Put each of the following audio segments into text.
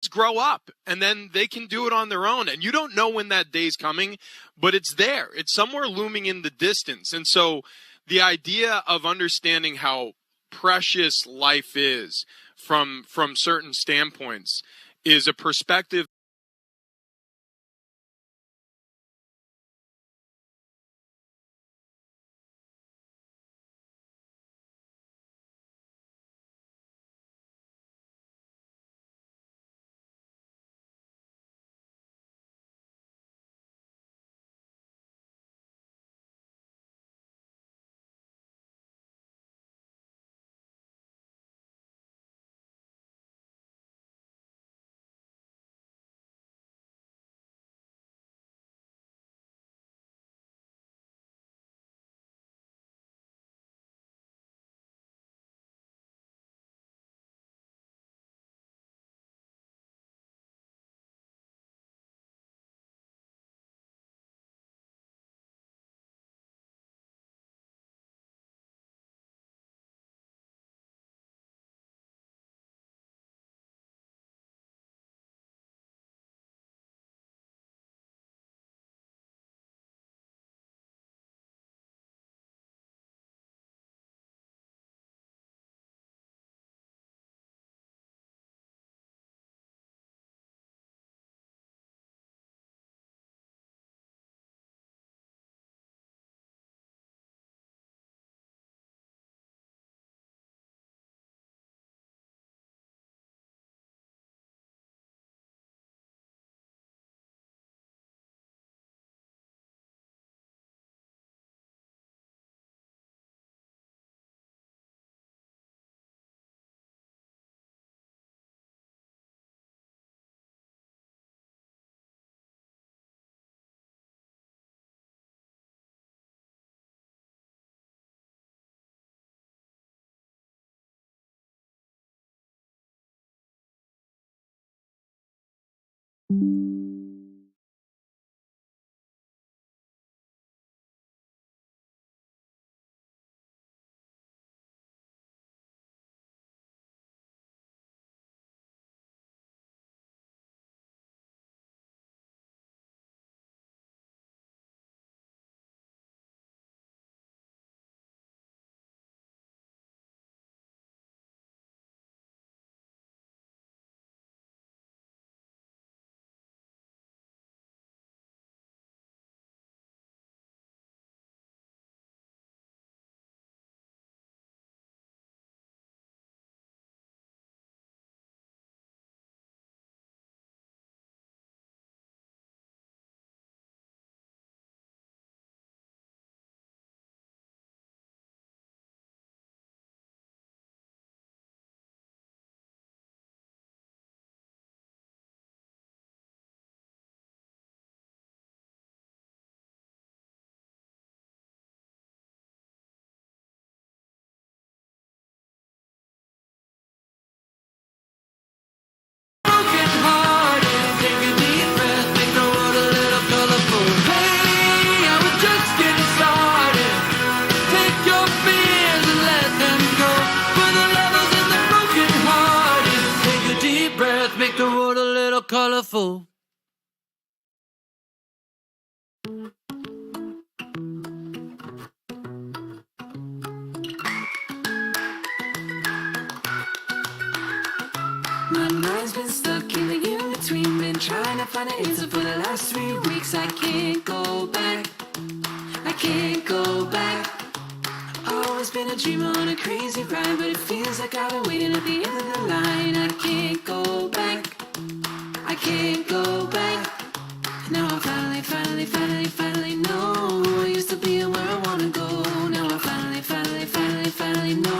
grow up, and then they can do it on their own. And you don't know when that day's coming, but it's there. It's somewhere looming in the distance. And so the idea of understanding how precious life is from certain standpoints is a perspective. Colorful. My mind's been stuck in the in-between. Been trying to find an answer for the last 3 weeks. I can't go back. I can't go back. Always been a dreamer on a crazy ride, but it feels like I've been waiting at the end of the line. I can't go back. I can't go back. Now I finally know. I used to be where I wanna go. Now I finally know.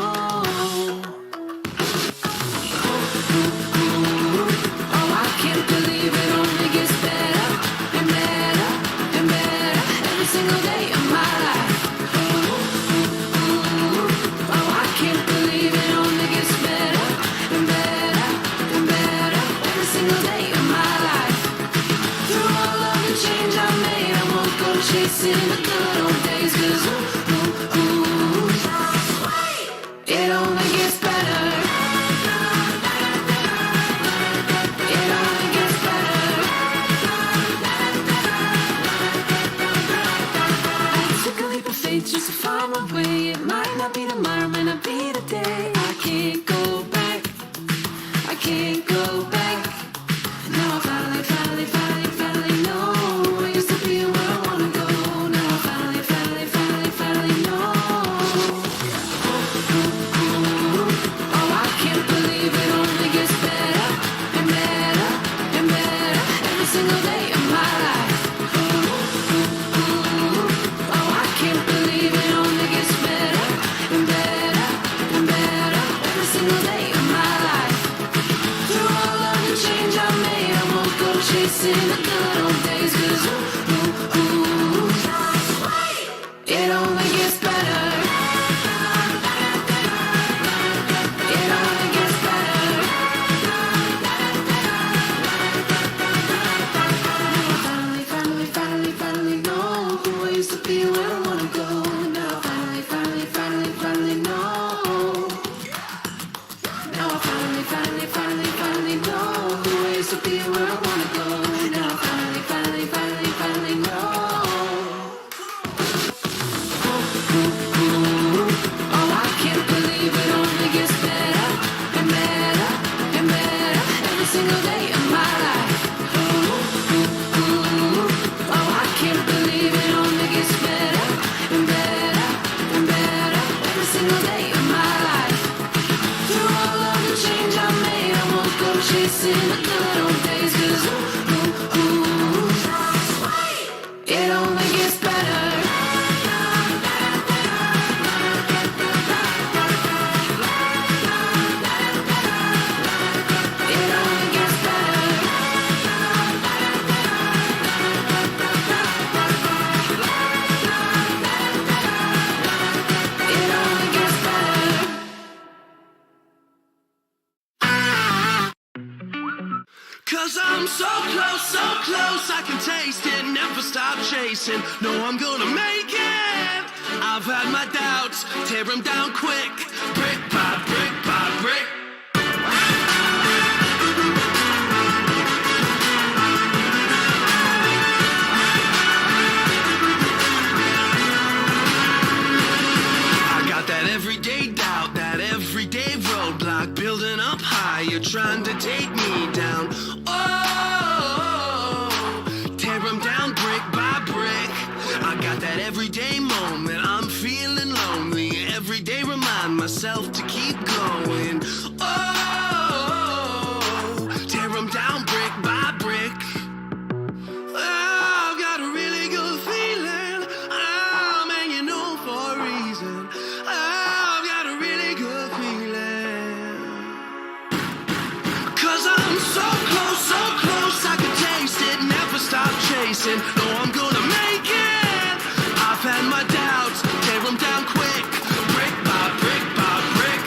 Oh, I can't believe it only gets better and better and better every single day of my life. Oh, I can't believe it only gets better and better and better every single day of my life. Through all of the change I made, I won't go chasing the good old days, 'cause it only gets better. It can't go back. Now I finally know. I used to be where I wanna go. Now I finally know. Oh, I can't believe it only gets better and better and better every single day of my life. Oh, I can't believe it only gets better and better and better every single day of my life. Through all of the change I made, I won't go chasing the good old days, 'cause it only gets better. It only gets better. Finally know who I used to be, where I wanna go. Now I finally know. Now I finally know who I used to be, where I wanna go. Now I finally know. Oh, I can't believe it only gets better and better and better every single day of my life. Oh, I can't believe it only gets better and better and better every single day of my life. Through all of the change I made, I won't go chasing the good old days, 'cause it only gets better. It only gets better. It only gets better. 'Cause I'm so close, I can taste it, never stop chasing. No, I'm gonna make it. I've had my doubts, tear them down quick, brick by brick by brick. I got that everyday doubt, that everyday roadblock, building up high, you're trying to take me down. Oh, tear them down brick by brick. I got that everyday moment, I'm feeling lonely. Every day remind myself to keep going. Oh, tear them down brick by brick. I've got a really good feeling, I'm hanging on for a reason. I've got a really good feeling. 'Cause I'm so close, I can taste it, never stop chasing. No, I'm gonna make it. I've had my doubts, tear them down quick, brick by brick by brick.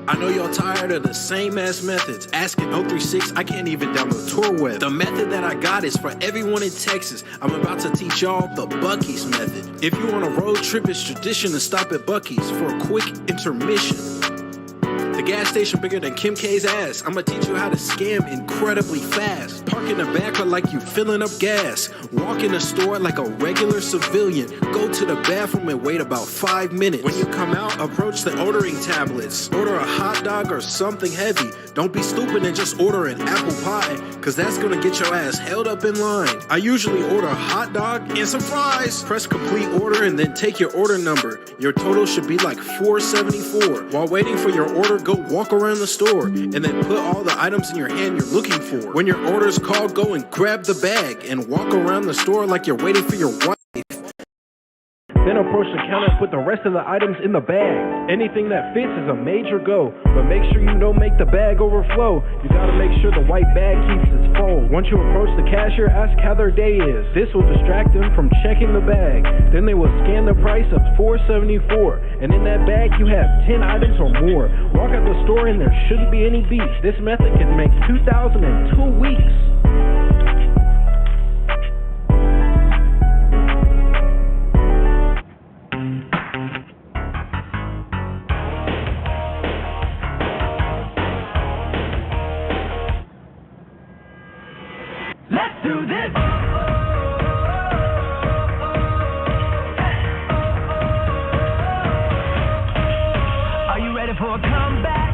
I know y'all tired of the same ass methods. Asking 036, I can't even download Tour Web. The method that I got is for everyone in Texas. I'm about to teach y'all the Buc-ee's method. If you on a road trip, it's tradition to stop at Buc-ee's for a quick intermission. The gas station bigger than Kim K's ass. I'ma teach you how to scam incredibly fast. Park in the back like you filling up gas. Walk in the store like a regular civilian. Go to the bathroom and wait about 5 minutes. When you come out, approach the ordering tablets. Order a hot dog or something heavy. Don't be stupid and just order an apple pie, cause that's gonna get your ass held up in line. I usually order a hot dog and some fries. Press complete order and then take your order number. Your total should be like $4.74. While waiting for your order, go walk around the store and then put all the items in your hand you're looking for. When your order's called, go and grab the bag and walk around the store like you're waiting for your wife. Then approach the counter and put the rest of the items in the bag. Anything that fits is a major go, but make sure you don't make the bag overflow. You gotta make sure the white bag keeps its fold. Once you approach the cashier, ask how their day is. This will distract them from checking the bag. Then they will scan the price of $4.74, and in that bag you have 10 items or more. Walk out the store and there shouldn't be any beef. This method can make $2,000 in 2 weeks. Let's do this! Are you ready for a comeback?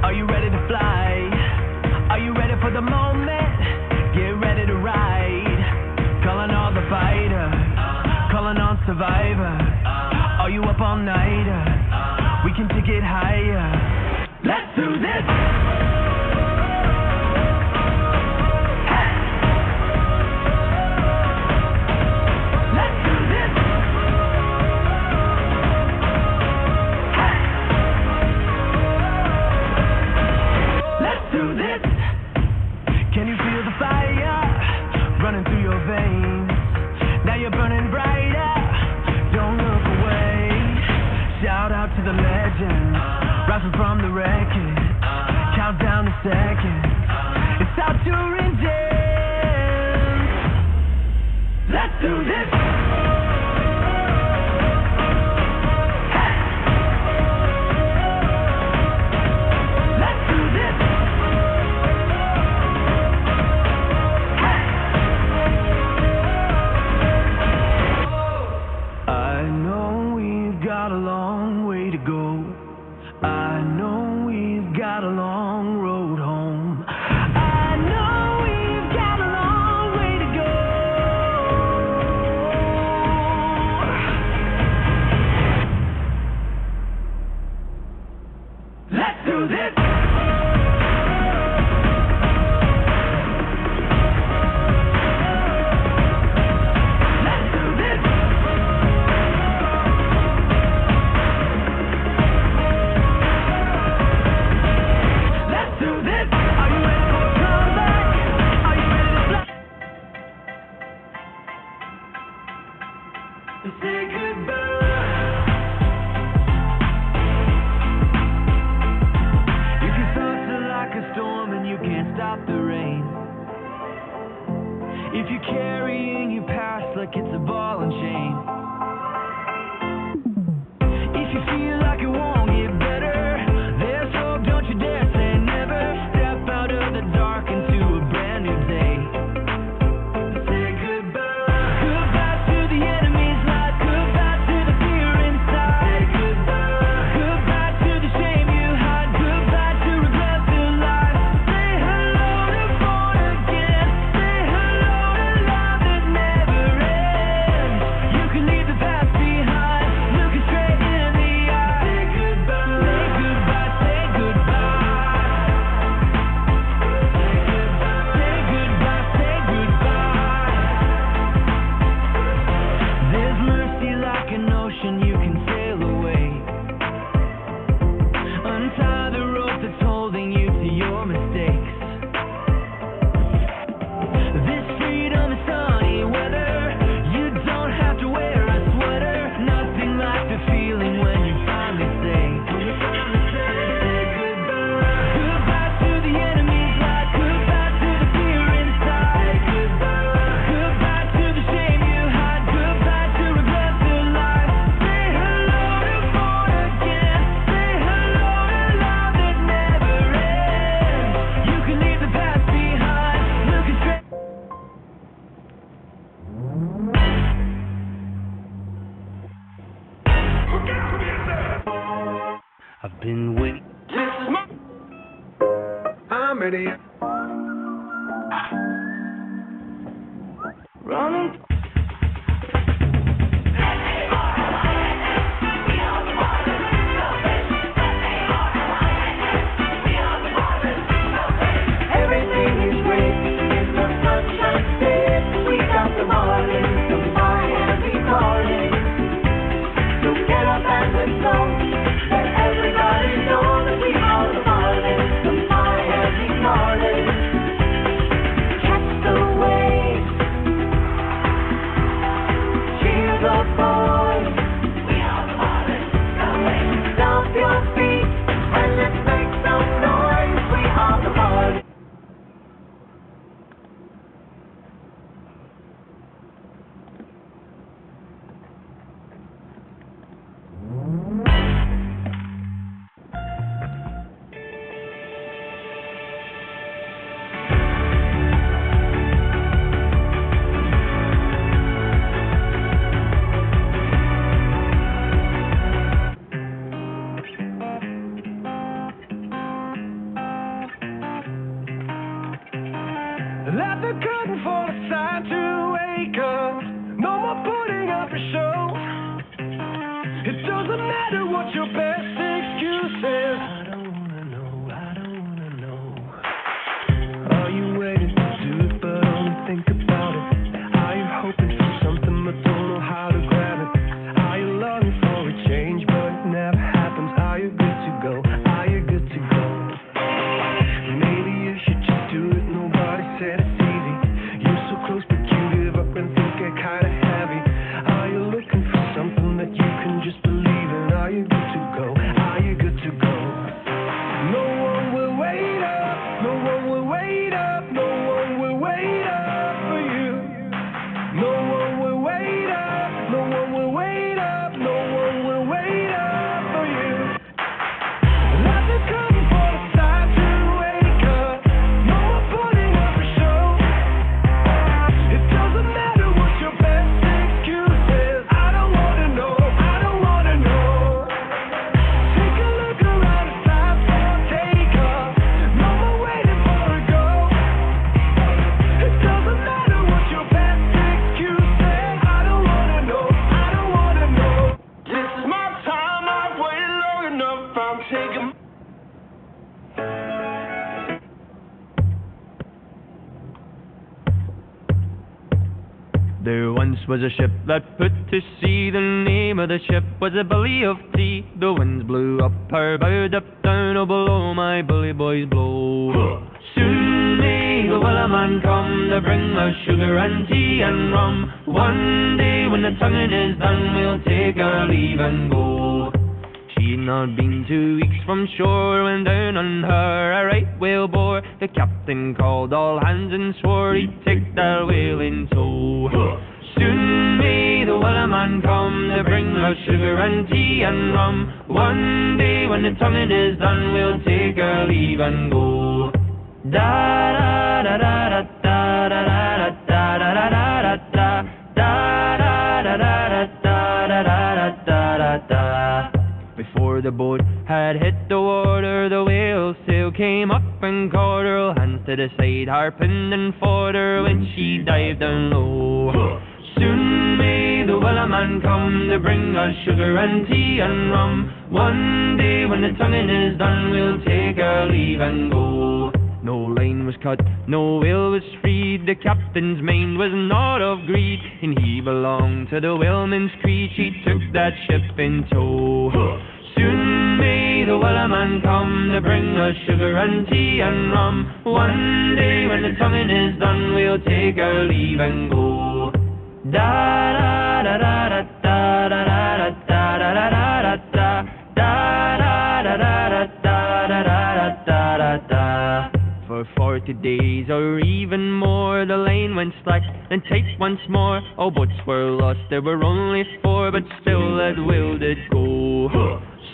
Are you ready to fly? Are you ready for the moment? Get ready to ride. Calling all the fighters, calling on Survivor. Are you up all night? We can take it higher. Let's do this! Running through your veins, now you're burning brighter. Don't look away. Shout out to the legends, rising from the wreckage. Count down the seconds. It's out to redemption. Let's do this. many. Running. Everything is great in the Sunshine State. We got the Marlins, the Miami Marlins. So get up and let's go. Let everybody know that we are the Marlins, the Miami Marlins. Catch the wave. Cheer the boys. We are the Marlins, the Marlins. Stomp your feet and let's make some noise. We are the Marlins. Let the curtain fall aside to wake up. No more putting up a show. It doesn't matter what your best excuse is. I don't wanna know, I don't wanna know. Are you waiting to do it but only think about it? Are you hoping for something but don't know how to grab it? Are you longing for a change but it never happens? Are you good to go? Are you good to go? Maybe you should just do it. Nobody said it's easy. You're so close but you give up and think it kinda heavy. Are you looking for something that you can just believe in? Are you good to go? Are you good to go? No one will wait up. No one will wait up. No one will wait up for you. No one will wait up. No one will wait up. No one will wait up for you. Let the curtain fall aside to wake up. No more putting up a show. It doesn't matter what your best excuse is. I don't wanna know. I don't wanna know. Take a look around. It's time for takeoff. No more waiting for a go. It doesn't matter what your best excuse is. I don't wanna know. I don't wanna know. This is my time. I've waited long enough. I'm taking. There once was a ship that put to sea. The name of the ship was a Billy of Tea. The winds blew up her bow, up down, oh below my bully boys blow. Soon may the Wellerman come to bring us sugar and tea and rum. One day when the tonguing is done, we'll take our leave and go. She'd not been 2 weeks from shore when down on her a right whale bore. The captain called all hands and swore he'd take that whale in tow. Soon may the Wellerman come to bring us sugar and tea and rum. One day when the tonguing is done, we'll take our leave and go. Da da da da da da da da da da da da da da da da da da da da. Before the boat had hit the water, the whale sail came up and caught her. Hands to the side, harpooned and fought her when she dived down low. Soon may the Wellerman come to bring us sugar and tea and rum. One day when the tonguing is done, we'll take our leave and go. No line was cut, no whale was freed. The captain's mind was not of greed, and he belonged to the whaleman's creed. She took that ship in tow. Soon may the Wellerman come to bring us sugar and tea and rum. One day when the tonguing is done, we'll take our leave and go. Da da da da da da da da da da da da da da da da da da da da. For 40 days or even more, the line went slack and tight once more. All boats were lost, there were only 4, but still that whale did go.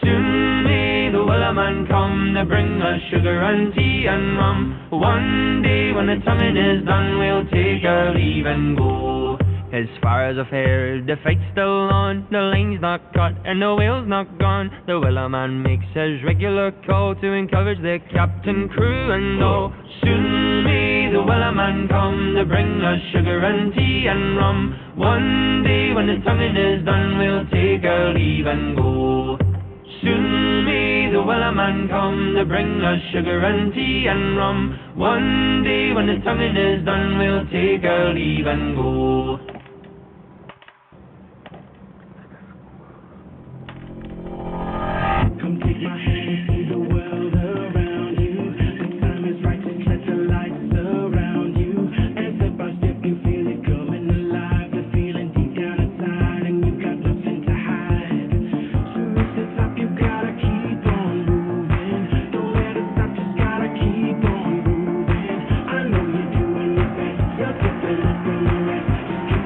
Soon may the Wellerman come to bring us sugar and tea and rum. One day when the tonguing is done, we'll take our leave and go. As far as I've heard, the fight's still on, the line's not cut and the whale's not gone. The Willow Man makes his regular call to encourage the captain, crew and all. Soon may the Willow Man come to bring us sugar and tea and rum. One day when the tonguing is done, we'll take our leave and go. Soon may the Willow Man come to bring us sugar and tea and rum. One day when the tonguing is done, we'll take our leave and go. Come take my hand and see the world around you. The time is right, just let the light surround you. And step by step you feel it coming alive. The feeling deep down inside and you got nothing to hide. So reach the top, you gotta keep on moving. Don't let it stop, just gotta keep on moving. I know you're doing your best, you're different from the rest. Just keep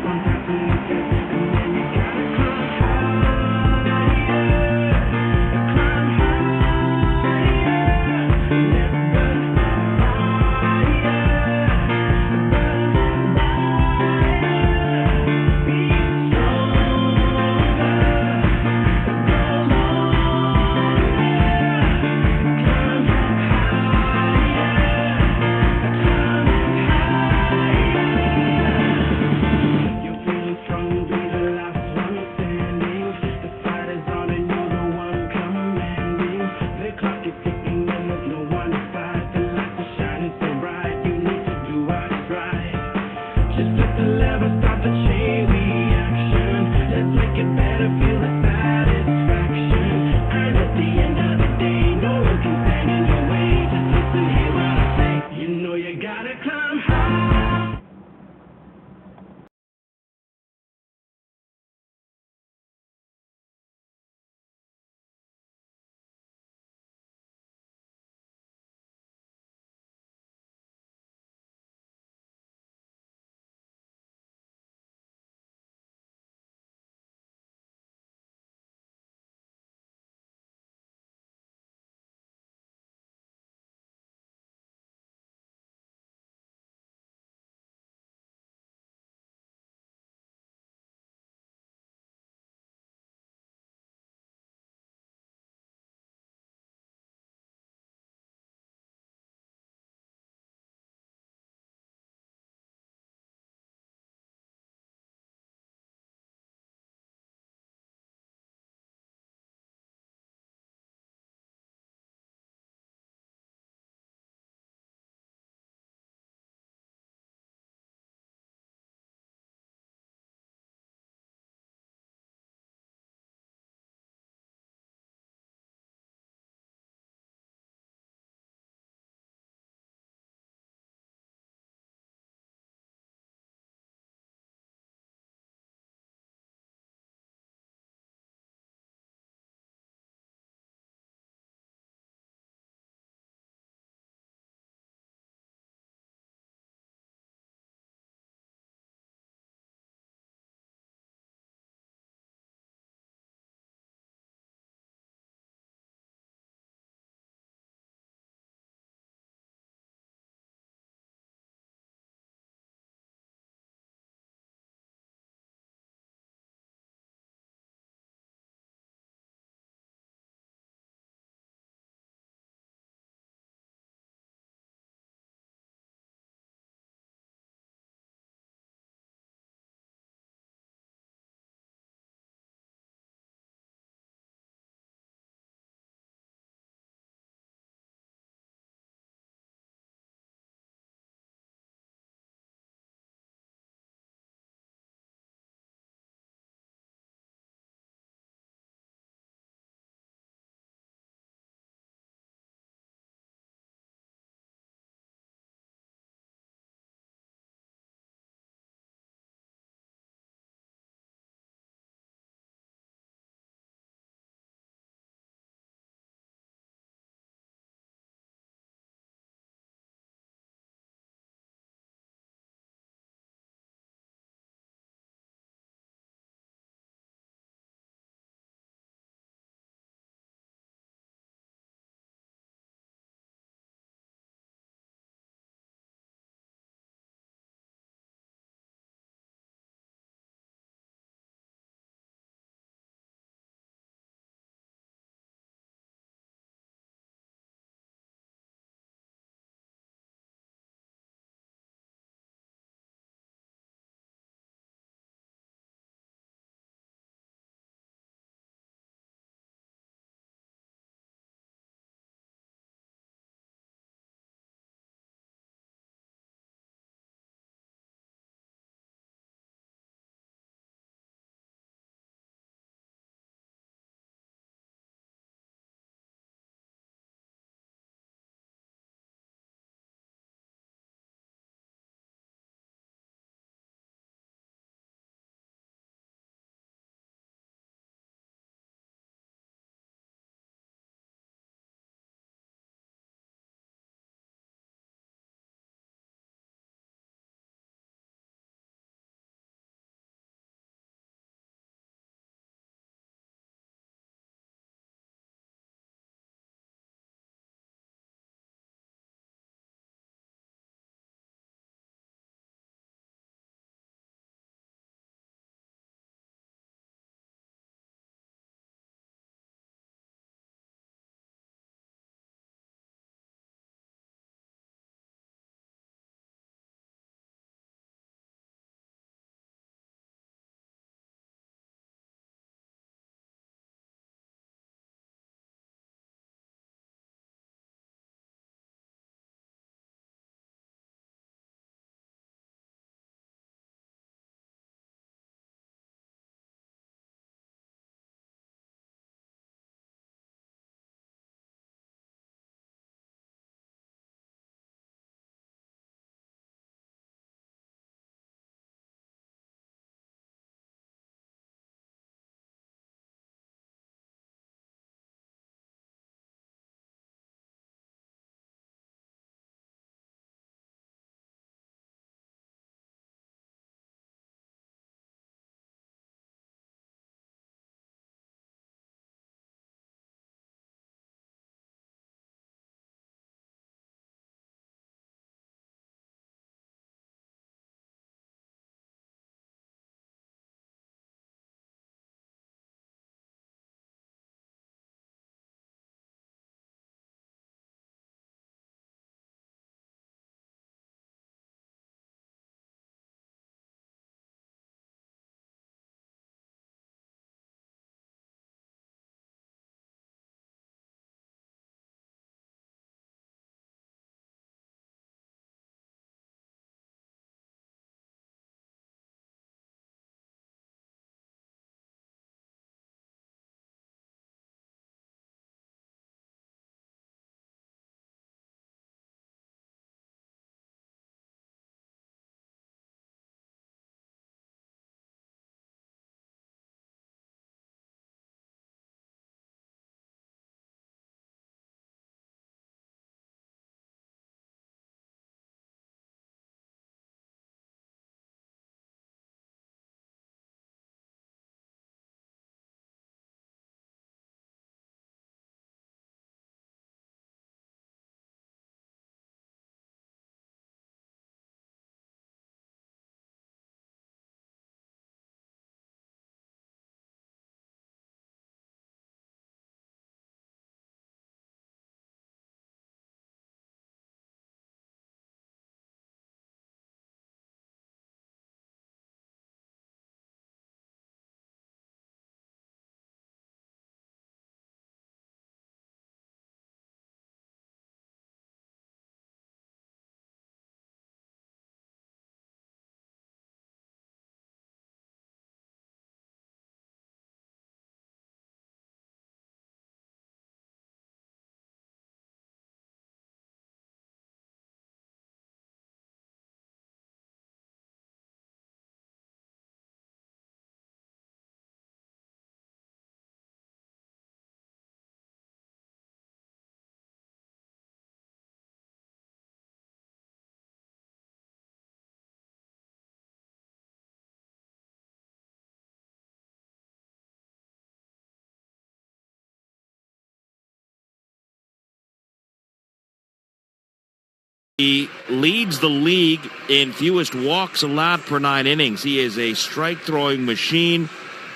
He leads the league in fewest walks allowed per 9 innings. He is a strike-throwing machine.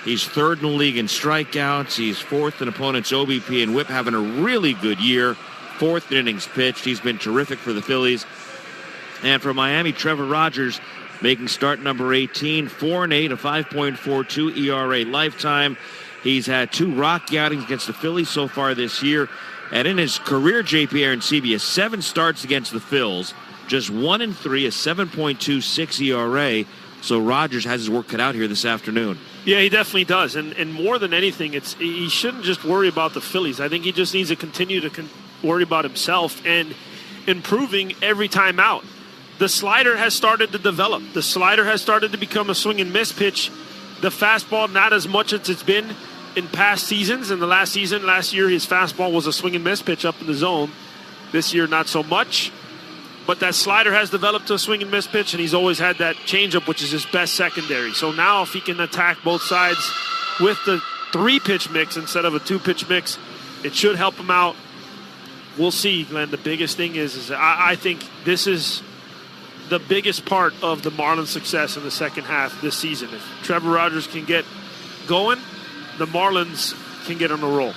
He's third in the league in strikeouts. He's fourth in opponents' OBP and WHIP, having a really good year. Fourth in innings pitched. He's been terrific for the Phillies. And for Miami, Trevor Rogers making start number 18, 4-8, a 5.42 ERA lifetime. He's had 2 rocky outings against the Phillies so far this year. And in his career, JP Aaron-Cb has 7 starts against the Phils, just 1-3, a 7.26 ERA. So Rogers has his work cut out here this afternoon. Yeah, he definitely does. And more than anything, he shouldn't just worry about the Phillies. I think he just needs to continue to worry about himself and improving every time out. The slider has started to develop. The slider has started to become a swing and miss pitch. The fastball, not as much as it's been in past seasons. In the last year, his fastball was a swing and miss pitch up in the zone. This year, not so much. But that slider has developed to a swing and miss pitch, and he's always had that changeup, which is his best secondary. So now if he can attack both sides with the 3-pitch mix instead of a 2-pitch mix, it should help him out. We'll see, Glenn. The biggest thing is I think this is the biggest part of the Marlins' success in the second half this season. If Trevor Rogers can get going, the Marlins can get on a roll.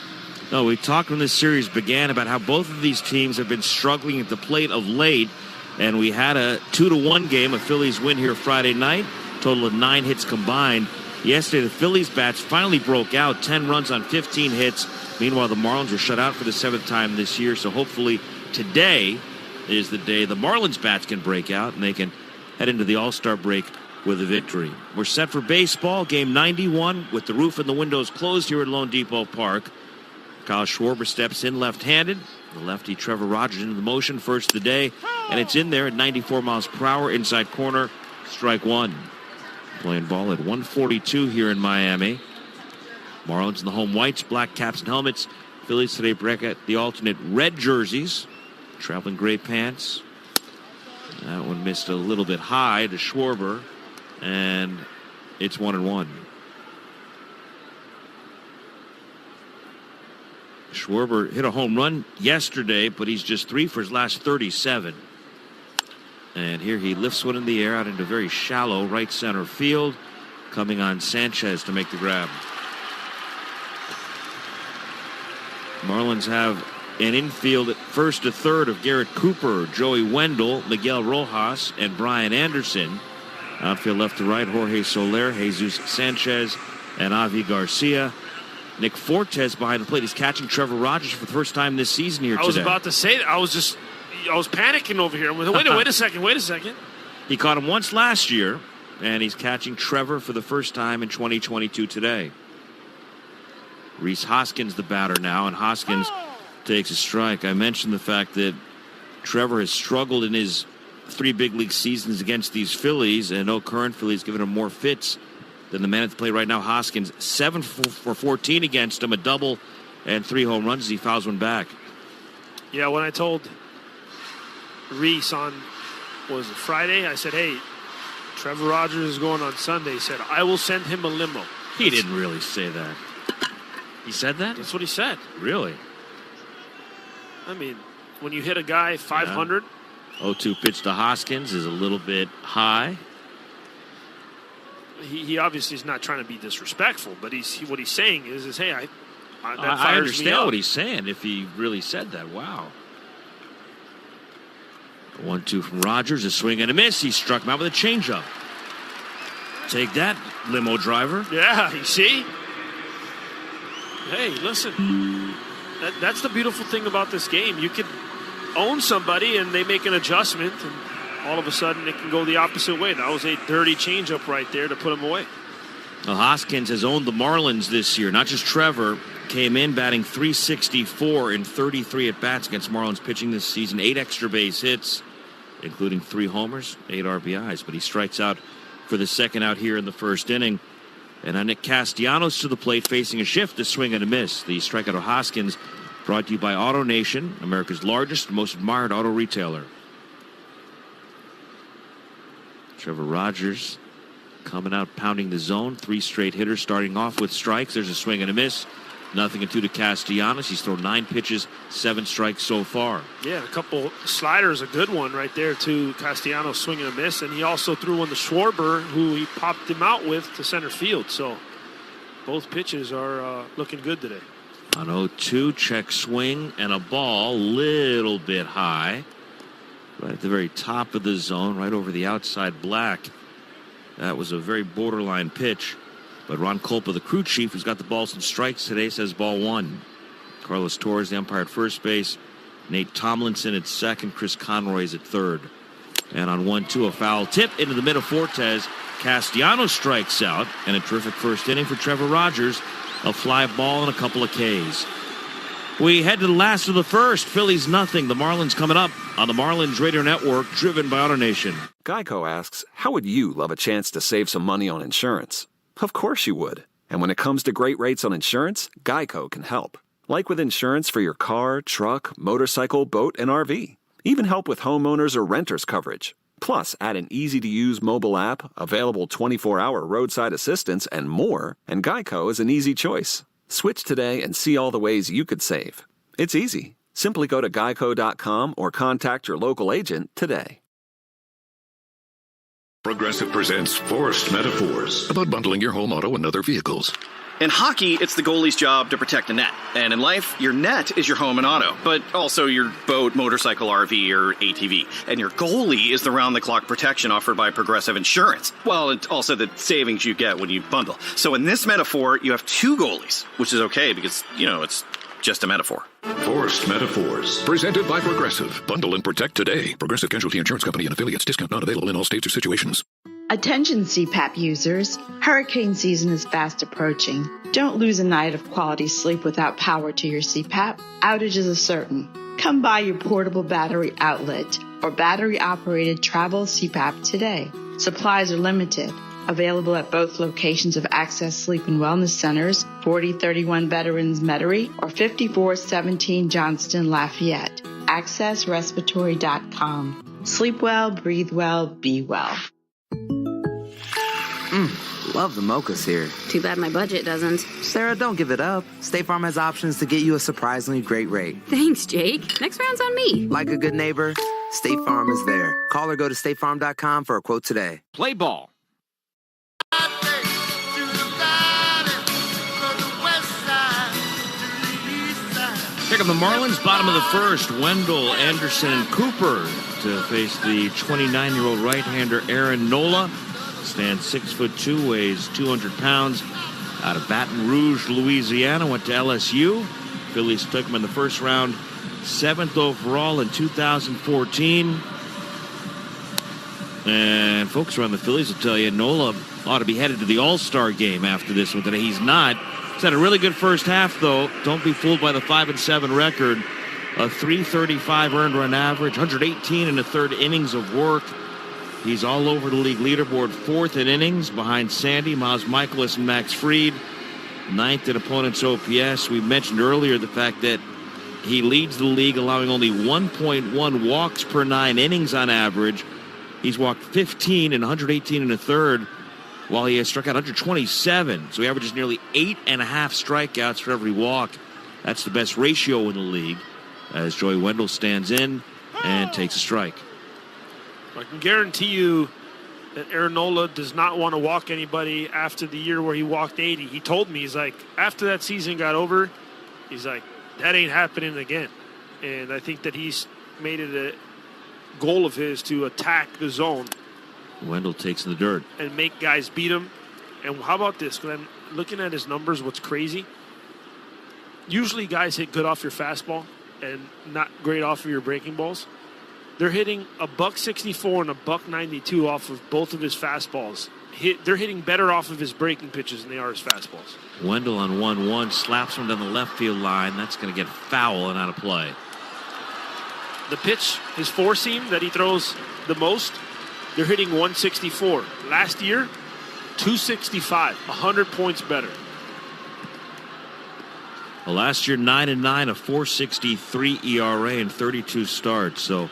No, we talked when this series began about how both of these teams have been struggling at the plate of late, and we had a 2-1 game, a Phillies win here Friday night, total of 9 hits combined. Yesterday, the Phillies bats finally broke out, 10 runs on 15 hits. Meanwhile, the Marlins were shut out for the 7th time this year, so hopefully today is the day the Marlins bats can break out, and they can head into the All-Star break with a victory. We're set for baseball, game 91, with the roof and the windows closed here at Lone Depot Park. Kyle Schwarber steps in left-handed. The lefty Trevor Rogers into the motion, first of the day, and it's in there at 94 miles per hour, inside corner, strike 1. Playing ball at 142 here in Miami. Marlins in the home whites, black caps and helmets. Phillies today break out the alternate red jerseys, traveling gray pants. That one missed a little bit high to Schwarber, and it's 1-1. Schwarber hit a home run yesterday, but he's just 3 for his last 37. And here he lifts one in the air out into very shallow right center field, coming on Sanchez to make the grab. Marlins have an infield at first to third of Garrett Cooper, Joey Wendell, Miguel Rojas, and Brian Anderson. Outfield left to right, Jorge Soler, Jesus Sanchez, and Avi Garcia. Nick Fortes behind the plate is catching Trevor Rogers for the first time this season here today. I was about to say that. I was panicking over here. Wait a second. He caught him once last year, and he's catching Trevor for the first time in 2022 today. Rhys Hoskins the batter now, and Hoskins takes a strike. I mentioned the fact that Trevor has struggled in his 3 big league seasons against these Phillies, and no current Phillies giving him more fits than the man at the plate right now. Hoskins 7 for 14 against him, a double and 3 home runs as he fouls one back. Yeah, when I told Rhys on, was it Friday? I said, hey, Trevor Rogers is going on Sunday. He said, I will send him a limo. He didn't really say that. He said that? That's what he said. Really? I mean, when you hit a guy 500. Yeah. 0-2 pitch to Hoskins is a little bit high. He obviously is not trying to be disrespectful, but what he's saying is hey, that fires I understand me up. what he's saying if he really said that. Wow. 1-2 from Rogers, a swing and a miss. He struck him out with a changeup. Take that, limo driver. Yeah, you see? Hey, listen. That's the beautiful thing about this game. You could own somebody and they make an adjustment, and all of a sudden it can go the opposite way. That was a dirty changeup right there to put him away. Well, Hoskins has owned the Marlins this year. Not just Trevor. Came in batting .364 in 33 at-bats against Marlins pitching this season. 8 extra base hits, including 3 homers, 8 RBIs. But he strikes out for the second out here in the first inning. And now Nick Castellanos to the plate facing a shift, a swing and a miss. The strikeout of Hoskins brought to you by Auto Nation, America's largest and most admired auto retailer. Trevor Rogers coming out, pounding the zone. 3 straight hitters starting off with strikes. There's a swing and a miss. 0-2 to Castellanos. He's thrown 9 pitches, 7 strikes so far. Yeah, a couple sliders, a good one right there to Castellanos, swing and a miss. And he also threw one to Schwarber, who he popped him out with to center field. So both pitches are looking good today. On 0-2, check swing and a ball, little bit high. Right at the very top of the zone, right over the outside black. That was a very borderline pitch. But Ron Kulpa, the crew chief, who's got the balls and strikes today, says ball 1. Carlos Torres, the umpire at first base. Nate Tomlinson at second. Chris Conroy's at third. And on 1-2, a foul tip into the mid of Fortes. Castellanos strikes out. And a terrific first inning for Trevor Rogers. A fly ball and a couple of Ks. We head to the last of the first. Phillies nothing. The Marlins coming up on the Marlins Radio Network, driven by AutoNation. Geico asks, how would you love a chance to save some money on insurance? Of course you would. And when it comes to great rates on insurance, Geico can help. Like with insurance for your car, truck, motorcycle, boat, and RV. Even help with homeowners or renters coverage. Plus, add an easy-to-use mobile app, available 24-hour roadside assistance, and more, and Geico is an easy choice. Switch today and see all the ways you could save. It's easy. Simply go to geico.com or contact your local agent today. Progressive presents Forced Metaphors about bundling your home, auto, and other vehicles. In hockey, it's the goalie's job to protect the net. And in life, your net is your home and auto, but also your boat, motorcycle, RV, or ATV. And your goalie is the round-the-clock protection offered by Progressive Insurance. Well, it's also the savings you get when you bundle. So in this metaphor, you have 2 goalies, which is okay because, it's just a metaphor. Forced Metaphors, presented by Progressive. Bundle and protect today. Progressive Casualty Insurance Company and affiliates. Discount not available in all states or situations. Attention CPAP users. Hurricane season is fast approaching. Don't lose a night of quality sleep without power to your CPAP. Outages are certain. Come by your portable battery outlet or battery-operated travel CPAP today. Supplies are limited. Available at both locations of Access Sleep and Wellness Centers, 4031 Veterans Metairie or 5417 Johnston Lafayette. AccessRespiratory.com. Sleep well, breathe well, be well. Love the mochas here. Too bad my budget doesn't. Sarah, don't give it up. State Farm has options to get you a surprisingly great rate. Thanks, Jake. Next round's on me. Like a good neighbor, State Farm is there. Call or go to statefarm.com for a quote today. Play ball. Here come the Marlins, bottom of the first. Wendell, Anderson, and Cooper to face the 29-year-old right-hander Aaron Nola. Stands 6'2", weighs 200 pounds. Out of Baton Rouge, Louisiana, went to LSU. Phillies took him in the first round, 7th overall in 2014. And folks around the Phillies will tell you Nola ought to be headed to the All-Star game after this one today. He's not. He's had a really good first half, though. Don't be fooled by the 5-7 record. A .335 earned run average, 118 in the third innings of work. He's all over the league leaderboard, 4th in innings behind Sandy, Miles Michaelis, and Max Fried. 9th in opponents' OPS. We mentioned earlier the fact that he leads the league, allowing only 1.1 walks per 9 innings on average. He's walked 15 and 118 in the third, while he has struck out 127. So he averages nearly 8.5 strikeouts for every walk. That's the best ratio in the league, as Joey Wendell stands in and takes a strike. I can guarantee you that Aaron Nola does not want to walk anybody after the year where he walked 80. He told me, he's like, after that season got over, he's like, that ain't happening again. And I think that he's made it a goal of his to attack the zone. Wendell takes in the dirt. And make guys beat him. And how about this? Because I'm looking at his numbers, what's crazy, usually guys hit good off your fastball and not great off of your breaking balls. They're hitting a .164 and a .192 off of both of his fastballs. They're hitting better off of his breaking pitches than they are his fastballs. Wendell on 1-1 slaps him down the left field line. That's going to get foul and out of play. The pitch, his four-seam that he throws the most, they're hitting 164. Last year, 265, 100 points better. Well, last year, 9-9, a .463 ERA and 32 starts. So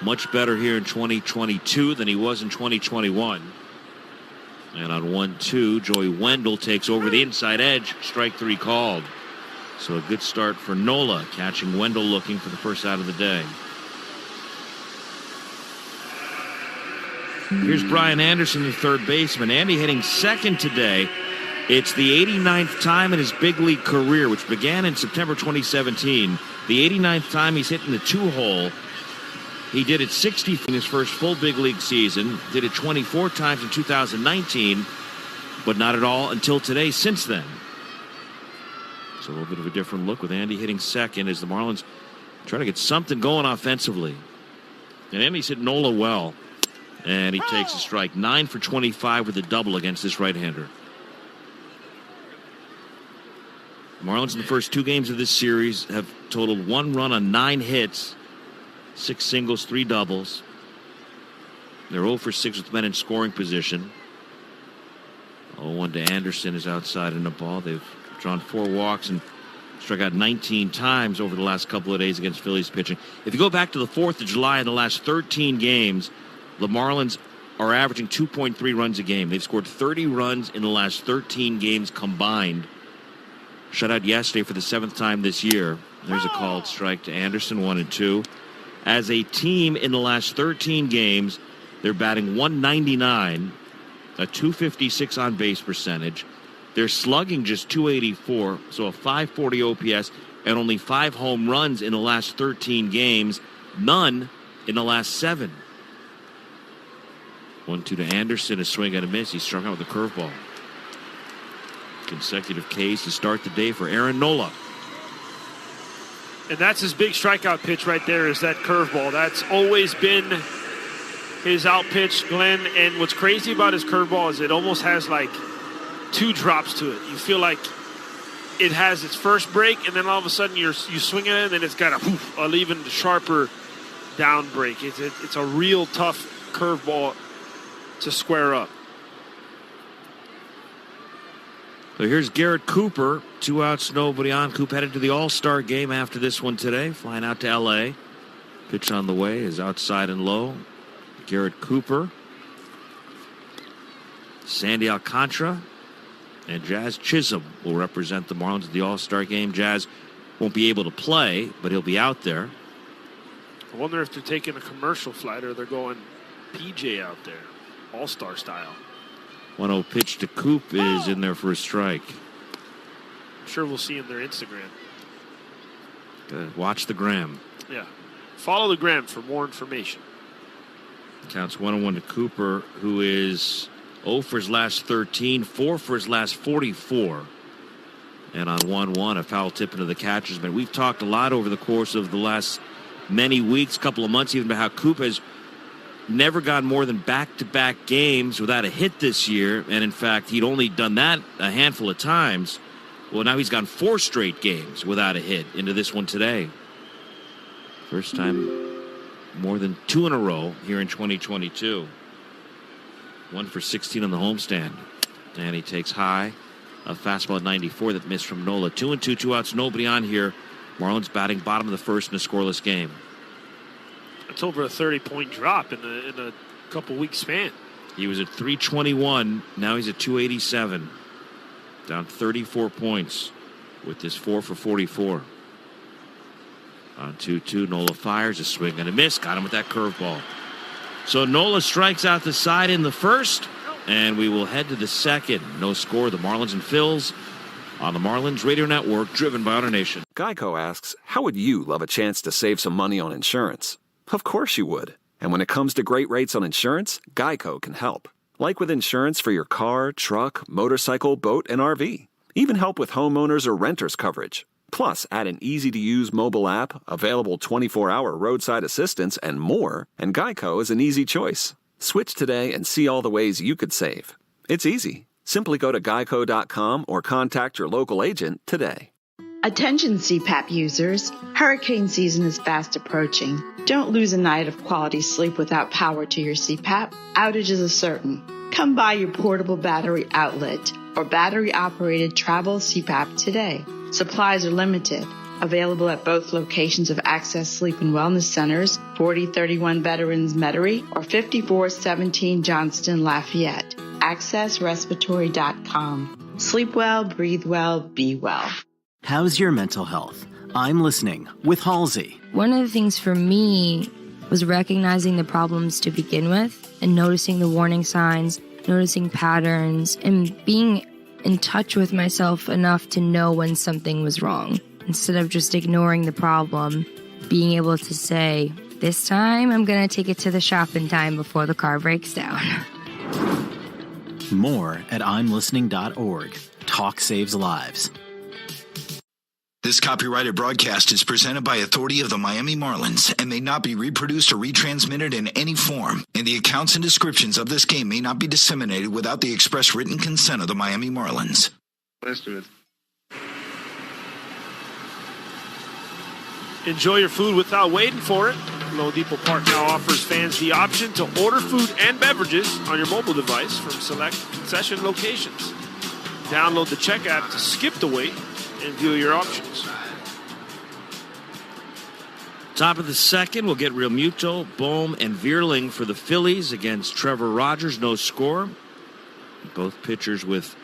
much better here in 2022 than he was in 2021. And on 1-2, Joey Wendell takes over the inside edge. Strike 3 called. So a good start for Nola, catching Wendell looking for the first out of the day. Here's Brian Anderson, the third baseman. Andy hitting second today. It's the 89th time in his big league career, which began in September 2017. The 89th time he's hitting the two-hole. He did it 60 in his first full big league season. Did it 24 times in 2019, but not at all until today since then. It's a little bit of a different look with Andy hitting second as the Marlins try to get something going offensively. And Andy's hit Nola well. And he takes a strike. 9 for 25 with a double against this right-hander. The Marlins in the first two games of this series have totaled 1 run on 9 hits, 6 singles, 3 doubles. They're 0 for 6 with men in scoring position. 0-1 to Anderson is outside in the ball. They've drawn 4 walks and struck out 19 times over the last couple of days against Phillies pitching. If you go back to the 4th of July in the last 13 games, the Marlins are averaging 2.3 runs a game. They've scored 30 runs in the last 13 games combined. Shut out yesterday for the 7th time this year. There's a called strike to Anderson, 1-2. As a team in the last 13 games, they're batting .199, a .256 on base percentage. They're slugging just .284, so a .540 OPS, and only 5 home runs in the last 13 games, none in the last 7. 1-2 to Anderson, a swing and a miss. He struck out with a curveball. Consecutive Ks to start the day for Aaron Nola. And that's his big strikeout pitch right there, is that curveball. That's always been his out pitch, Glenn. And what's crazy about his curveball is it almost has like 2 drops to it. You feel like it has its first break, and then all of a sudden you swing it, and then it's got an even sharper down break. It's a real tough curveball to square up. So here's Garrett Cooper. 2 outs, nobody on. Coop headed to the All-Star game after this one today, flying out to L.A. Pitch on the way is outside and low. Garrett Cooper, Sandy Alcantara, and Jazz Chisholm will represent the Marlins at the All-Star game. Jazz won't be able to play, but he'll be out there. I wonder if they're taking a commercial flight or they're going PJ out there, All-Star style. 1-0 pitch to Coop is in there for a strike. I'm sure we'll see in their Instagram. Good. Watch the gram. Yeah. Follow the gram for more information. Counts 1-1 to Cooper, who is 0 for his last 13, 4 for his last 44. And on 1-1, a foul tip into the catcher's mitt. We've talked a lot over the course of the last many weeks, couple of months, even about how Coop has never gone more than back-to-back games without a hit this year. And, in fact, he'd only done that a handful of times. Well, now he's gone 4 straight games without a hit into this one today. First time more than 2 in a row here in 2022. 1 for 16 on the homestand. And he takes high. A fastball at 94 that missed from Nola. 2-2, 2 outs, nobody on here. Marlins batting bottom of the first in a scoreless game. It's over a 30-point drop in a couple week span. He was at 321. Now he's at 287. Down 34 points with this 4 for 44. On 2-2, Nola fires a swing and a miss. Got him with that curveball. So Nola strikes out the side in the first, and we will head to the second. No score. The Marlins and Phils on the Marlins Radio Network, driven by Auto Nation. Geico asks, how would you love a chance to save some money on insurance? Of course you would. And when it comes to great rates on insurance, Geico can help. Like with insurance for your car, truck, motorcycle, boat, and RV. Even help with homeowners or renters coverage. Plus, add an easy-to-use mobile app, available 24-hour roadside assistance, and more, and Geico is an easy choice. Switch today and see all the ways you could save. It's easy. Simply go to geico.com or contact your local agent today. Attention CPAP users, hurricane season is fast approaching. Don't lose a night of quality sleep without power to your CPAP. Outages are certain. Come by your portable battery outlet or battery-operated travel CPAP today. Supplies are limited. Available at both locations of Access Sleep and Wellness Centers, 4031 Veterans Metairie or 5417 Johnston Lafayette. AccessRespiratory.com. Sleep well, breathe well, be well. How's your mental health? I'm listening with Halsey. One of the things for me was recognizing the problems to begin with and noticing the warning signs, noticing patterns, and being in touch with myself enough to know when something was wrong. Instead of just ignoring the problem, being able to say, this time I'm going to take it to the shop in time before the car breaks down. More at imlistening.org. Talk saves lives. This copyrighted broadcast is presented by authority of the Miami Marlins and may not be reproduced or retransmitted in any form. And the accounts and descriptions of this game may not be disseminated without the express written consent of the Miami Marlins. Let's do it. Enjoy your food without waiting for it. Low Depot Park now offers fans the option to order food and beverages on your mobile device from select concession locations. Download the Check app to skip the wait and view your options. Top of the second, we'll get Real Muto, Bohm, and Vierling for the Phillies against Trevor Rogers. No score. Both pitchers with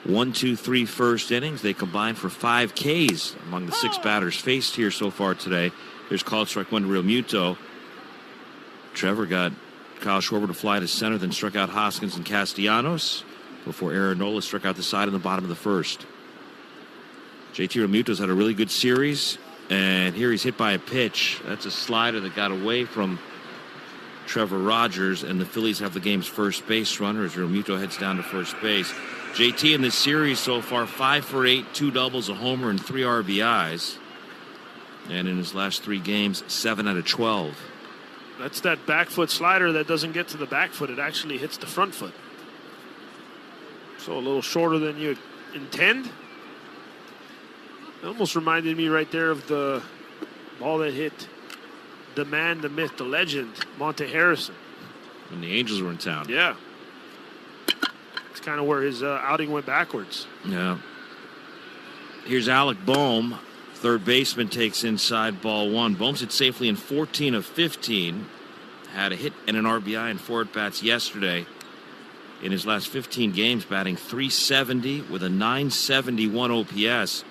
1, 2, 3 first innings. They combined for 5 Ks among the 6 batters faced here so far today. There's called strike 1 to Real Muto. Trevor got Kyle Schwarber to fly to center, then struck out Hoskins and Castellanos before Aaron Nola struck out the side in the bottom of the first. JT Realmuto's had a really good series, and here he's hit by a pitch. That's a slider that got away from Trevor Rogers, and the Phillies have the game's first base runner as Realmuto heads down to first base. JT in this series so far, 5 for 8, 2 doubles, a homer, and 3 RBIs. And in his last 3 games, 7 out of 12. That's that back foot slider that doesn't get to the back foot. It actually hits the front foot. So a little shorter than you intend. It almost reminded me right there of the ball that hit the man, the myth, the legend, Monte Harrison. When the Angels were in town. Yeah. It's kind of where his outing went backwards. Yeah. Here's Alec Bohm. Third baseman takes inside ball 1. Bohm's hit safely in 14 of 15. Had a hit and an RBI in 4 at-bats yesterday. In his last 15 games, batting .370 with a .971 OPS.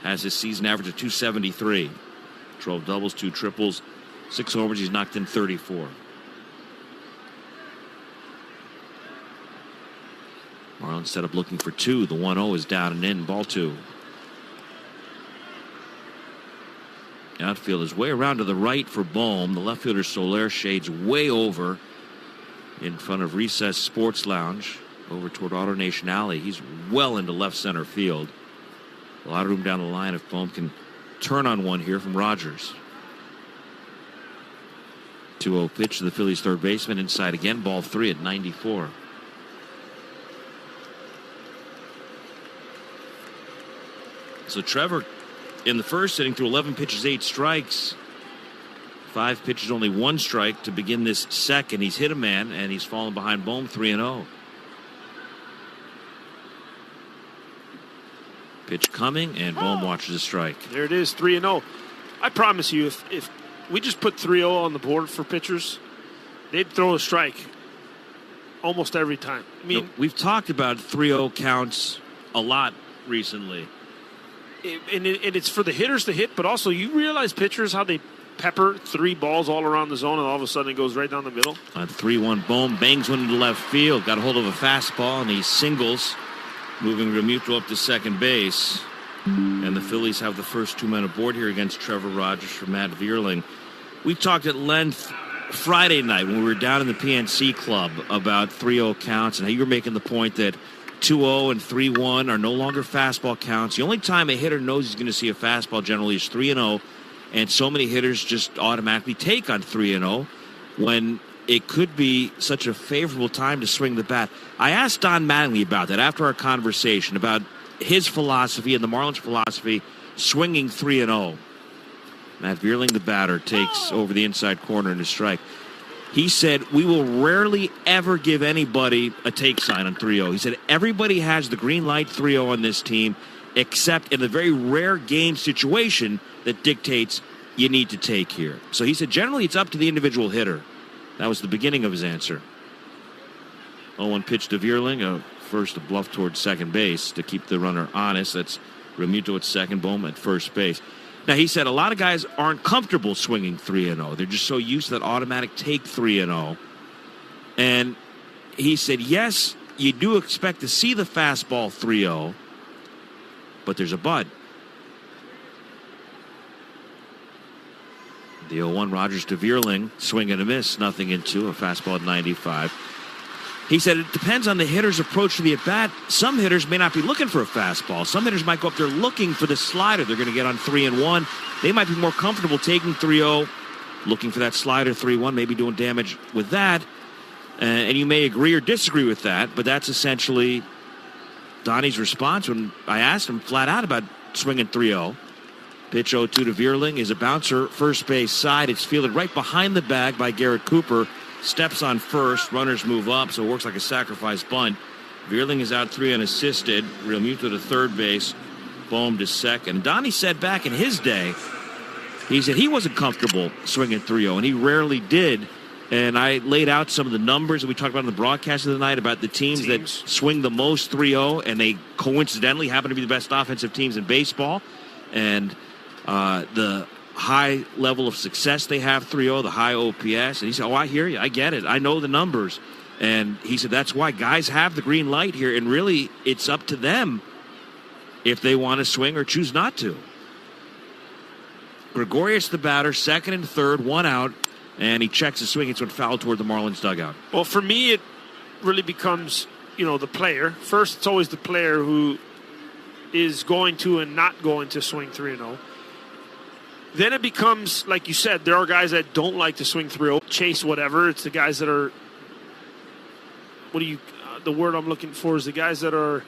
Has his season average of .273. 12 doubles, 2 triples, 6 homers. He's knocked in 34. Marlins set up looking for 2. The 1-0 is down and in. Ball 2. Outfield is way around to the right for Bohm. The left fielder Soler shades way over in front of Recess Sports Lounge over toward AutoNation Alley. He's well into left center field. A lot of room down the line if Bohm can turn on one here from Rogers. 2-0 pitch to the Phillies third baseman. Inside again. Ball 3 at 94. So Trevor in the first inning threw 11 pitches, 8 strikes. 5 pitches, only 1 strike to begin this second. He's hit a man and he's fallen behind Bohm 3-0. Pitch coming, and Bohm watches a strike. There it is, 3-0. I promise you, if we just put 3-0 on the board for pitchers, they'd throw a strike almost every time. I mean, we've talked about 3-0 counts a lot recently. And it's for the hitters to hit, but also you realize pitchers, how they pepper 3 balls all around the zone, and all of a sudden it goes right down the middle. On 3-1, Bohm bangs one into left field. Got a hold of a fastball, and he singles, moving Realmuto up to second base. And the Phillies have the first 2 men aboard here against Trevor Rogers for Matt Vierling. We talked at length Friday night when we were down in the PNC Club about 3-0 counts, and how you were making the point that 2-0 and 3-1 are no longer fastball counts. The only time a hitter knows he's going to see a fastball generally is 3-0, and so many hitters just automatically take on 3-0 when it could be such a favorable time to swing the bat. I asked Don Mattingly about that after our conversation about his philosophy and the Marlins' philosophy swinging 3-0. Matt Vierling, the batter, takes over the inside corner and a strike. He said, we will rarely ever give anybody a take sign on 3-0. He said, everybody has the green light 3-0 on this team, except in the very rare game situation that dictates you need to take here. So he said, generally it's up to the individual hitter. That was the beginning of his answer. 0-1 pitch to Vierling, first a bluff towards second base to keep the runner honest. That's Realmuto at second, Bohm at first base. Now, he said a lot of guys aren't comfortable swinging 3-0. They're just so used to that automatic take 3-0. And he said, yes, you do expect to see the fastball 3-0, but there's a but. The 0-1 Rogers to Vierling, swing and a miss, nothing in two, a fastball at 95. He said it depends on the hitter's approach to the at-bat. Some hitters may not be looking for a fastball. Some hitters might go up there looking for the slider they're going to get on 3-1. They might be more comfortable taking 3-0, looking for that slider 3-1, maybe doing damage with that. And you may agree or disagree with that, but that's essentially Donnie's response when I asked him flat out about swinging 3-0. Pitch 0-2 to Vierling is a bouncer, first base side. It's fielded right behind the bag by Garrett Cooper. Steps on first, runners move up, so it works like a sacrifice bunt. Vierling is out 3 unassisted. Realmuto to third base, Bohm to second. Donnie said back in his day, he said he wasn't comfortable swinging 3-0, and he rarely did. And I laid out some of the numbers that we talked about in the broadcast of the night about the teams that swing the most 3-0, and they coincidentally happen to be the best offensive teams in baseball. And the high level of success they have 3-0, the high OPS. And he said, I hear you. I get it. I know the numbers. And he said that's why guys have the green light here, and really it's up to them if they want to swing or choose not to. Gregorius the batter, second and third, one out, and he checks his swing. It's went foul toward the Marlins dugout. Well, for me, it really becomes, the player. First, it's always the player who is going to and not going to swing 3-0. Then it becomes, like you said, there are guys that don't like to swing 3-0, chase whatever. It's the guys that are, the word I'm looking for is the guys that are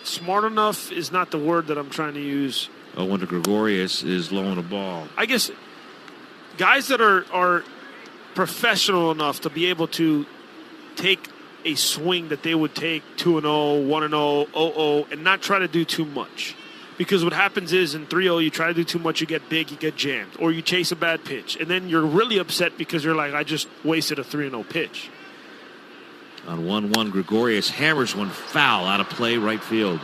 smart enough is not the word that I'm trying to use. Wonder Gregorius is low on the ball. I guess guys that are professional enough to be able to take a swing that they would take 2-0, 1-0, 0-0, and not try to do too much. Because what happens is in 3-0, you try to do too much, you get big, you get jammed, or you chase a bad pitch. And then you're really upset because you're like, I just wasted a 3-0 pitch. On 1-1, Gregorius hammers one foul out of play, right field.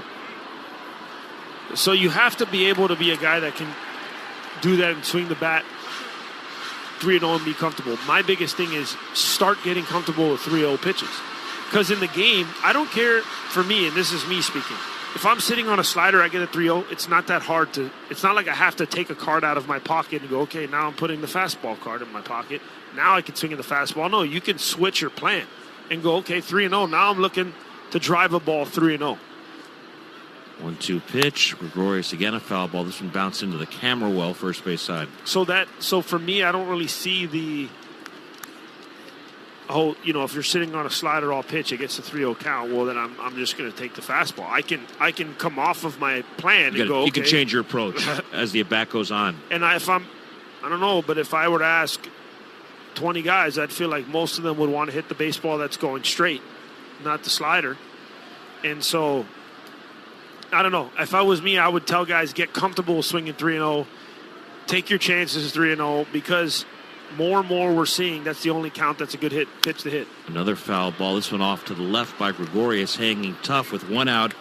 So you have to be able to be a guy that can do that and swing the bat 3-0 and be comfortable. My biggest thing is start getting comfortable with 3-0 pitches. Because in the game, I don't care for me, and this is me speaking. If I'm sitting on a slider, I get a 3-0, it's not that hard to – it's not like I have to take a card out of my pocket and go, okay, now I'm putting the fastball card in my pocket. Now I can swing in the fastball. No, you can switch your plan and go, okay, 3-0. Now I'm looking to drive a ball 3-0. 1-2 pitch. Gregorius again a foul ball. This one bounced into the camera well, first base side. So for me, I don't really see the whole, if you're sitting on a slider all pitch, it gets a 3-0 count. Well, then I'm just going to take the fastball. I can come off of my plan and go. You okay. can change your approach as the at bat goes on. And I don't know, but if I were to ask 20 guys, I'd feel like most of them would want to hit the baseball that's going straight, not the slider. And so, I don't know. If I was me, I would tell guys, get comfortable swinging 3-0. Take your chances 3-0, because more and more we're seeing that's the only count that's a good pitch to hit. Another foul ball. This one off to the left by Gregorius, hanging tough with one out.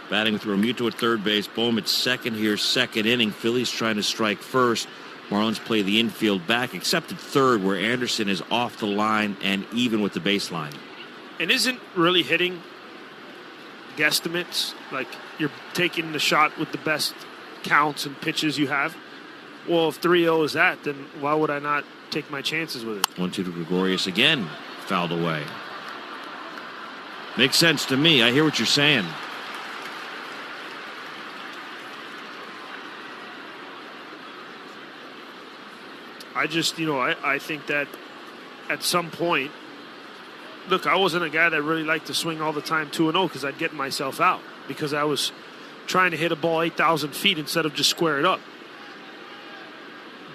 Batting with Realmuto at third base. Bohm at second here, second inning. Phillies trying to strike first. Marlins play the infield back, except at third, where Anderson is off the line and even with the baseline. And isn't really hitting guesstimates, like you're taking the shot with the best counts and pitches you have? Well, if 3-0 is that, then why would I not take my chances with it? 1-2 to Gregorius again, fouled away. Makes sense to me. I hear what you're saying. I just, I think that at some point, look, I wasn't a guy that really liked to swing all the time 2-0 because I'd get myself out because I was trying to hit a ball 8,000 feet instead of just square it up.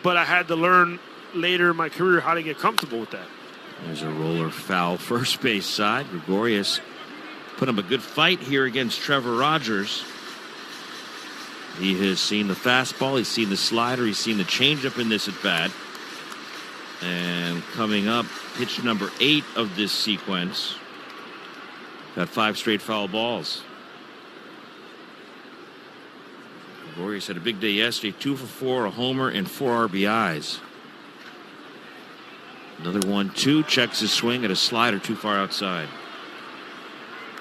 But I had to learn later in my career how to get comfortable with that. There's a roller foul first base side. Gregorius put him a good fight here against Trevor Rogers. He has seen the fastball, he's seen the slider, he's seen the changeup in this at bat. And coming up, pitch number 8 of this sequence. Got 5 straight foul balls. Gregorius had a big day yesterday, 2 for 4, a homer, and 4 RBIs. Another 1-2, checks his swing at a slider too far outside.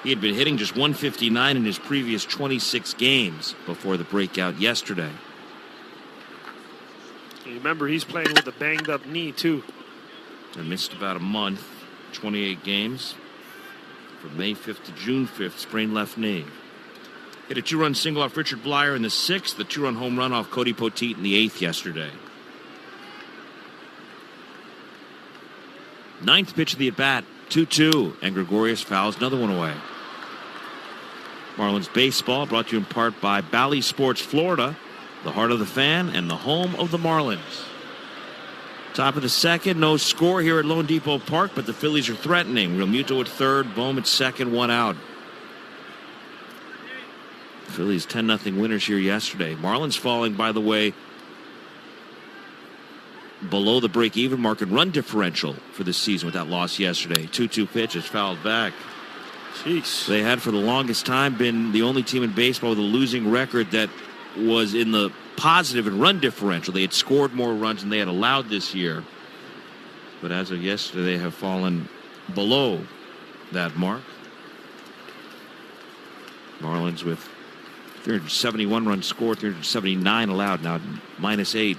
He had been hitting just 159 in his previous 26 games before the breakout yesterday. You remember, he's playing with a banged-up knee, too. I missed about a month, 28 games, from May 5th to June 5th, sprained left knee. Hit a 2-run single off Richard Blyer in the 6th, the 2-run home run off Cody Poteet in the 8th yesterday. 9th pitch of the at-bat, 2-2, and Gregorius fouls another one away. Marlins baseball brought to you in part by Bally Sports Florida, the heart of the fan and the home of the Marlins. Top of the 2nd, no score here at Lone Depot Park, but the Phillies are threatening. Realmuto at 3rd, Bohm at 2nd, 1 out. Phillies 10-0 winners here yesterday. Marlins falling, by the way, below the break-even mark in run differential for the season with that loss yesterday. 2-2 pitch is fouled back. Jeez. They had for the longest time been the only team in baseball with a losing record that was in the positive in run differential. They had scored more runs than they had allowed this year. But as of yesterday, they have fallen below that mark. Marlins with 371 runs scored, 379 allowed, now -8.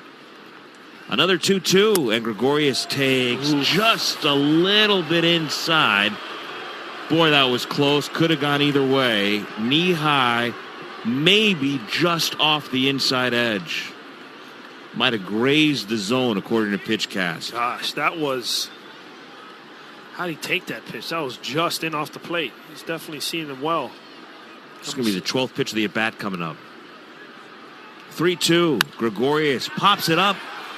Another 2-2, and Gregorius takes just a little bit inside. Boy, that was close. Could have gone either way. Knee high, maybe just off the inside edge. Might have grazed the zone, according to PitchCast. Gosh, that was... How did he take that pitch? That was just in off the plate. He's definitely seeing him well. It's going to be the 12th pitch of the at-bat coming up. 3-2. Gregorius pops it up.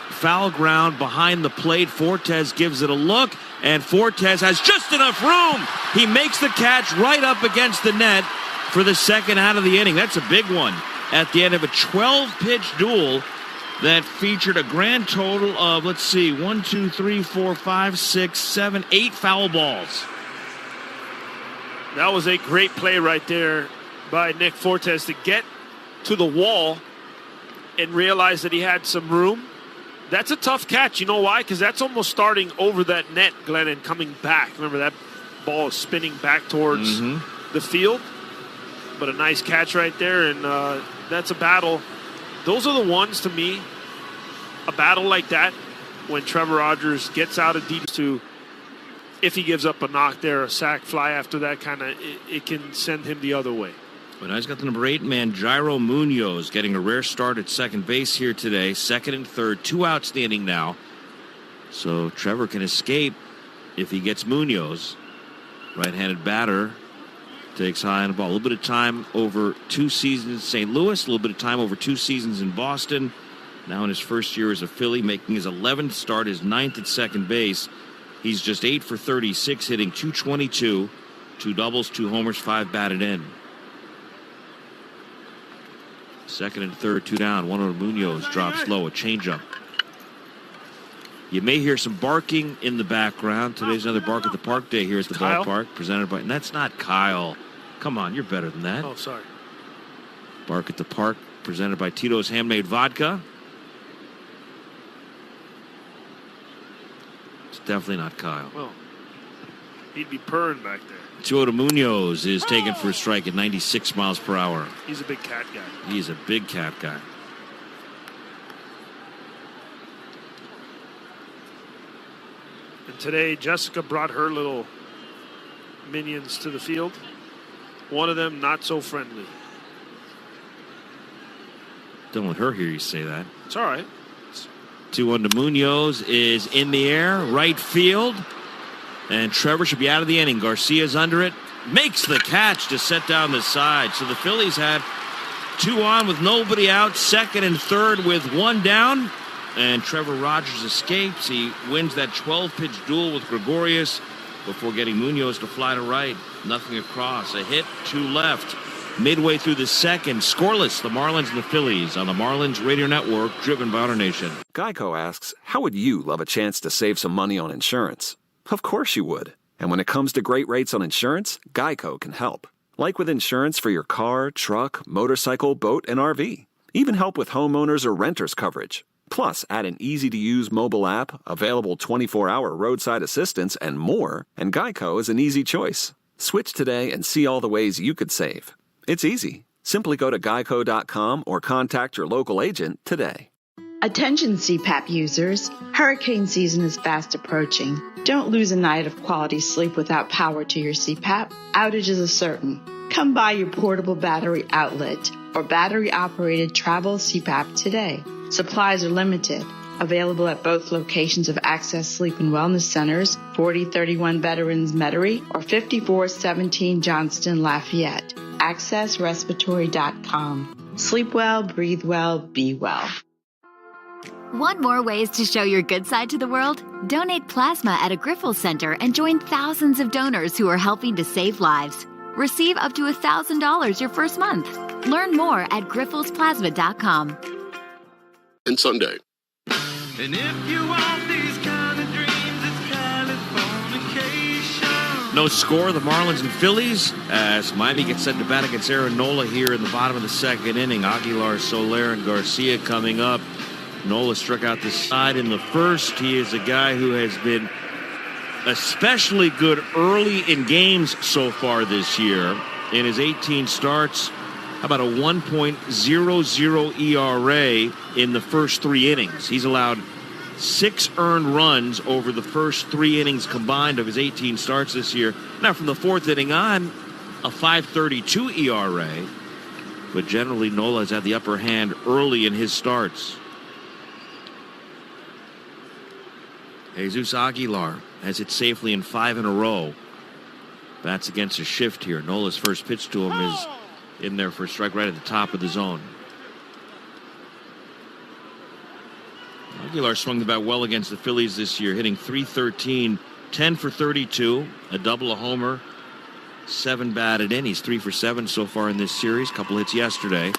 Foul ground behind the plate. Fortes gives it a look, and Fortes has just enough room. He makes the catch right up against the net for the second out of the inning. That's a big one at the end of a 12-pitch duel that featured a grand total of, 8 foul balls. That was a great play right there by Nick Fortes to get to the wall and realize that he had some room. That's a tough catch. You know why? Because that's almost starting over that net, Glenn, and coming back. Remember, that ball is spinning back towards the field. But a nice catch right there, and that's a battle. Those are the ones, to me, a battle like that, when Trevor Rogers gets out of deep to, if he gives up a knock there, a sac fly after that, kind of, it can send him the other way. But now he's got the number 8 man, Jairo Munoz, getting a rare start at second base here today. 2nd and 3rd, 2 outs in the inning now. So Trevor can escape if he gets Munoz. Right-handed batter takes high on the ball. A little bit of time over 2 seasons in St. Louis, a little bit of time over 2 seasons in Boston. Now in his first year as a Philly, making his 11th start, his 9th at second base. He's just 8 for 36, hitting .222, 2 doubles, 2 homers, 5 batted in. 2nd and 3rd, 2 down. One of Munoz drops low, a changeup. You may hear some barking in the background. Today's another Bark at the Park day here at the ballpark, presented by. And that's not Kyle. Come on, you're better than that. Oh, sorry. Bark at the Park, presented by Tito's Handmade Vodka. It's definitely not Kyle. Well, he'd be purring back there. 2-0 Munoz is taken for a strike at 96 miles per hour. He's a big cat guy. He's a big cat guy. And today, Jessica brought her little minions to the field. One of them not so friendly. Don't let her hear you say that. It's all right. 2-1 to Munoz is in the air, right field. And Trevor should be out of the inning. Garcia's under it. Makes the catch to set down the side. So the Phillies had 2 on with nobody out. 2nd and 3rd with 1 down. And Trevor Rogers escapes. He wins that 12-pitch duel with Gregorius before getting Munoz to fly to right. Nothing across. A hit to left. Midway through the 2nd, scoreless, the Marlins and the Phillies on the Marlins Radio Network, driven by our nation. Geico asks, how would you love a chance to save some money on insurance? Of course you would. And when it comes to great rates on insurance, Geico can help. Like with insurance for your car, truck, motorcycle, boat, and RV. Even help with homeowners or renters coverage. Plus, add an easy-to-use mobile app, available 24-hour roadside assistance, and more, and Geico is an easy choice. Switch today and see all the ways you could save. It's easy. Simply go to geico.com or contact your local agent today. Attention CPAP users, hurricane season is fast approaching. Don't lose a night of quality sleep without power to your CPAP. Outages are certain. Come by your portable battery outlet or battery-operated travel CPAP today. Supplies are limited. Available at both locations of Access Sleep and Wellness Centers, 4031 Veterans Metairie or 5417 Johnston Lafayette. AccessRespiratory.com. Sleep well, breathe well, be well. Want more ways to show your good side to the world? Donate plasma at a Grifols Center and join thousands of donors who are helping to save lives. Receive up to $1,000 your first month. Learn more at grifolsplasma.com. And Sunday. And if you want these kind of dreams, it's Californication. No score, the Marlins and Phillies, as Miami gets set to bat against Aaron Nola here in the bottom of the second inning. Aguilar, Soler, and Garcia coming up. Nola struck out the side in the first. He is a guy who has been especially good early in games so far this year. In his 18 starts, how about a 1.00 ERA in the first 3 innings? He's allowed 6 earned runs over the first 3 innings combined of his 18 starts this year. Now, from the 4th inning on, a 5.32 ERA. But generally, Nola has had the upper hand early in his starts. Jesus Aguilar has hit safely in 5 in a row. Bats against a shift here. Nola's first pitch to him is in there for a strike right at the top of the zone. Aguilar swung the bat well against the Phillies this year, hitting .313, 10 for 32, a double, a homer, 7 batted in. He's 3 for 7 so far in this series. Couple hits yesterday.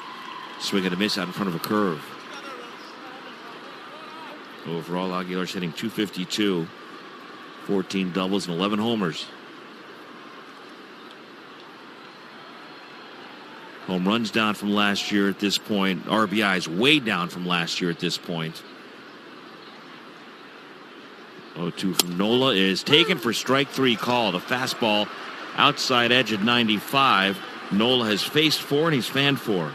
Swing and a miss out in front of a curve. Overall, Aguilar's hitting .252, 14 doubles and 11 homers. Home runs down from last year at this point. RBIs way down from last year at this point. 0-2 from Nola is taken for strike 3 call. The fastball outside edge at 95. Nola has faced 4 and he's fanned 4.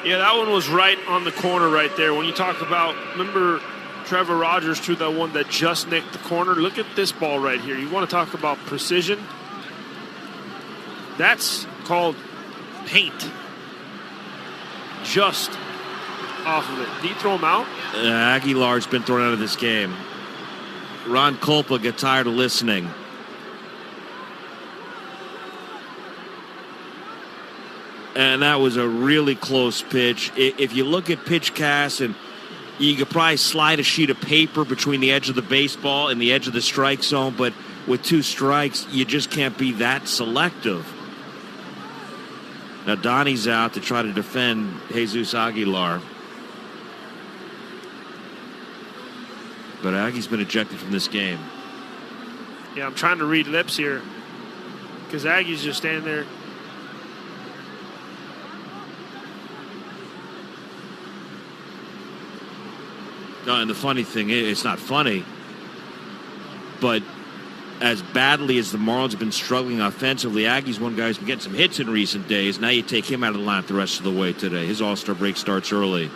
Yeah, that one was right on the corner right there. When you talk about, remember Trevor Rogers threw that one that just nicked the corner. Look at this ball right here. You want to talk about precision? That's called paint. Just off of it. Did he throw him out? Aguilar's been thrown out of this game. Ron Culpa got tired of listening. And that was a really close pitch. If you look at pitch cast, and you could probably slide a sheet of paper between the edge of the baseball and the edge of the strike zone, but with 2 strikes, you just can't be that selective. Now Donnie's out to try to defend Jesus Aguilar. But Aggie's been ejected from this game. Yeah, I'm trying to read lips here because Aggie's just standing there. No, and the funny thing is, it's not funny, but as badly as the Marlins have been struggling offensively, Aggie's one guy who's been getting some hits in recent days. Now you take him out of the lineup the rest of the way today. His All-Star break starts early.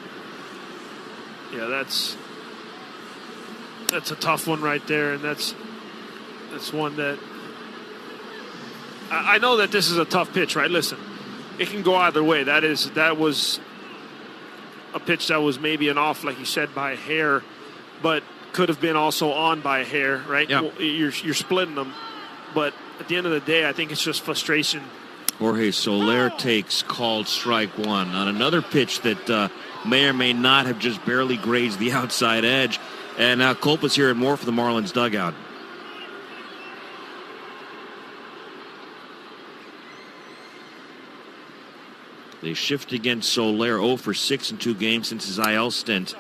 Yeah, that's a tough one right there, and that's one that I know that this is a tough pitch, right? Listen, it can go either way. That was a pitch that was maybe an off, like you said, by a hair, but could have been also on by a hair, right? Yep. You're splitting them, but at the end of the day, I think it's just frustration. Jorge Soler takes called strike 1 on another pitch that may or may not have just barely grazed the outside edge. And now Culpa's hearing more for the Marlins dugout. They shift against Soler, 0 for 6 in 2 games since his IL stint.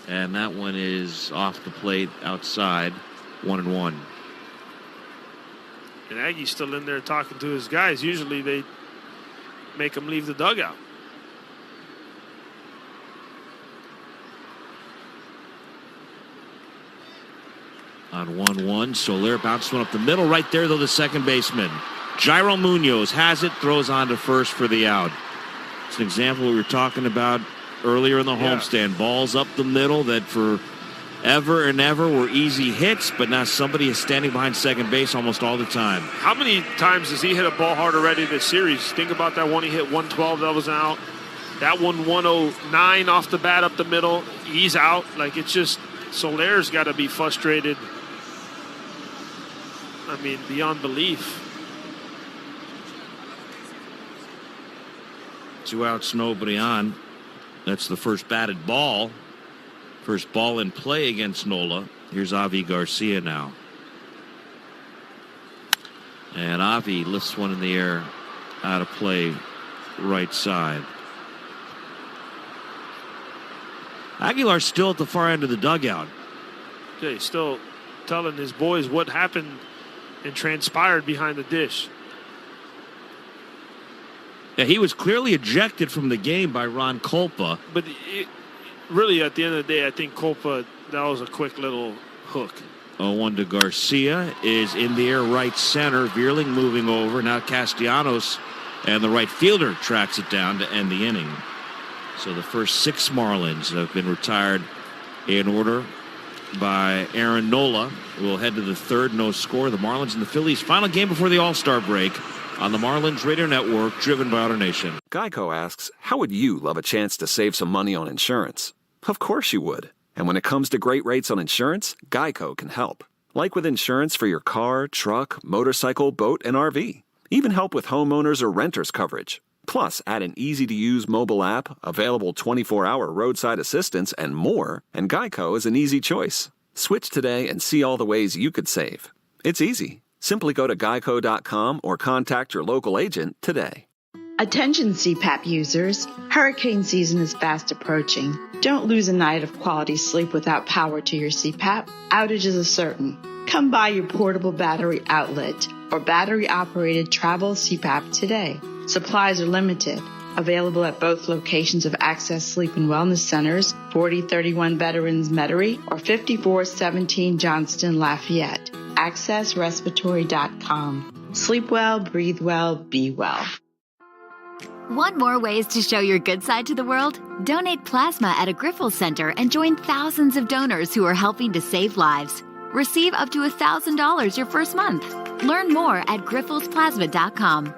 And that one is off the plate outside, 1-1. And Aggie's still in there talking to his guys. Usually they make him leave the dugout. On 1-1, Soler bounced one up the middle. Right there, though, the second baseman. Jairo Munoz has it, throws on to first for the out. It's an example we were talking about earlier in the homestand. Balls up the middle that forever and ever were easy hits, but now somebody is standing behind second base almost all the time. How many times has he hit a ball hard already this series? Think about that one he hit 112, that was out. That one 109 off the bat up the middle, he's out. Like, it's just, Soler's got to be frustrated. I mean, beyond belief. 2 outs, nobody on. That's the first batted ball. First ball in play against Nola. Here's Avi Garcia now. And Avi lifts one in the air out of play, right side. Aguilar's still at the far end of the dugout. Yeah, he's still telling his boys what happened and transpired behind the dish. Yeah, he was clearly ejected from the game by Ron Culpa. But really, at the end of the day, I think Culpa, that was a quick little hook. 0-1 to Garcia is in the air right center. Vierling moving over. Now Castellanos and the right fielder tracks it down to end the inning. So the first 6 Marlins have been retired in order by Aaron Nola. We'll head to the third, no score. The Marlins and the Phillies. Final game before the All-Star break on the Marlins Radio Network, driven by AutoNation. Geico asks, how would you love a chance to save some money on insurance? Of course you would. And when it comes to great rates on insurance, Geico can help. Like with insurance for your car, truck, motorcycle, boat, and RV. Even help with homeowners or renters coverage. Plus, add an easy-to-use mobile app, available 24-hour roadside assistance, and more, and Geico is an easy choice. Switch today and see all the ways you could save. It's easy. Simply go to geico.com or contact your local agent today. Attention CPAP users, hurricane season is fast approaching. Don't lose a night of quality sleep without power to your CPAP. Outages are certain. Come by your portable battery outlet or battery-operated travel CPAP today. Supplies are limited. Available at both locations of Access Sleep and Wellness Centers, 4031 Veterans Metairie or 5417 Johnston Lafayette. AccessRespiratory.com. Sleep well, breathe well, be well. Want more ways to show your good side to the world? Donate plasma at a Grifols Center and join thousands of donors who are helping to save lives. Receive up to $1,000 your first month. Learn more at grifolsplasma.com.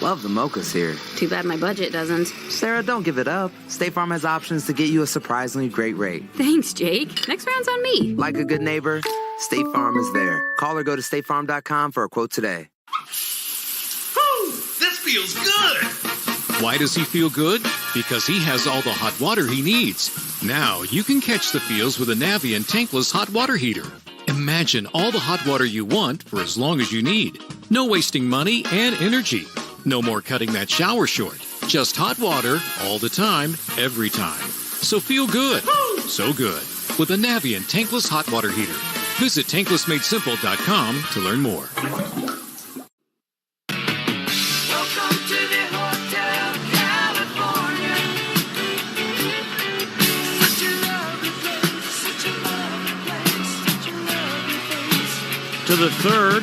Love the mochas here. Too bad my budget doesn't. Sarah, don't give it up. State Farm has options to get you a surprisingly great rate. Thanks, Jake. Next round's on me. Like a good neighbor, State Farm is there. Call or go to statefarm.com for a quote today. Whew, this feels good. Why does he feel good? Because he has all the hot water he needs. Now you can catch the feels with a Navien tankless hot water heater. Imagine all the hot water you want for as long as you need. No wasting money and energy. No more cutting that shower short. Just hot water all the time, every time. So feel good. So good. With a Navien tankless hot water heater. Visit tanklessmadesimple.com to learn more. Welcome to the Hotel California. Such a lovely place, such a lovely place, such a lovely place. To the third,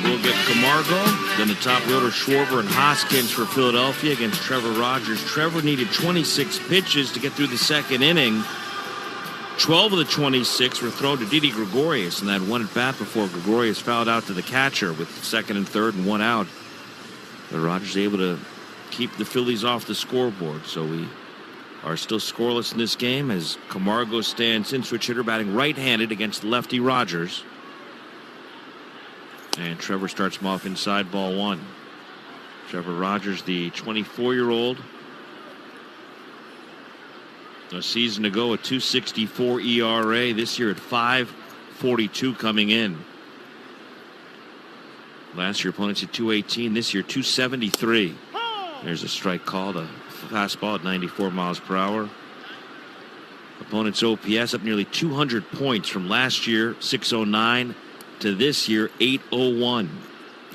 we'll get Camargo, then the top order Schwarber and Hoskins for Philadelphia against Trevor Rogers. Trevor needed 26 pitches to get through the second inning. 12 of the 26 were thrown to Didi Gregorius, and that one at bat before Gregorius fouled out to the catcher with second and third and one out. But Rogers able to keep the Phillies off the scoreboard, so we are still scoreless in this game as Camargo stands in, switch hitter batting right-handed against lefty Rogers. And Trevor starts him off inside, ball one. Trevor Rogers, the 24-year-old. A season ago, a 2.64 ERA. This year at 5.42 coming in. Last year, opponents at 2.18. This year, 2.73. There's a strike called, a fastball at 94 miles per hour. Opponents' OPS up nearly 200 points from last year, 609, to this year, 801.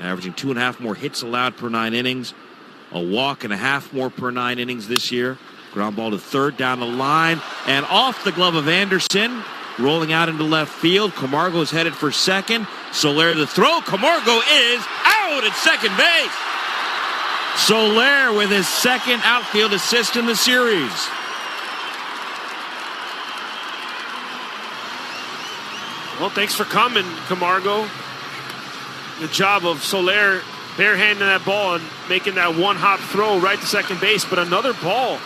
averaging 2.5 more hits allowed per 9 innings, a walk and a half more per 9 innings this year. Ground ball to third, down the line, and off the glove of Anderson, rolling out into left field. Camargo is headed for second. Soler the throw. Camargo is out at second base. Soler with his second outfield assist in the series. Well, thanks for coming, Camargo. Good job of Soler barehanding that ball and making that one-hop throw right to second base. But another ball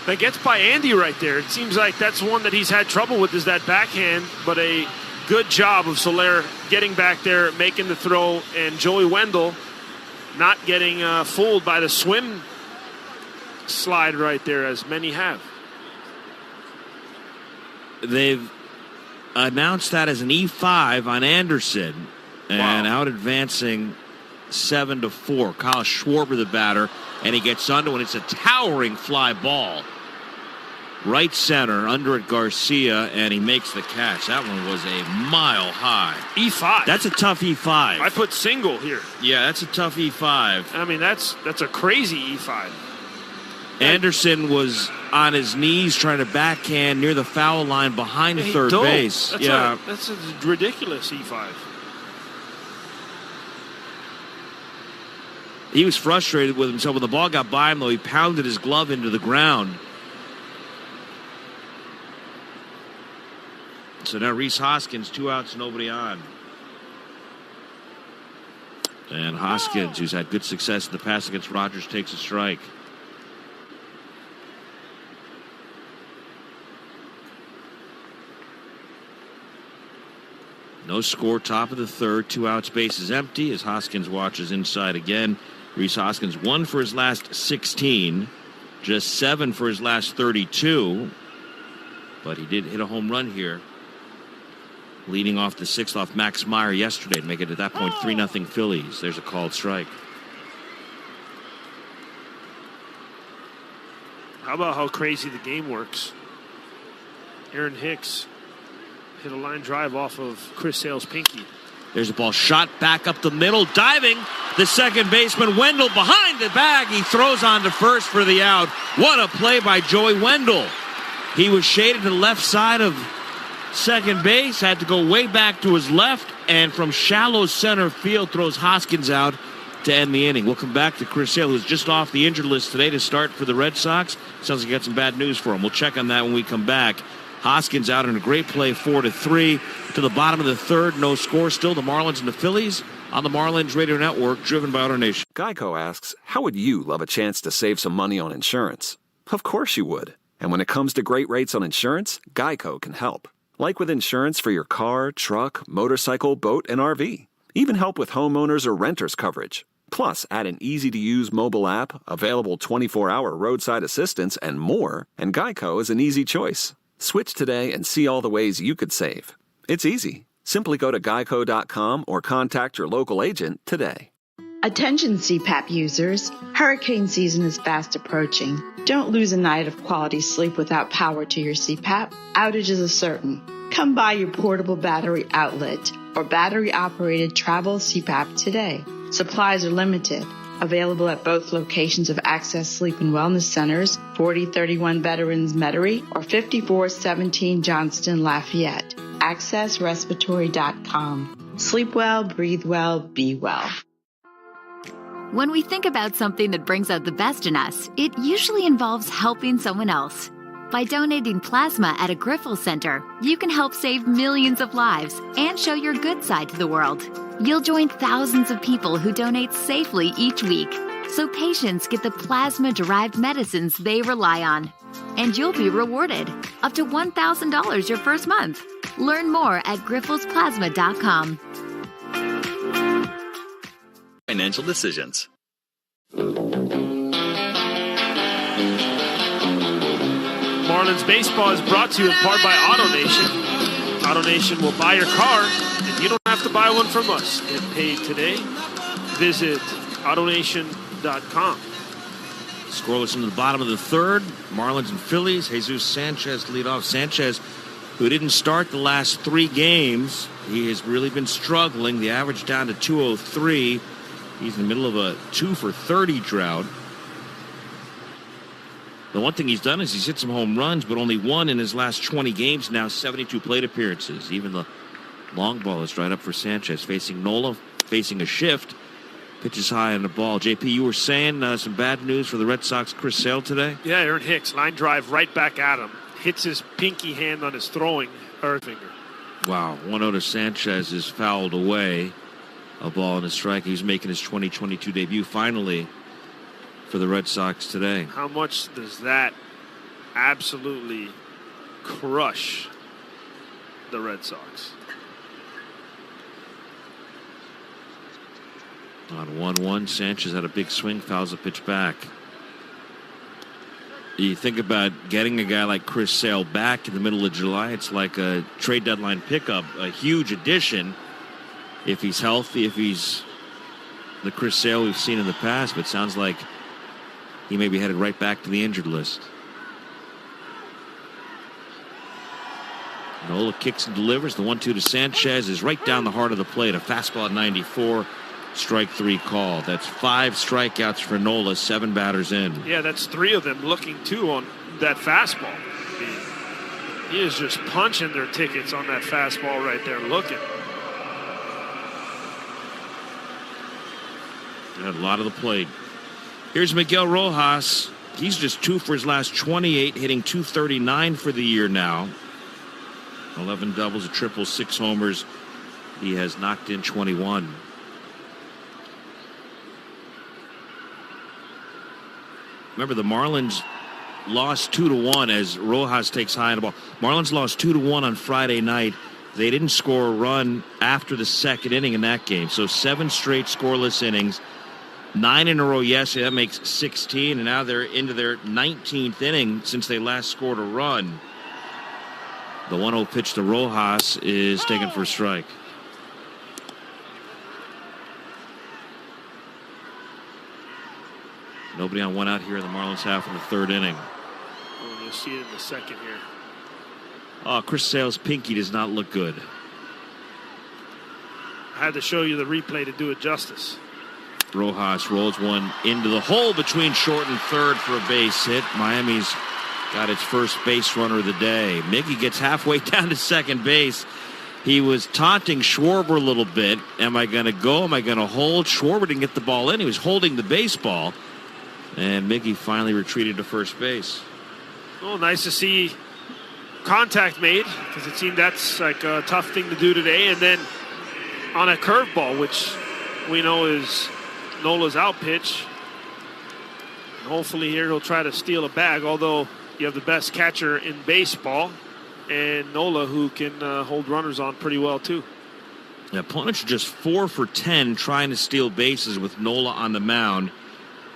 that gets by Andy right there. It seems like that's one that he's had trouble with, is that backhand. But a good job of Soler getting back there, making the throw, and Joey Wendell not getting fooled by the swim slide right there, as many have. They've announced that as an E5 on Anderson, and out advancing 7-4. Kyle Schwarber, the batter, and he gets under, and it's a towering fly ball. Right center, under at Garcia, and he makes the catch. That one was a mile high. E5. That's a tough E5. I put single here. Yeah, that's a tough E5. I mean, that's a crazy E5. Anderson was on his knees trying to backhand near the foul line behind third base. That's a ridiculous E5. He was frustrated with himself. When the ball got by him, though, he pounded his glove into the ground. So now Rhys Hoskins, 2 outs, nobody on. And Hoskins, who's had good success in the past against Rogers, takes a strike. No score, top of the third, 2 outs, base is empty as Hoskins watches inside again. Rhys Hoskins 1 for his last 16, just 7 for his last 32. But he did hit a home run here, leading off the 6th off Max Meyer yesterday to make it at that point 3-0 Phillies. There's a called strike. How about how crazy the game works? Aaron Hicks hit a line drive off of Chris Sale's pinky. There's a ball shot back up the middle, diving. The second baseman, Wendell, behind the bag. He throws on to first for the out. What a play by Joey Wendell. He was shaded to the left side of second base, had to go way back to his left, and from shallow center field throws Hoskins out to end the inning. We'll come back to Chris Sale, who's just off the injured list today to start for the Red Sox. Sounds like you got some bad news for him. We'll check on that when we come back. Hoskins out in a great play, 4-3 to the bottom of the third. No score still. The Marlins and the Phillies on the Marlins Radio Network, driven by AutoNation. Geico asks, how would you love a chance to save some money on insurance? Of course you would. And when it comes to great rates on insurance, Geico can help. Like with insurance for your car, truck, motorcycle, boat, and RV. Even help with homeowners or renters coverage. Plus, add an easy-to-use mobile app, available 24-hour roadside assistance, and more, and Geico is an easy choice. Switch today and see all the ways you could save. It's easy. Simply go to geico.com or contact your local agent today. Attention CPAP users, hurricane season is fast approaching. Don't lose a night of quality sleep without power to your CPAP. Outages are certain. Come by your portable battery outlet or battery-operated travel CPAP today. Supplies are limited. Available at both locations of Access Sleep and Wellness Centers, 4031 Veterans Metairie or 5417 Johnston Lafayette. AccessRespiratory.com. Sleep well, breathe well, be well. When we think about something that brings out the best in us, it usually involves helping someone else. By donating plasma at a Griffel Center, you can help save millions of lives and show your good side to the world. You'll join thousands of people who donate safely each week, so patients get the plasma-derived medicines they rely on. And you'll be rewarded up to $1,000 your first month. Learn more at griffelsplasma.com. Financial decisions. Marlins baseball is brought to you in part by AutoNation. AutoNation will buy your car, and you don't have to buy one from us. Get paid today. Visit AutoNation.com. Scoreless into the bottom of the third. Marlins and Phillies. Jesus Sanchez lead off. Sanchez, who didn't start the last 3 games, He has really been struggling. The average down to 203. He's in the middle of a 2 for 30 drought. The one thing he's done is he's hit some home runs, but only one in his last 20 games now, 72 plate appearances. Even the long ball is dried up for Sanchez. Facing Nola, facing a shift. Pitches high on the ball. JP, you were saying some bad news for the Red Sox, Chris Sale today? Yeah, Aaron Hicks, line drive right back at him. Hits his pinky hand on his throwing finger. Wow, 1-0 to Sanchez is fouled away. A ball and a strike. He's making his 2022 debut finally for the Red Sox today. How much does that absolutely crush the Red Sox? On 1-1, Sanchez had a big swing, fouls the pitch back. You think about getting a guy like Chris Sale back in the middle of July, it's like a trade deadline pickup, a huge addition if he's healthy, if he's the Chris Sale we've seen in the past, but sounds like he may be headed right back to the injured list. Nola kicks and delivers. The 1-2 to Sanchez is right down the heart of the plate. A fastball at 94. Strike 3 call. That's 5 strikeouts for Nola, 7 batters in. Yeah, that's 3 of them looking too on that fastball. He is just punching their tickets on that fastball right there, looking. At a lot of the plate. Here's Miguel Rojas. He's just 2 for his last 28, hitting .239 for the year now. 11 doubles, a triple, 6 homers. He has knocked in 21. Remember, the Marlins lost 2-1 as Rojas takes high on the ball. Marlins lost 2-1 on Friday night. They didn't score a run after the second inning in that game. So 7 straight scoreless innings. 9 in a row yesterday. That makes 16. And now they're into their 19th inning since they last scored a run. The 1-0 pitch to Rojas is taken for a strike. Nobody on 1 out here in the Marlins half in the 3rd inning. Oh, you'll see it in the second here. Oh, Chris Sale's pinky does not look good. I had to show you the replay to do it justice. Rojas rolls one into the hole between short and third for a base hit. Miami's got its first base runner of the day. Miggy gets halfway down to second base. He was taunting Schwarber a little bit. Am I going to go? Am I going to hold? Schwarber didn't get the ball in. He was holding the baseball. And Miggy finally retreated to first base. Oh, nice to see contact made, because it seemed that's like a tough thing to do today. And then on a curveball, which we know is Nola's out pitch. And hopefully here he'll try to steal a bag, although you have the best catcher in baseball, and Nola, who can hold runners on pretty well too. The opponents are just 4 for 10 trying to steal bases with Nola on the mound.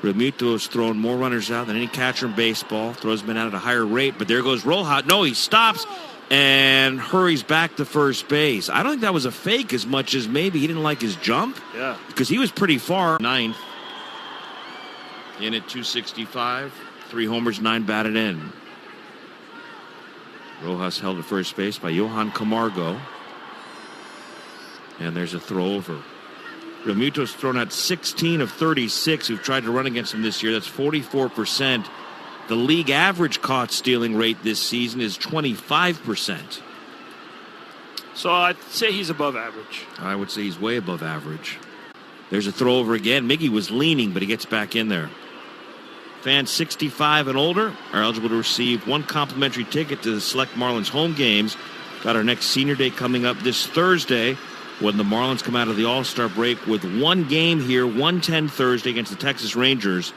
Realmuto's thrown more runners out than any catcher in baseball. Throws them out at a higher rate, but there goes Rojas. No, he stops and hurries back to first base. I don't think that was a fake as much as maybe he didn't like his jump. Yeah. Because he was pretty far. 9th. In at 265. 3 homers, 9 batted in. Rojas held at first base by Johan Camargo. And there's a throw over. Realmuto's thrown out 16 of 36 who've tried to run against him this year. That's 44%. The league average caught stealing rate this season is 25%. So I'd say he's above average. I would say he's way above average. There's a throw over again. Miggy was leaning, but he gets back in there. Fans 65 and older are eligible to receive 1 complimentary ticket to the select Marlins home games. Got our next senior day coming up this Thursday, when the Marlins come out of the All-Star break with 1 game here, 1:10 Thursday against the Texas Rangers.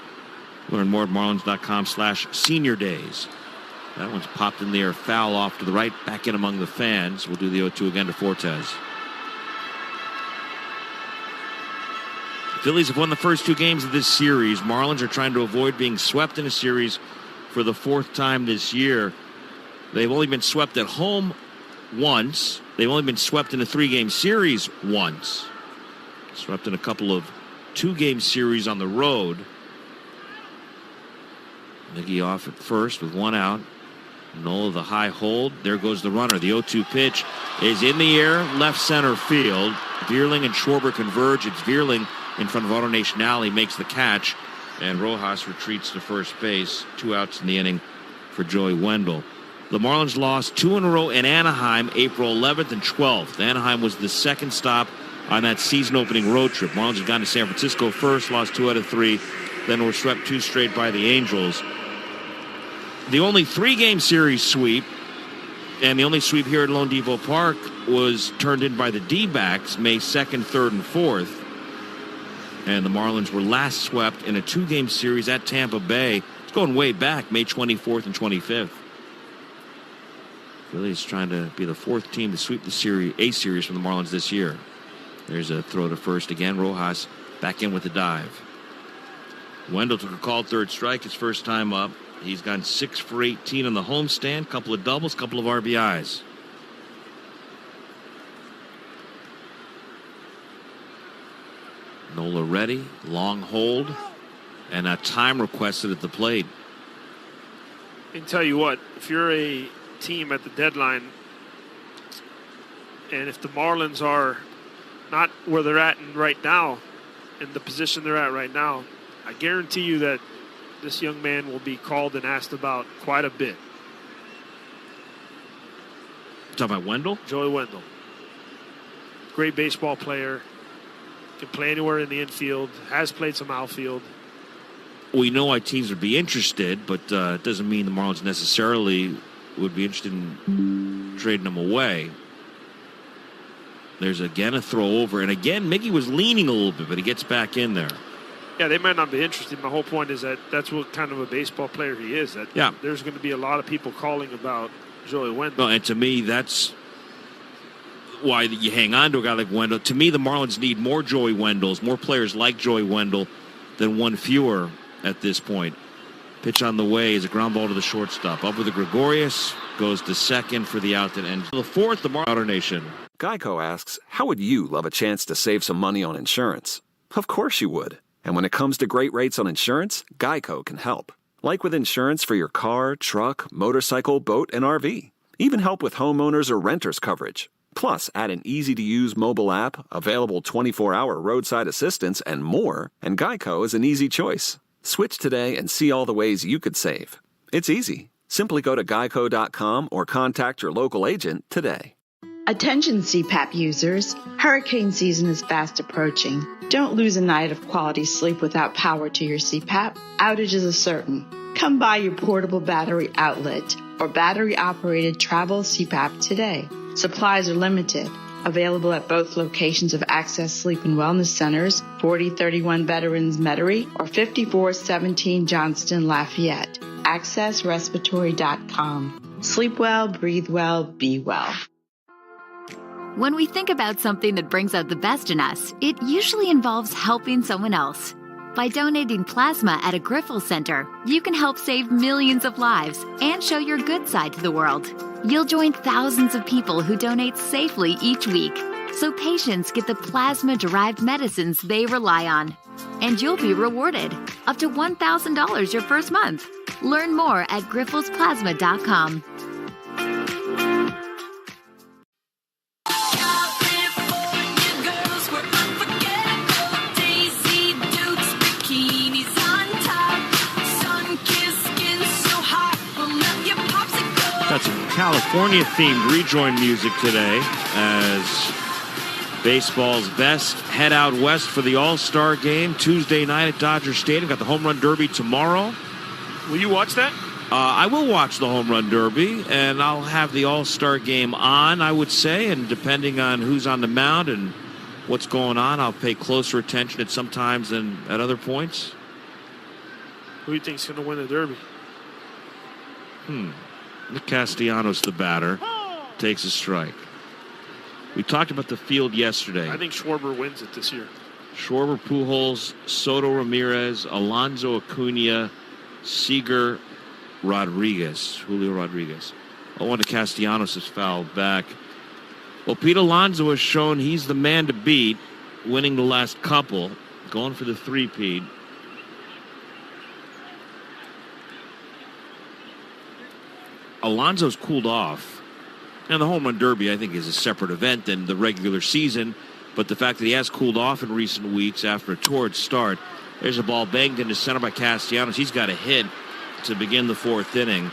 Learn more at marlins.com/senior days. That one's popped in the air, foul off to the right, back in among the fans. We'll do the 0-2 again to Fortes. The Phillies have won the first 2 games of this series. Marlins are trying to avoid being swept in a series for the 4th time this year. They've only been swept at home once. They've only been swept in a 3-game series once. Swept in a couple of 2-game series on the road. Miggy off at first with 1 out. Nola, the high hold. There goes the runner. The 0-2 pitch is in the air, left center field. Vierling and Schwarber converge. It's Vierling in front of AutoNation Alley, makes the catch, and Rojas retreats to first base. 2 outs in the inning for Joey Wendell. The Marlins lost 2 in a row in Anaheim, April 11th and 12th. Anaheim was the second stop on that season-opening road trip. Marlins had gone to San Francisco first, lost 2 out of 3, then were swept 2 straight by the Angels. The only 3-game series sweep, and the only sweep here at Lone Depot Park, was turned in by the D-backs May 2nd, 3rd, and 4th. And the Marlins were last swept in a 2-game series at Tampa Bay. It's going way back, May 24th and 25th. Phillies trying to be the 4th team to sweep the series from the Marlins this year. There's a throw to first again. Rojas back in with the dive. Wendell took a called third strike, his first time up. He's gone 6 for 18 on the homestand, couple of doubles, couple of RBIs. Nola ready, long hold, and a time requested at the plate. I can tell you what, if you're a team at the deadline, and if the Marlins are not where they're at right now, in the position they're at right now, I guarantee you that this young man will be called and asked about quite a bit. You talking about Wendell? Joey Wendell. Great baseball player. Can play anywhere in the infield. Has played some outfield. We know why teams would be interested, but it doesn't mean the Marlins necessarily would be interested in trading him away. There's again a throw over, and again Mickey was leaning a little bit, but he gets back in there. Yeah, they might not be interested. My whole point is that that's what kind of a baseball player he is. That yeah. There's going to be a lot of people calling about Joey Wendell. No, and to me, that's why you hang on to a guy like Wendell. To me, the Marlins need more Joey Wendells, more players like Joey Wendell than one fewer at this point. Pitch on the way is a ground ball to the shortstop. Up with the Gregorius, goes to second for the out that ends the 4th. The AutoNation. Geico asks, how would you love a chance to save some money on insurance? Of course you would. And when it comes to great rates on insurance, Geico can help. Like with insurance for your car, truck, motorcycle, boat, and RV. Even help with homeowners or renters coverage. Plus, add an easy-to-use mobile app, available 24-hour roadside assistance, and more, and Geico is an easy choice. Switch today and see all the ways you could save. It's easy. Simply go to geico.com or contact your local agent today. Attention CPAP users, hurricane season is fast approaching. Don't lose a night of quality sleep without power to your CPAP. Outages are certain. Come by your portable battery outlet or battery-operated travel CPAP today. Supplies are limited. Available at both locations of Access Sleep and Wellness Centers, 4031 Veterans Metairie or 5417 Johnston Lafayette. AccessRespiratory.com. Sleep well, breathe well, be well. When we think about something that brings out the best in us, it usually involves helping someone else. By donating plasma at a Griffel Center, you can help save millions of lives and show your good side to the world. You'll join thousands of people who donate safely each week, so patients get the plasma-derived medicines they rely on. And you'll be rewarded up to $1,000 your first month. Learn more at griffelsplasma.com. Got some California-themed rejoin music today as baseball's best head out west for the All-Star game Tuesday night at Dodger Stadium. Got the Home Run Derby tomorrow. Will you watch that? I will watch the Home Run Derby, and I'll have the All-Star game on, I would say, and depending on who's on the mound and what's going on, I'll pay closer attention at some times than at other points. Who do you think's going to win the Derby? Nick Castellanos, the batter, takes a strike. We talked about the field yesterday. I think Schwarber wins it this year. Schwarber, Pujols, Soto Ramirez, Alonso Acuna, Seager, Rodriguez, Julio Rodriguez. Oh, and Castellanos is fouled back. Well, Pete Alonso has shown he's the man to beat, winning the last couple, going for the three-peat. Alonso's cooled off. And the home run derby, I think, is a separate event than the regular season. But the fact that he has cooled off in recent weeks after a torrid start. There's a ball banged into center by Castellanos. He's got a hit to begin the fourth inning.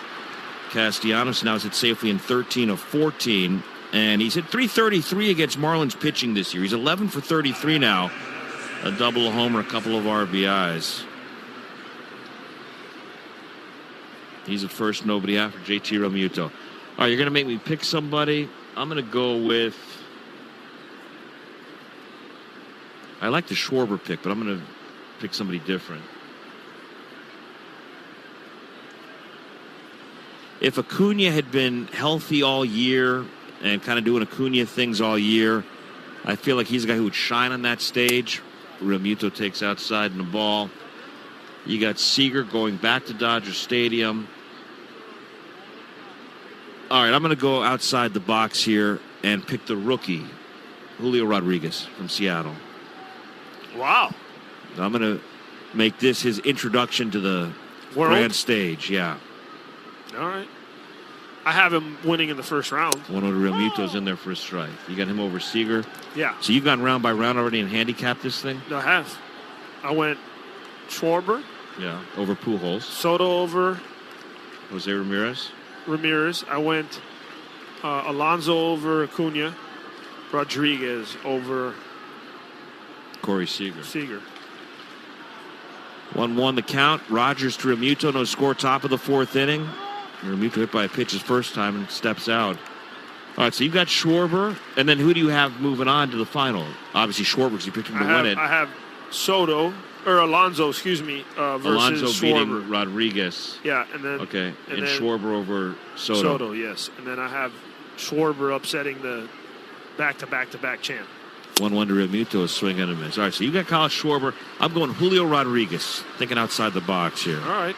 Castellanos now is hit safely in 13 of 14. And he's hit .333 against Marlins pitching this year. He's 11 for 33 now. A double, a homer, a couple of RBIs. He's at first, nobody after JT Realmuto. All right, you're going to make me pick somebody. I'm going to go with... I like the Schwarber pick, but I'm going to pick somebody different. If Acuna had been healthy all year and kind of doing Acuna things all year, I feel like he's a guy who would shine on that stage. Realmuto takes outside in the ball. You got Seager going back to Dodger Stadium. All right, I'm going to go outside the box here and pick the rookie, Julio Rodriguez from Seattle. Wow. I'm going to make this his introduction to the grand stage. Yeah. All right. I have him winning in the first round. One over Realmuto's in there for a strike. You got him over Seager? Yeah. So you've gone round by round already and handicapped this thing? No, I have. I went Schwarber. Yeah, over Pujols. Soto over Jose Ramirez. I went Alonso over Acuna. Rodriguez over Corey Seager. 1-1 the count. Rogers to Realmuto. No score, top of the fourth inning. Realmuto hit by a pitch his first time and steps out. All right, so you've got Schwarber. And then who do you have moving on to the final? Obviously Schwarber because you picked him to win it. I have Alonso, versus Alonso Schwarber. beating Rodriguez. Yeah, and then... Okay, and then Schwarber over Soto. Soto, yes. And then I have Schwarber upsetting the back-to-back-to-back champ. 1-1 to Realmuto, a swing and a miss. All right, so you got Kyle Schwarber. I'm going Julio Rodriguez, thinking outside the box here. All right.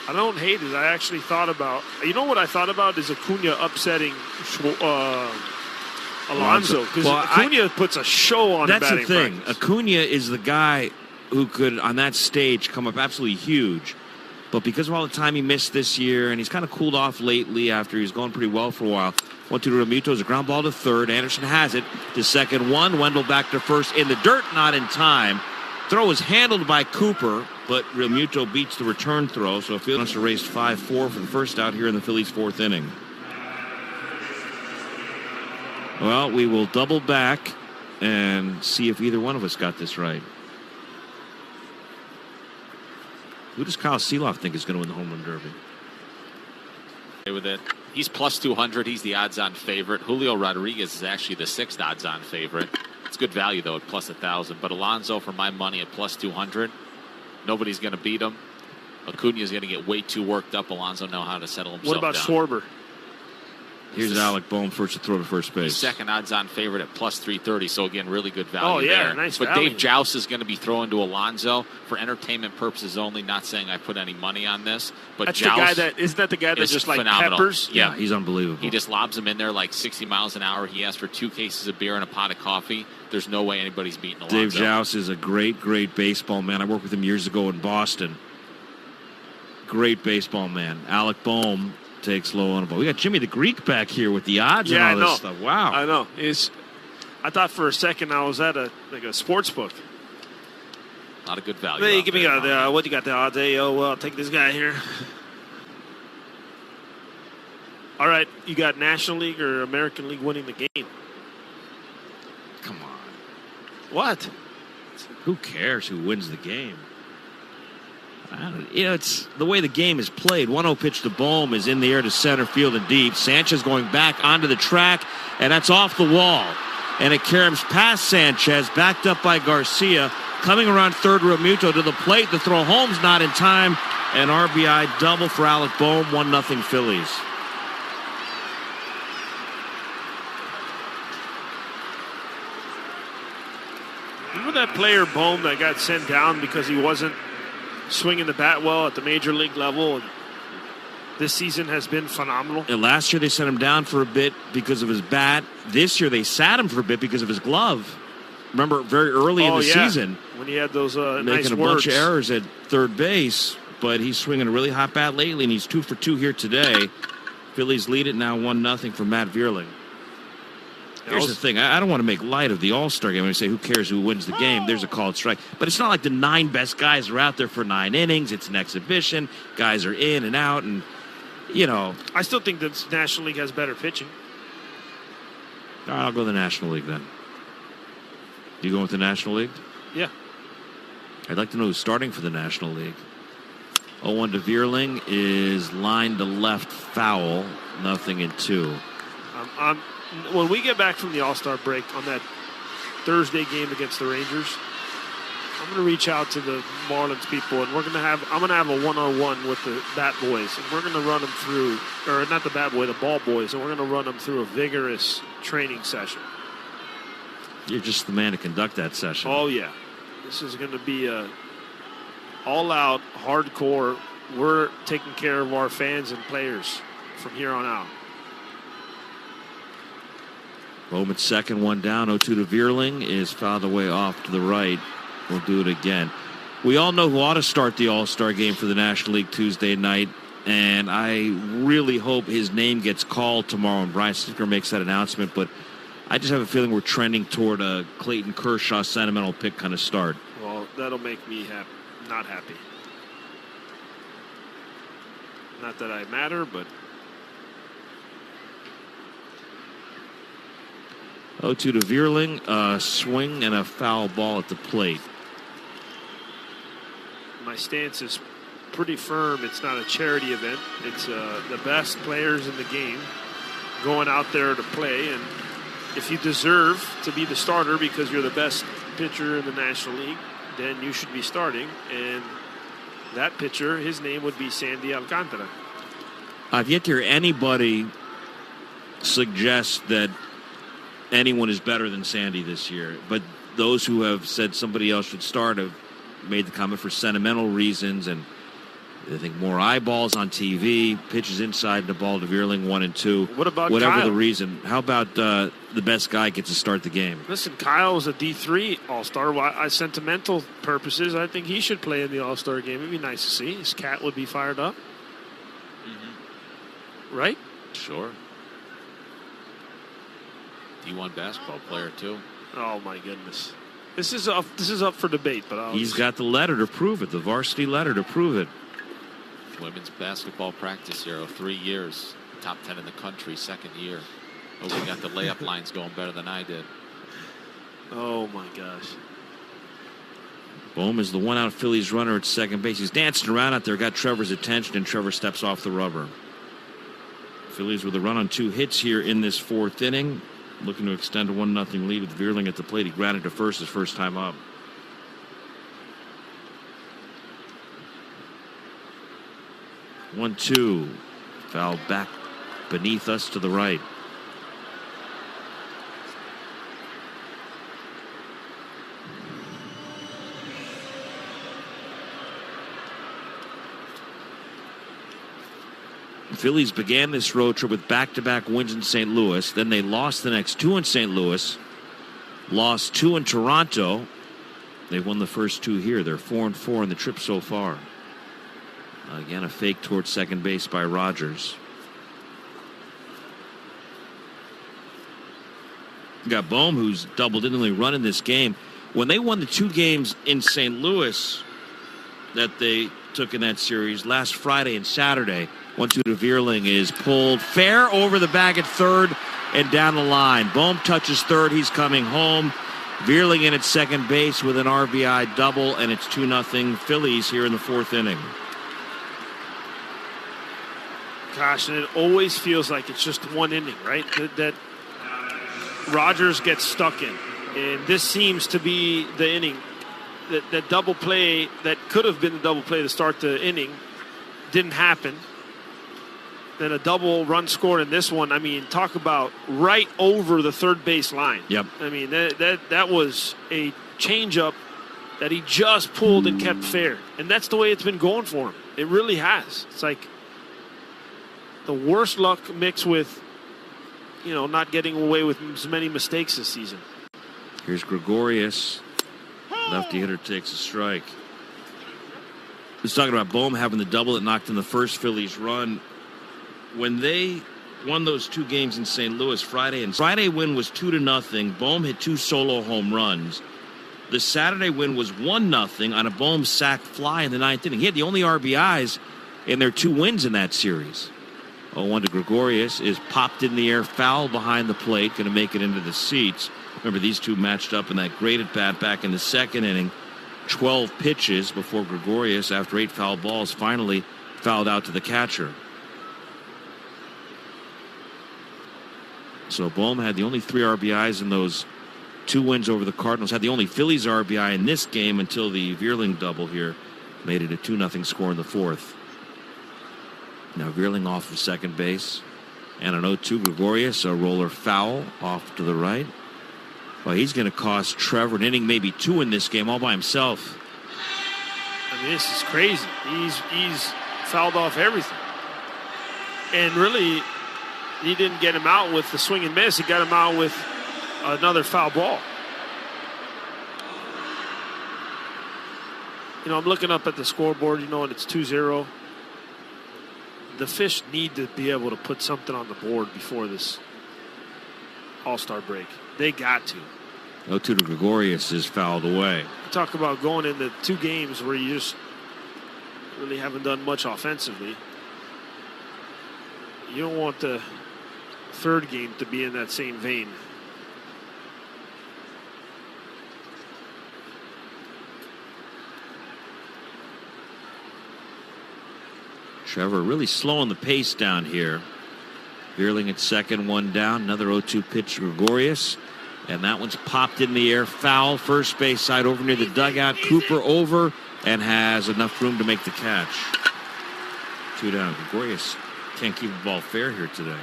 I don't hate it. I actually thought about... You know what I thought about is Acuna upsetting Alonso. Because Acuna puts a show on That's in the thing. practice. Acuna is the guy who could, on that stage, come up absolutely huge. But because of all the time he missed this year, and he's kind of cooled off lately after he's going pretty well for a while. 1-2 to Realmuto is a ground ball to third. Anderson has it to second one. Wendell back to first in the dirt, not in time. Throw is handled by Cooper, but Realmuto beats the return throw. So Phillies must have raised 5-4 for the first out here in the Phillies' fourth inning. Well, we will double back and see if either one of us got this right. Who does Kyle Seeloff think is going to win the home run derby? With it, he's plus 200. He's the odds-on favorite. Julio Rodriguez is actually the sixth odds-on favorite. It's good value though at plus 1,000. But Alonso, for my money, at plus 200. Nobody's going to beat him. Acuna is going to get way too worked up. Alonso know how to settle himself down. What about Schwarber? Here's Alec Bohm first to throw to first base. Second odds-on favorite at plus 330. So again, really good value there. Nice but value. Dave Joust is going to be throwing to Alonso for entertainment purposes only. Not saying I put any money on this, but That's Joust isn't that the guy that just phenomenal. like peppers? Yeah, he's unbelievable. He just lobs him in there like 60 miles an hour. He asked for 2 cases of beer and a pot of coffee. There's no way anybody's beating Alonso. Dave Joust is a great baseball man. I worked with him years ago in Boston. Great baseball man. Alec Bohm takes low on a ball. We got Jimmy the Greek back here with the odds and all this stuff. Wow. I know. I thought for a second I was at a sports book. A lot of good value. Hey, give me what you got the odds? Hey, I'll take this guy here. All right, you got National League or American League winning the game. Come on. What? Who cares who wins the game? It's the way the game is played. 1-0 pitch to Bohm is in the air to center field and deep. Sanchez going back onto the track, and that's off the wall. And it caroms past Sanchez, backed up by Garcia. Coming around third, Realmuto to the plate. The throw home's not in time. An RBI double for Alec Bohm. 1-0 Phillies. Remember that player Bohm that got sent down because he wasn't swinging the bat well at the major league level? This season has been phenomenal. And last year they sent him down for a bit because of his bat. This year they sat him for a bit because of his glove. Remember, very early in the season, when he had those making nice a bunch of errors at third base, but he's swinging a really hot bat lately, and he's 2 for 2 here today. Phillies lead it now 1-0 for Matt Vierling. Here's the thing. I don't want to make light of the All-Star game. When I say who cares who wins the game, there's a called strike. But it's not like the 9 best guys are out there for 9 innings. It's an exhibition. Guys are in and out. And, I still think the National League has better pitching. All right, I'll go to the National League then. You going with the National League? Yeah. I'd like to know who's starting for the National League. 0-1 to Vierling is lined to left foul. 0-2. When we get back from the All-Star break on that Thursday game against the Rangers, I'm going to reach out to the Marlins people, and I'm going to have a one-on-one with the Bat Boys, and we're going to run them through, or not the Bat Boy, the Ball Boys, and we're going to run them through a vigorous training session. You're just the man to conduct that session. Oh, yeah. This is going to be a all-out, hardcore, we're taking care of our fans and players from here on out. Bowman second, 1 down. 0-2 to Vierling is fouled away off to the right. We'll do it again. We all know who ought to start the All-Star game for the National League Tuesday night, and I really hope his name gets called tomorrow and Brian Snitker makes that announcement, but I just have a feeling we're trending toward a Clayton Kershaw sentimental pick kind of start. Well, that'll make me not happy. Not that I matter, but 0-2 to Vierling, a swing and a foul ball at the plate. My stance is pretty firm. It's not a charity event. It's the best players in the game going out there to play. And if you deserve to be the starter because you're the best pitcher in the National League, then you should be starting. And that pitcher, his name would be Sandy Alcantara. I've yet to hear anybody suggest that anyone is better than Sandy this year. But those who have said somebody else should start have made the comment for sentimental reasons, and I think more eyeballs on TV, pitches inside the ball to Vierling 1-2. What about whatever Kyle? the reason? How about the best guy gets to start the game? Listen, Kyle is a D3 All-Star. Sentimental purposes, I think he should play in the All-Star game. It'd be nice to see. His cat would be fired up. Mm-hmm. Right? Sure. D1 basketball player, too. Oh, my goodness. This is up for debate, but He's got the letter to prove it, the varsity letter to prove it. Women's basketball practice hero, 3 years. Top 10 in the country, second year. Oh, we got the layup lines going better than I did. Oh, my gosh. Bohm is the one-out Phillies runner at second base. He's dancing around out there, got Trevor's attention, and Trevor steps off the rubber. Phillies with a run on 2 hits here in this 4th inning. Looking to extend a 1-0 lead with Vierling at the plate. He grounded to first his first time up. One, 2. Foul back beneath us to the right. The Phillies began this road trip with back-to-back wins in St. Louis. Then they lost the next 2 in St. Louis. Lost 2 in Toronto. They won the first 2 here. They're 4-4 in the trip so far. Again, a fake towards second base by Rogers. You got Bohm, who's double-digitally running this game. When they won the 2 games in St. Louis that they took in that series last Friday and Saturday, 1-2 to Vierling is pulled fair over the bag at third and down the line. Bohm touches third. He's coming home. Vierling in at second base with an RBI double, and it's 2-0 Phillies here in the 4th inning. Gosh, and it always feels like it's just 1 inning, right? That Rogers gets stuck in. And this seems to be the inning. That double play that could have been the double play to start the inning didn't happen. Then a double run scored in this one. I mean, talk about right over the third base line. Yep. I mean, that was a changeup that he just pulled and kept fair. And that's the way it's been going for him. It really has. It's like the worst luck mixed with, not getting away with as many mistakes this season. Here's Gregorius. Lefty hitter takes a strike. He's talking about Bohm having the double that knocked in the first Phillies run. when they won those 2 games in St. Louis Friday, and Friday win was 2-0. Bohm hit 2 solo home runs. The Saturday win was 1-0 on a Bohm sac fly in the 9th inning. He had the only RBIs in their 2 wins in that series. 0-1 to Gregorius is popped in the air, foul behind the plate, going to make it into the seats. Remember, these two matched up in that great at-bat back in the 2nd inning. 12 pitches before Gregorius, after 8 foul balls, finally fouled out to the catcher. So Bohm had the only 3 RBIs in those 2 wins over the Cardinals. Had the only Phillies RBI in this game until the Vierling double here made it a 2-0 score in the 4th. Now Vierling off of second base. And an 0-2 Gregorius, a roller foul off to the right. Well, he's going to cost Trevor an inning, maybe 2 in this game all by himself. I mean, this is crazy. He's fouled off everything. And really, he didn't get him out with the swing and miss. He got him out with another foul ball. You know, I'm looking up at the scoreboard, and it's 2-0. The Fish need to be able to put something on the board before this All-Star break. They got to. 0-2 to Gregorius is fouled away. Talk about going into 2 games where you just really haven't done much offensively. You don't want the 3rd game to be in that same vein. Trevor really slowing the pace down here. Vierling at second, 1 down. Another 0-2 pitch to Gregorius. And that one's popped in the air. Foul, first base side over near the dugout. Cooper over and has enough room to make the catch. 2 down. Gregorius can't keep the ball fair here today.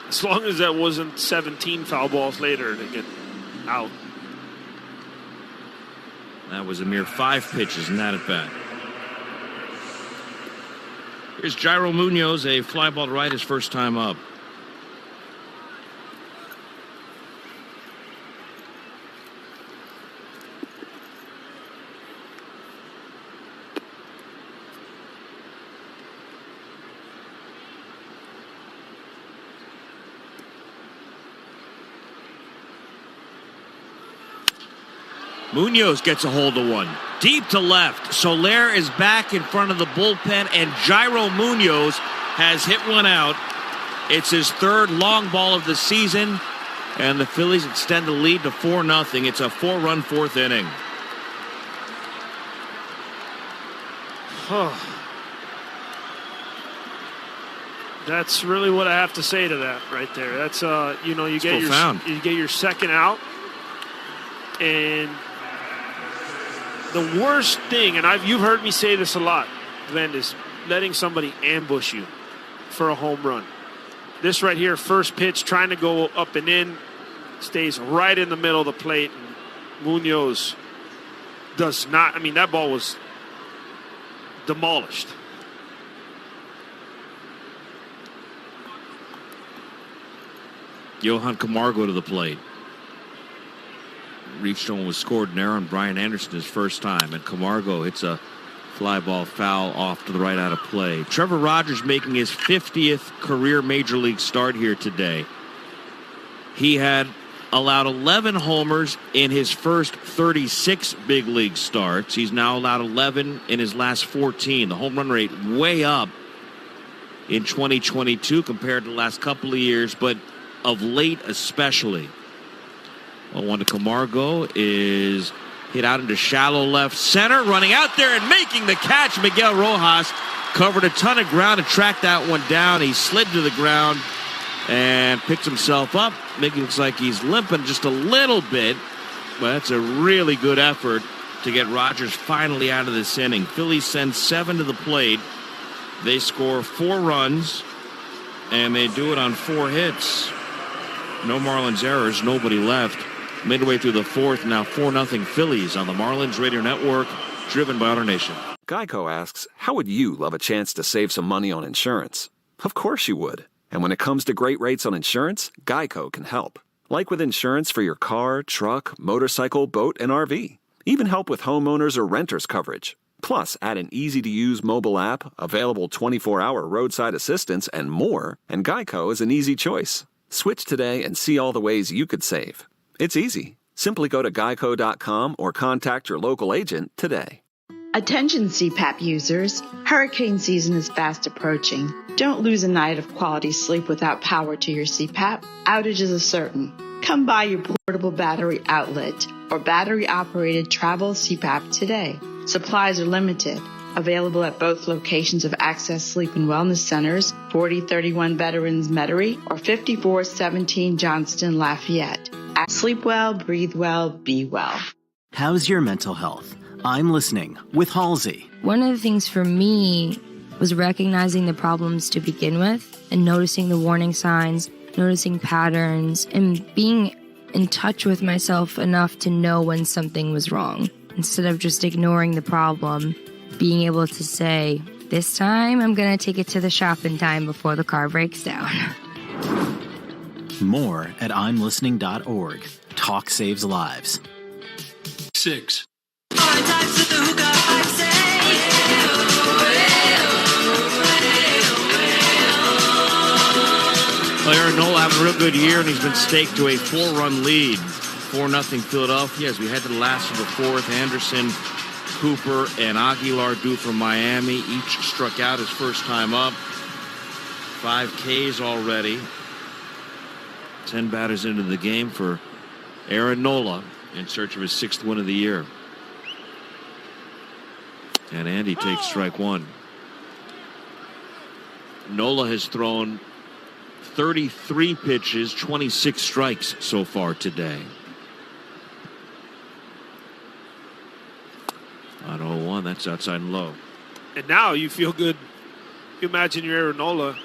As long as that wasn't 17 foul balls later to get out. That was a mere 5 pitches in that at bat. Here's Jairo Munoz, a fly ball to right, his first time up. Munoz gets a hold of one. Deep to left. Soler is back in front of the bullpen, and Jairo Munoz has hit one out. It's his 3rd long ball of the season, and the Phillies extend the lead to 4-0. It's a 4-run 4th inning. That's really what I have to say to that right there. That's you get your 2nd out, and the worst thing, and you've heard me say this a lot, Glenn, is letting somebody ambush you for a home run. This right here, first pitch, trying to go up and in, stays right in the middle of the plate. And Munoz does not. I mean, that ball was demolished. Johan Camargo to the plate. Reached on, was scored an error on Brian Anderson his first time, and Camargo hits a fly ball foul off to the right out of play. Trevor Rogers making his 50th career major league start here today. He had allowed 11 homers in his first 36 big league starts. He's now allowed 11 in his last 14. The home run rate way up in 2022 compared to the last couple of years, but of late especially. 0-1 to Camargo is hit out into shallow left center. Running out there and making the catch, Miguel Rojas covered a ton of ground to track that one down. He slid to the ground and picks himself up. Making it looks like he's limping just a little bit, but that's a really good effort to get Rogers finally out of this inning. Phillies send 7 to the plate. They score 4 runs, and they do it on 4 hits. No Marlins errors, nobody left. Midway through the 4th, now 4-0 Phillies on the Marlins Radio Network, driven by AutoNation. Geico asks, how would you love a chance to save some money on insurance? Of course you would. And when it comes to great rates on insurance, Geico can help. Like with insurance for your car, truck, motorcycle, boat, and RV. Even help with homeowners or renters coverage. Plus, add an easy-to-use mobile app, available 24-hour roadside assistance, and more, and Geico is an easy choice. Switch today and see all the ways you could save. It's easy. Simply go to geico.com or contact your local agent today. Attention CPAP users, hurricane season is fast approaching. Don't lose a night of quality sleep without power to your CPAP. Outages are certain. Come by your portable battery outlet or battery-operated travel CPAP today. Supplies are limited. Available at both locations of Access Sleep and Wellness Centers, 4031 Veterans Metairie or 5417 Johnston Lafayette. Sleep well, breathe well, be well. How's your mental health? I'm listening with Halsey. One of the things for me was recognizing the problems to begin with and noticing the warning signs, noticing patterns, and being in touch with myself enough to know when something was wrong. Instead of just ignoring the problem, being able to say, this time I'm going to take it to the shop in time before the car breaks down. More at imlistening.org. Talk saves lives. 6. Well, Aaron Nola having a real good year, and he's been staked to a 4-run lead. 4-0 Philadelphia as we head to the last of the fourth. Anderson, Cooper, and Aguilar due from Miami. Each struck out his first time up. 5 Ks already. 10 batters into the game for Aaron Nola in search of his 6th win of the year. And Andy takes strike one. Nola has thrown 33 pitches, 26 strikes so far today. On 0-1, that's outside and low. And now you feel good. You imagine you're Aaron Nola.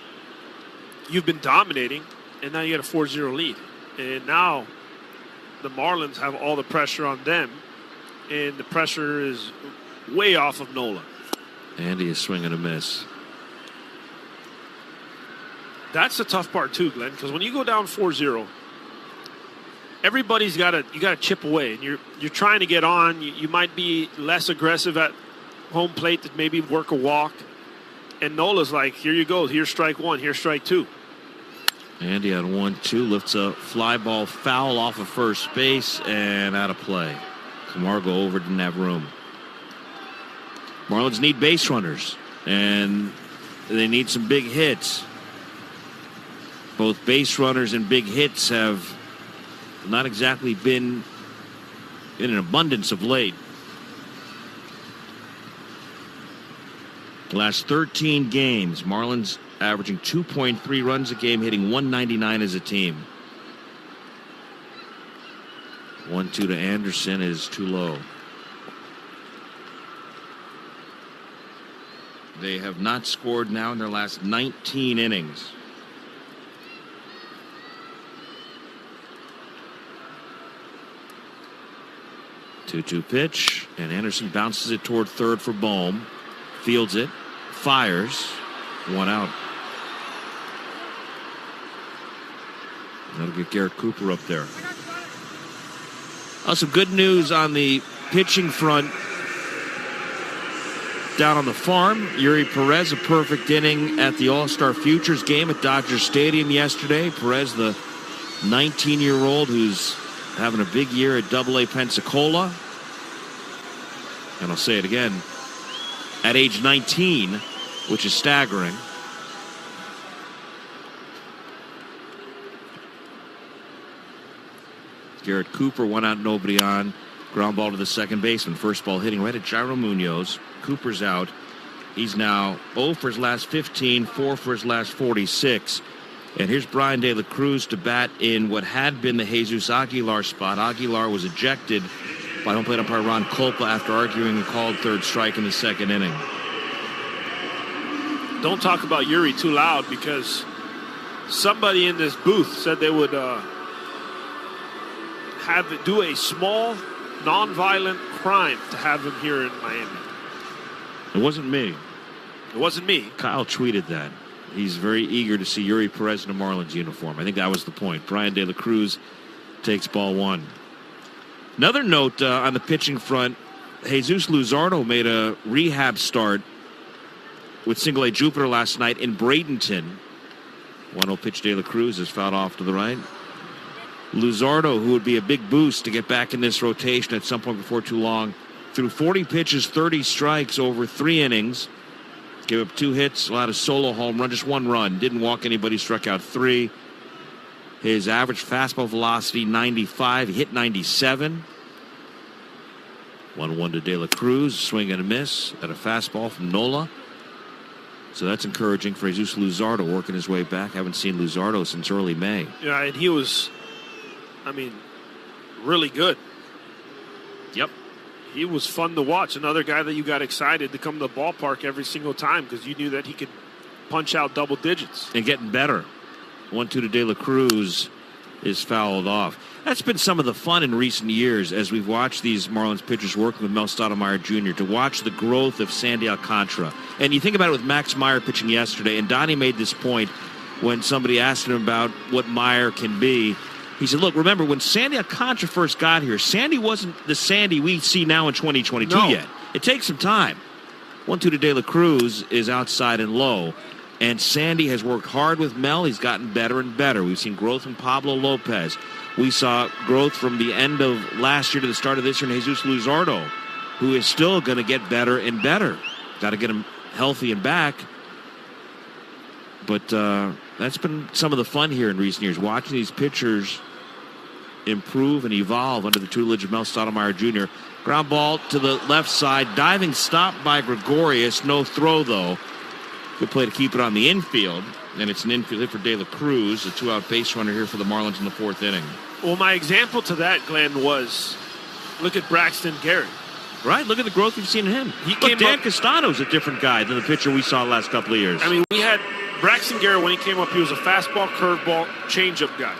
You've been dominating, and now you got a 4-0 lead. And now the Marlins have all the pressure on them, and the pressure is way off of Nola. Andy is swinging a miss. That's the tough part too, Glenn, because when you go down 4-0, everybody's got to chip away, and you're trying to get on. You might be less aggressive at home plate to maybe work a walk. And Nola's like, here you go. Here's strike one. Here's strike two. Andy on 1-2 lifts a fly ball foul off of first base and out of play. Camargo over, didn't have room. Marlins need base runners, and they need some big hits. Both base runners and big hits have not exactly been in an abundance of late. The last 13 games, Marlins averaging 2.3 runs a game, hitting 199 as a team. 1-2 to Anderson is too low. They have not scored now in their last 19 innings. Two pitch, and Anderson bounces it toward third for Bohm. Fields it, fires, 1 out. That'll get Garrett Cooper up there. Some good news on the pitching front down on the farm. Yuri Perez, a perfect inning at the All-Star Futures game at Dodger Stadium yesterday. Perez, the 19-year-old who's having a big year at Double-A Pensacola. And I'll say it again, at age 19, which is staggering. Garrett Cooper, 1 out, nobody on. Ground ball to the second baseman. First ball hitting right at Jairo Munoz. Cooper's out. He's now 0 for his last 15, 4 for his last 46. And here's Brian De La Cruz to bat in what had been the Jesus Aguilar spot. Aguilar was ejected by home plate umpire Ron Kolpa after arguing a called third strike in the second inning. Don't talk about Yuri too loud, because somebody in this booth said they would do a small, non-violent crime to have him here in Miami. It wasn't me. It wasn't me. Kyle tweeted that. He's very eager to see Yuri Perez in a Marlins uniform. I think that was the point. Brian De La Cruz takes ball 1. Another note on the pitching front, Jesus Luzardo made a rehab start with single-A Jupiter last night in Bradenton. 1-0 pitch, De La Cruz is fouled off to the right. Luzardo, who would be a big boost to get back in this rotation at some point before too long, threw 40 pitches, 30 strikes over 3 innings. Gave up 2 hits, allowed a solo home run, just 1 run. Didn't walk anybody, struck out 3. His average fastball velocity, 95. He hit 97. 1-1 to De La Cruz. Swing and a miss at a fastball from Nola. So that's encouraging for Jesus Luzardo working his way back. Haven't seen Luzardo since early May. Yeah, and he was, really good. Yep. He was fun to watch. Another guy that you got excited to come to the ballpark every single time because you knew that he could punch out double digits. And getting better. 1-2 to De La Cruz is fouled off. That's been some of the fun in recent years as we've watched these Marlins pitchers working with Mel Stottlemyre Jr. to watch the growth of Sandy Alcantara. And you think about it with Max Meyer pitching yesterday, and Donnie made this point when somebody asked him about what Meyer can be. He said, look, remember, when Sandy Alcantara first got here, Sandy wasn't the Sandy we see now in 2022 yet. It takes some time. 1-2 to De La Cruz is outside and low. And Sandy has worked hard with Mel. He's gotten better and better. We've seen growth from Pablo Lopez. We saw growth from the end of last year to the start of this year in Jesus Luzardo, who is still going to get better and better. Got to get him healthy and back. But that's been some of the fun here in recent years, watching these pitchers improve and evolve under the tutelage of Mel Stottlemyre Jr. Ground ball to the left side. Diving stop by Gregorius. No throw, though. Good play to keep it on the infield. And it's an infield hit for De La Cruz, a 2-out base runner here for the Marlins in the 4th inning. Well, my example to that, Glenn, was look at Braxton Garrett. Right, look at the growth we've seen in him. Dan Castano's a different guy than the pitcher we saw the last couple of years. We had Braxton Garrett when he came up, he was a fastball, curveball, changeup guy.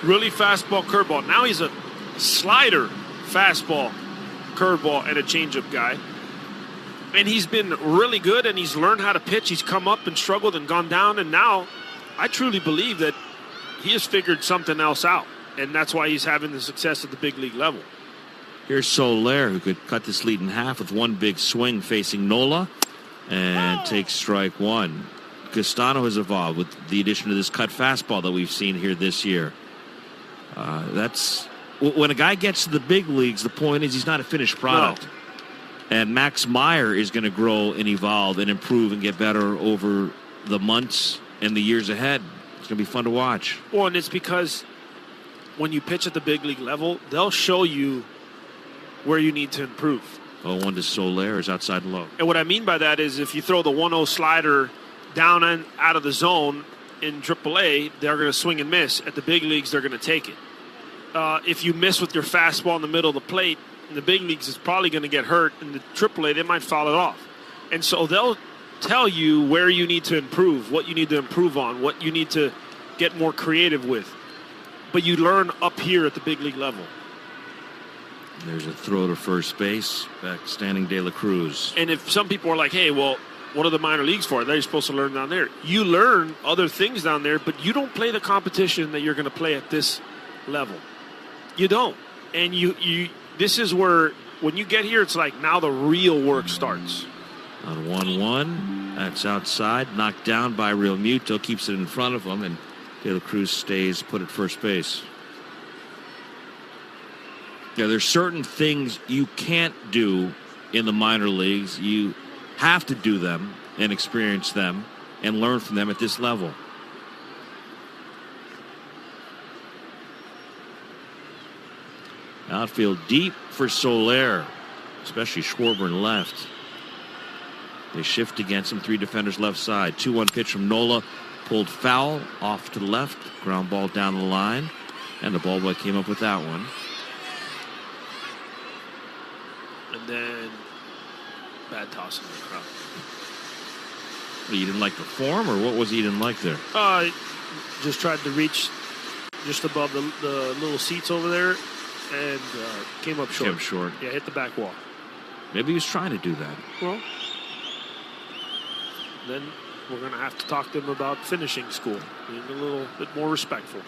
Really fastball, curveball. Now he's a slider, fastball, curveball, and a changeup guy. And he's been really good, and he's learned how to pitch. He's come up and struggled and gone down, and now I truly believe that he has figured something else out, and that's why he's having the success at the big league level. Here's Soler, who could cut this lead in half with one big swing facing Nola, and takes strike 1. Castano has evolved with the addition of this cut fastball that we've seen here this year. That's when a guy gets to the big leagues, the point is he's not a finished product. No. And Max Meyer is going to grow and evolve and improve and get better over the months and the years ahead. It's going to be fun to watch. Well, and it's because when you pitch at the big league level, they'll show you where you need to improve. 0-1 to Soler is outside and low. And what I mean by that is if you throw the 1-0 slider down and out of the zone in AAA, they're going to swing and miss. At the big leagues, they're going to take it. If you miss with your fastball in the middle of the plate, in the big leagues, it's probably going to get hurt. In the AAA, they might foul it off. And so they'll tell you where you need to improve, what you need to improve on, what you need to get more creative with. But you learn up here at the big league level. There's a throw to first base, back standing De La Cruz. And if some people are like, hey, well, what are the minor leagues for? They're supposed to learn down there. You learn other things down there, but you don't play the competition that you're going to play at this level. You don't. And you this is where, when you get here, it's like now the real work starts. On 1-1, that's outside, knocked down by Real Muto, keeps it in front of him, and De La Cruz stays put at first base. Yeah, there's certain things you can't do in the minor leagues. You have to do them and experience them and learn from them at this level. Outfield deep for Soler, especially Schwarber left. They shift against him, 3 defenders left side. 2-1 pitch from Nola, pulled foul off to the left, ground ball down the line, and the ball boy came up with that one. And then bad toss in the crowd. You didn't like the form, or what was he didn't like there? Just tried to reach just above the little seats over there. And came up short. Came short. Yeah, hit the back wall. Maybe he was trying to do that. Well, then we're going to have to talk to him about finishing school, being a little bit more respectful.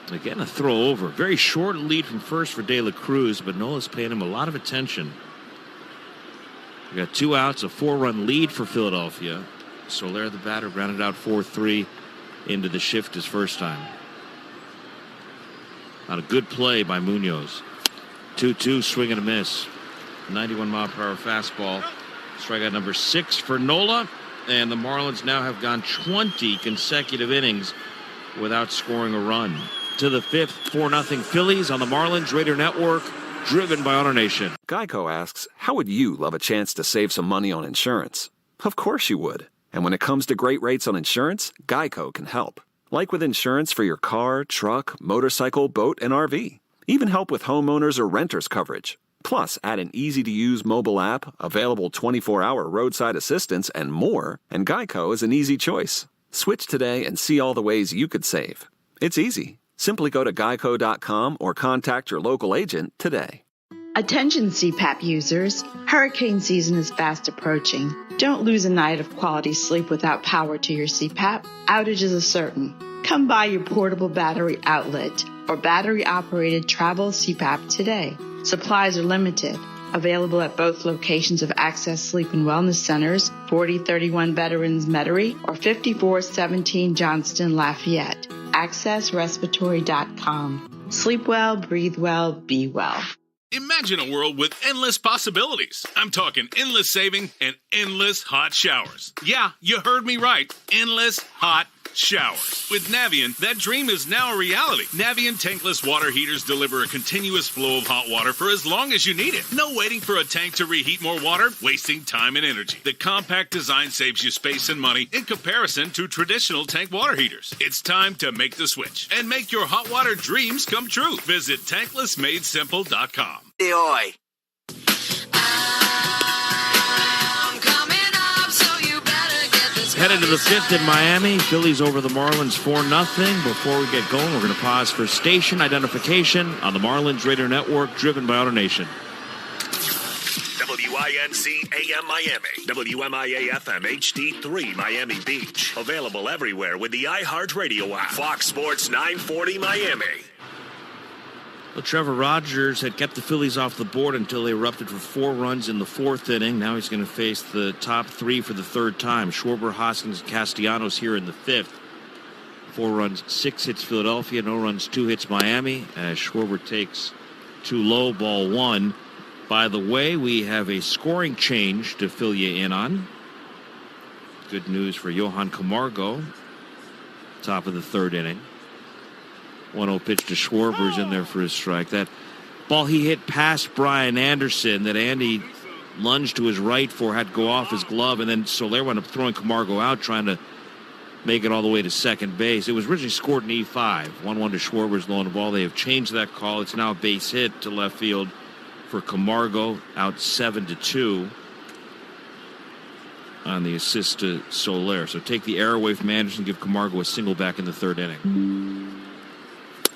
Again, a throw over. Very short lead from first for De La Cruz, but Nola's paying him a lot of attention. We got 2 outs, a 4-run lead for Philadelphia. Soler, the batter, grounded out 4-3 into the shift his first time. Not a good play by Munoz. 2-2, swing and a miss. 91-mile-per-hour fastball. Strikeout number 6 for Nola. And the Marlins now have gone 20 consecutive innings without scoring a run. To the 5th, 4-0 Phillies on the Marlins Radio Network, driven by AutoNation. Geico asks, how would you love a chance to save some money on insurance? Of course you would. And when it comes to great rates on insurance, Geico can help. Like with insurance for your car, truck, motorcycle, boat, and RV. Even help with homeowners or renters coverage. Plus, add an easy-to-use mobile app, available 24-hour roadside assistance, and more, and Geico is an easy choice. Switch today and see all the ways you could save. It's easy. Simply go to geico.com or contact your local agent today. Attention CPAP users, hurricane season is fast approaching. Don't lose a night of quality sleep without power to your CPAP. Outages are certain. Come by your portable battery outlet or battery-operated travel CPAP today. Supplies are limited. Available at both locations of Access Sleep and Wellness Centers, 4031 Veterans Metairie or 5417 Johnston Lafayette. AccessRespiratory.com. Sleep well, breathe well, be well. Imagine a world with endless possibilities. I'm talking endless saving and endless hot showers. Yeah, you heard me right. Endless hot showers. With Navien, that dream is now a reality. Navien tankless water heaters deliver a continuous flow of hot water for as long as you need it. No waiting for a tank to reheat more water, wasting time and energy. The compact design saves you space and money in comparison to traditional tank water heaters. It's time to make the switch and make your hot water dreams come true. Visit tanklessmadesimple.com. Oi. Headed to the 5th in Miami. Phillies over the Marlins 4-0. Before we get going, we're going to pause for station identification on the Marlins Radio Network, driven by AutoNation. WINC AM Miami, WMIA FM HD3 Miami Beach. Available everywhere with the iHeartRadio app. Fox Sports 940 Miami. Well, Trevor Rogers had kept the Phillies off the board until they erupted for 4 runs in the 4th inning. Now he's going to face the top 3 for the 3rd time. Schwarber, Hoskins, and Castellanos here in the 5th. 4 runs, 6 hits Philadelphia. No runs, 2 hits Miami. As Schwarber takes 2 low, ball 1. By the way, we have a scoring change to fill you in on. Good news for Johan Camargo. Top of the 3rd inning. 1-0 pitch to Schwarber's in there for his strike. That ball he hit past Brian Anderson that Andy lunged to his right for had to go off his glove, and then Soler wound up throwing Camargo out trying to make it all the way to second base. It was originally scored in E5. 1-1 to Schwarber's low on the ball. They have changed that call. It's now a base hit to left field for Camargo, out 7-2 on the assist to Soler. So take the error away from Anderson, give Camargo a single back in the 3rd inning.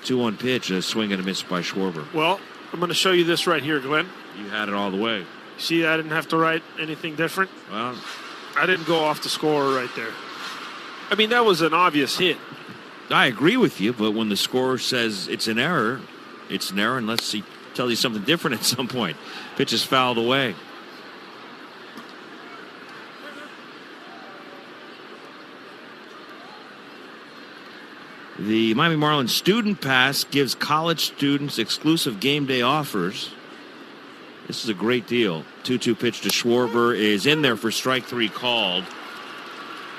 2-1 pitch, a swing and a miss by Schwarber. Well, I'm going to show you this right here, Glenn. You had it all the way. See, I didn't have to write anything different. Well, I didn't go off the scorer right there. I mean, that was an obvious hit. I agree with you, but when the scorer says it's an error, unless he tells you something different at some point. Pitch is fouled away. The Miami Marlins Student Pass gives college students exclusive game day offers. This is a great deal. 2-2 pitch to Schwarber is in there for strike 3 called.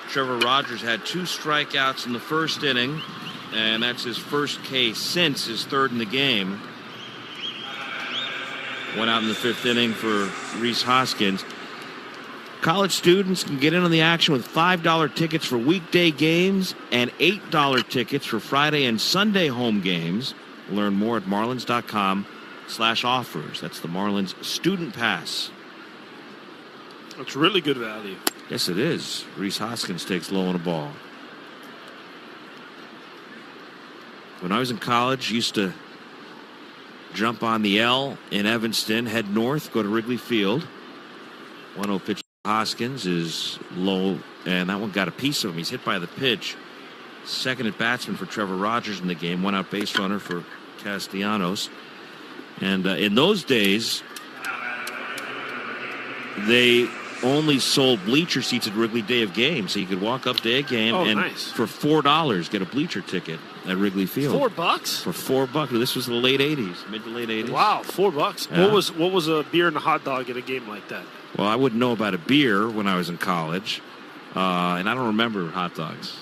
Trevor Rogers had 2 strikeouts in the 1st inning, and that's his first K since his 3rd in the game. Went out in the 5th inning for Rhys Hoskins. College students can get in on the action with $5 tickets for weekday games and $8 tickets for Friday and Sunday home games. Learn more at marlins.com/offers. That's the Marlins Student Pass. That's really good value. Yes, it is. Rhys Hoskins takes low on a ball. When I was in college, used to jump on the L in Evanston, head north, go to Wrigley Field. 1-0 pitch. Hoskins is low, and that one got a piece of him. He's hit by the pitch. Second at batsman for Trevor Rogers in the game. 1 out base runner for Castellanos. And in those days, they only sold bleacher seats at Wrigley day of game, so you could walk up to a game and nice. for $4 get a bleacher ticket at Wrigley Field. $4? For $4. This was the late 80s, mid to late 80s. Wow, $4. Yeah. What was a beer and a hot dog at a game like that? Well, I wouldn't know about a beer when I was in college, and I don't remember hot dogs.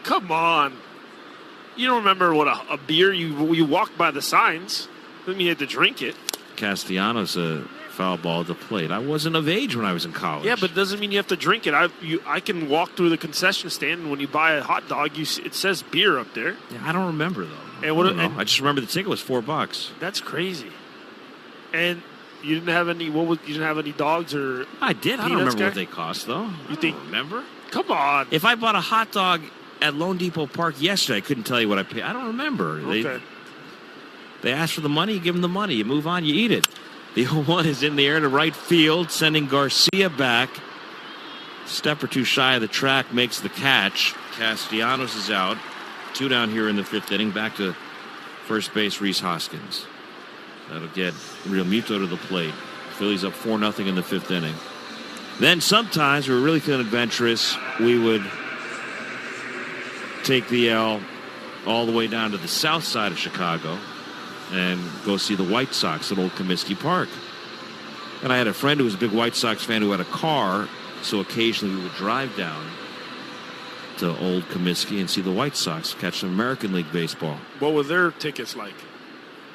Come on. You don't remember what a beer, you walked by the signs. Then you had to drink it. Castellanos foul ball at the plate. I wasn't of age when I was in college. Yeah, but it doesn't mean you have to drink it. I can walk through the concession stand, and when you buy a hot dog, it says beer up there. Yeah, I don't remember, though. I just remember the ticket was $4. That's crazy. And you didn't have any. You didn't have any dogs or? I did. I don't remember what they cost, though. You think? Remember? Come on. If I bought a hot dog at Lone Depot Park yesterday, I couldn't tell you what I paid. I don't remember. Okay. They ask for the money, you give them the money. You move on, you eat it. The 0-1 is in the air to right field, sending Garcia back. Step or two shy of the track, makes the catch. Castellanos is out. 2 down here in the 5th inning. Back to first base, Rhys Hoskins. That'll get Real Muto to the plate. Phillies up 4-0 in the 5th inning. Then sometimes we were really feeling adventurous. We would take the L all the way down to the south side of Chicago and go see the White Sox at Old Comiskey Park. And I had a friend who was a big White Sox fan who had a car, so occasionally we would drive down to Old Comiskey and see the White Sox catch some American League baseball. What were their tickets like?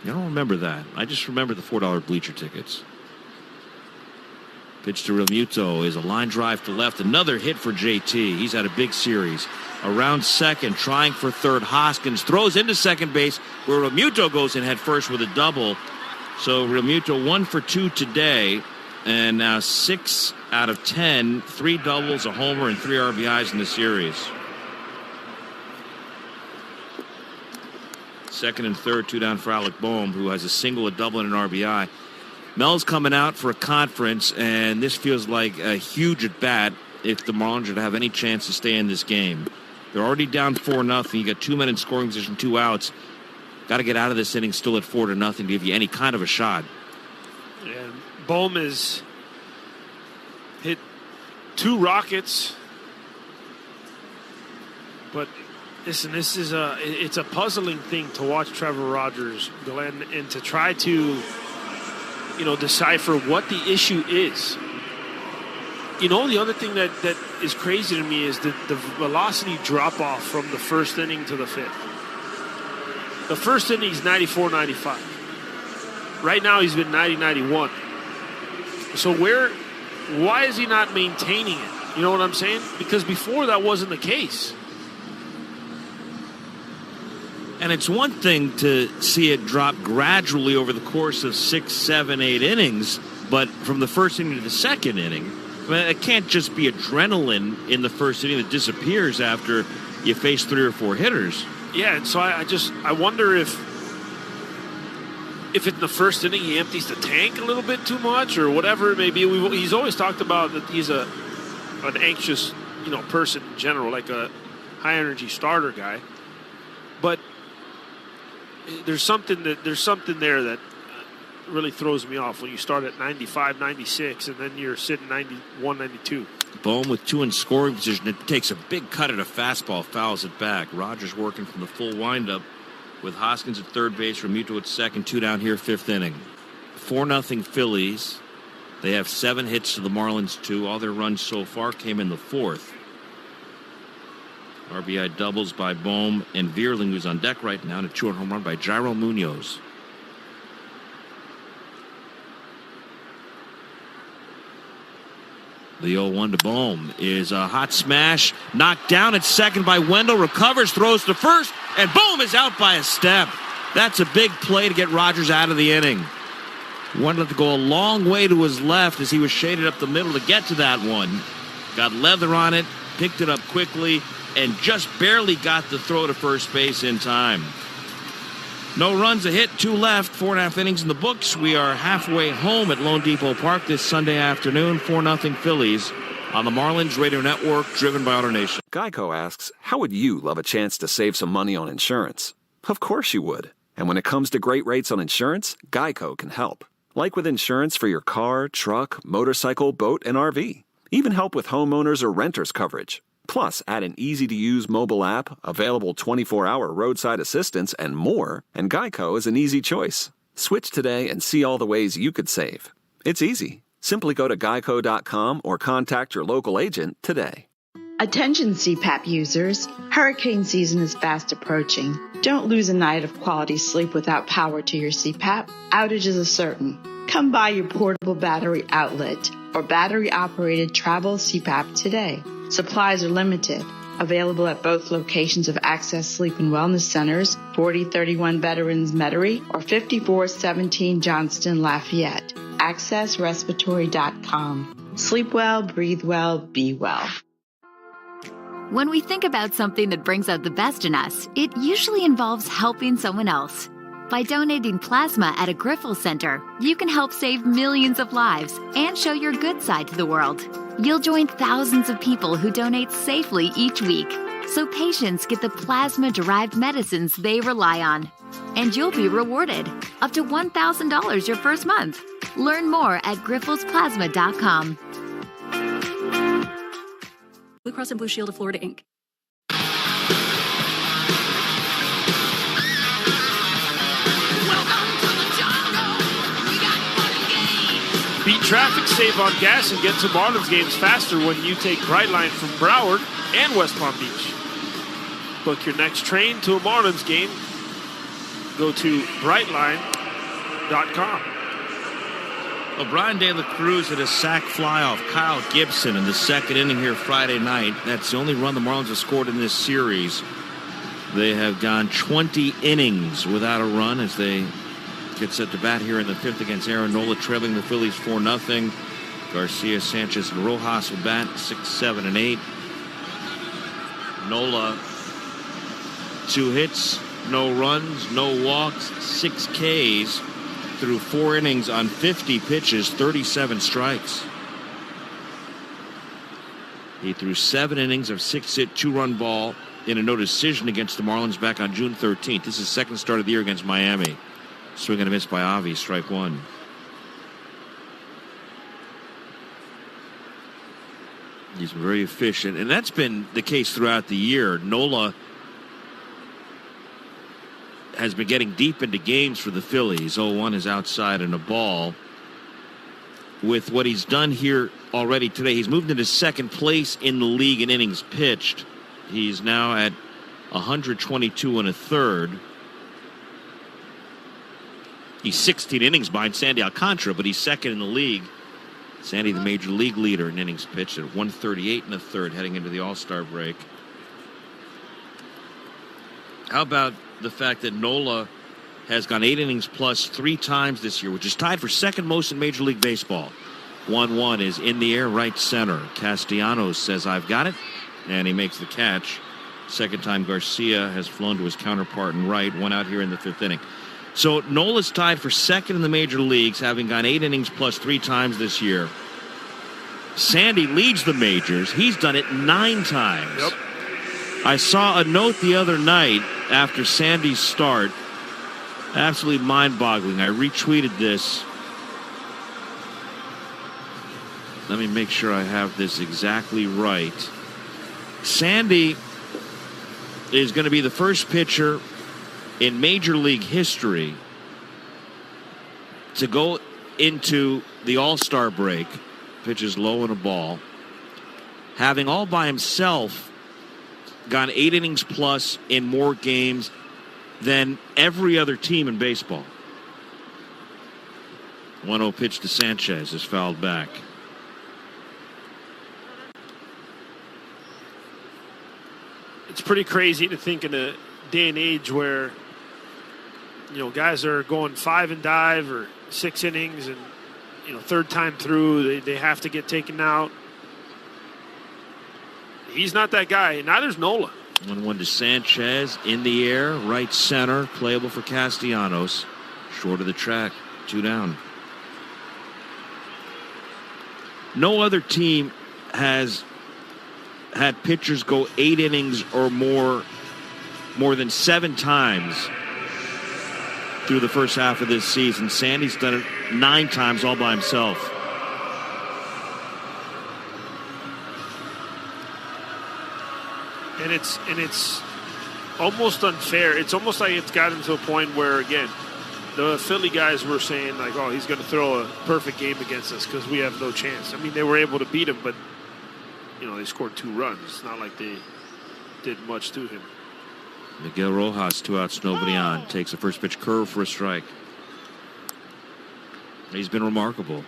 I don't remember that. I just remember the $4 bleacher tickets. Pitch to Real Muto is a line drive to left. Another hit for JT. He's had a big series. Around second, trying for third. Hoskins throws into second base, where Real Muto goes in head first with a double. So Real Muto 1 for 2 today, and now 6 out of 10, 3 doubles, a homer, and 3 RBIs in the series. Second and third, 2 down for Alec Boehm, who has a single, a double, and an RBI. Mel's coming out for a conference, and this feels like a huge at-bat if the Marlins are to have any chance to stay in this game. They're already down 4-0. You got 2 men in scoring position, 2 outs. Got to get out of this inning still at 4-0 to give you any kind of a shot. And Boehm has hit 2 rockets. But listen, it's a puzzling thing to watch Trevor Rogers, Glenn, and to try to, decipher what the issue is. The other thing that is crazy to me is the velocity drop-off from the first inning to the 5th. The first inning is 94-95. Right now he's been 90-91. So why is he not maintaining it? You know what I'm saying? Because before that wasn't the case. And it's one thing to see it drop gradually over the course of 6, 7, 8 innings, but from the first inning to the second inning, it can't just be adrenaline in the first inning that disappears after you face 3 or 4 hitters. Yeah, and so I wonder if in the first inning he empties the tank a little bit too much or whatever it may be. He's always talked about that he's an anxious, person in general, like a high energy starter guy. But there's something there that really throws me off when you start at 95, 96, and then you're sitting 91, 92. Boehm with 2 in scoring position. It takes a big cut at a fastball, fouls it back. Rogers working from the full windup with Hoskins at third base, Remuto at second, 2 down here, 5th inning. 4-0 Phillies. They have 7 hits to the Marlins 2. All their runs so far came in the 4th. RBI doubles by Boehm and Vierling, who's on deck right now, and a 2-run home run by Jairo Munoz. The 0-1 to Boehm is a hot smash, knocked down at second by Wendell, recovers, throws to first, and Boehm is out by a step. That's a big play to get Rogers out of the inning. Wendell had to go a long way to his left as he was shaded up the middle to get to that one. Got leather on it, picked it up quickly, and just barely got the throw to first base in time. No runs, a hit, 2 left, 4.5 innings in the books. We are halfway home at Lone Depot Park this Sunday afternoon. 4-0 Phillies on the Marlins Radio Network, driven by AutoNation. Geico asks, how would you love a chance to save some money on insurance? Of course you would. And when it comes to great rates on insurance, Geico can help. Like with insurance for your car, truck, motorcycle, boat, and RV. Even help with homeowners or renters coverage. Plus, add an easy-to-use mobile app, available 24-hour roadside assistance, and more, and Geico is an easy choice. Switch today and see all the ways you could save. It's easy. Simply go to geico.com or contact your local agent today. Attention CPAP users, hurricane season is fast approaching. Don't lose a night of quality sleep without power to your CPAP. Outages are certain. Come by your portable battery outlet or battery-operated travel CPAP today. Supplies are limited. Available at both locations of Access Sleep and Wellness Centers, 4031 Veterans Metairie or 5417 Johnston Lafayette. AccessRespiratory.com. Sleep well, breathe well, be well. When we think about something that brings out the best in us, it usually involves helping someone else. By donating plasma at a Griffel Center, you can help save millions of lives and show your good side to the world. You'll join thousands of people who donate safely each week, so patients get the plasma-derived medicines they rely on. And you'll be rewarded up to $1,000 your first month. Learn more at griffelsplasma.com. Blue Cross and Blue Shield of Florida, Inc. Beat traffic, save on gas, and get to Marlins games faster when you take Brightline from Broward and West Palm Beach. Book your next train to a Marlins game. Go to Brightline.com. Well, Brian De La Cruz hit a sac fly off Kyle Gibson in the second inning here Friday night. That's the only run the Marlins have scored in this series. They have gone 20 innings without a run as they get set to bat here in the fifth against Aaron Nola, trailing the Phillies 4-0. Garcia, Sanchez, and Rojas will bat 6, 7, and 8. Nola, 2 hits, no runs, no walks, 6 Ks through 4 innings on 50 pitches, 37 strikes. He threw 7 innings of 6-hit, 2-run ball in a no decision against the Marlins back on June 13th. This is his second start of the year against Miami. Swing and a miss by Avi, strike 1. He's been very efficient, and that's been the case throughout the year. Nola has been getting deep into games for the Phillies. 0-1 is outside and a ball. With what he's done here already today, he's moved into second place in the league in innings pitched. He's now at 122 1/3. He's 16 innings behind Sandy Alcantara, but he's second in the league. Sandy, the major league leader in innings pitched, at 138 1/3 heading into the All-Star break. How about the fact that Nola has gone 8 innings plus 3 times this year, which is tied for second most in Major League Baseball. 1-1 is in the air, right center. Castellanos says, "I've got it," and he makes the catch. Second time Garcia has flown to his counterpart in right, 1 out here in the 5th inning. So Nola's tied for second in the major leagues, having gone 8 innings plus 3 times this year. Sandy leads the majors. He's done it 9 times. Yep. I saw a note the other night after Sandy's start. Absolutely mind-boggling. I retweeted this. Let me make sure I have this exactly right. Sandy is going to be the first pitcher in Major League history to go into the All-Star break, pitches low in a ball, having all by himself gone 8 innings plus in more games than every other team in baseball. 1-0 pitch to Sanchez is fouled back. It's pretty crazy to think in a day and age where, you know, guys are going 5 and dive or 6 innings, and, you know, third time through they have to get taken out. He's not that guy. Neither's Nola. 1-1 to Sanchez in the air, right center, playable for Castellanos. Short of the track, 2 down. No other team has had pitchers go 8 innings or more than 7 times through the first half of this season. Sandy's done it 9 times all by himself. And it's almost unfair. It's almost like it's gotten to a point where, again, the Philly guys were saying, like, oh, he's going to throw a perfect game against us because we have no chance. I mean, they were able to beat him, but, they scored 2 runs. It's not like they did much to him. Miguel Rojas, 2 outs, nobody on. Takes a first pitch curve for a strike. He's been remarkable.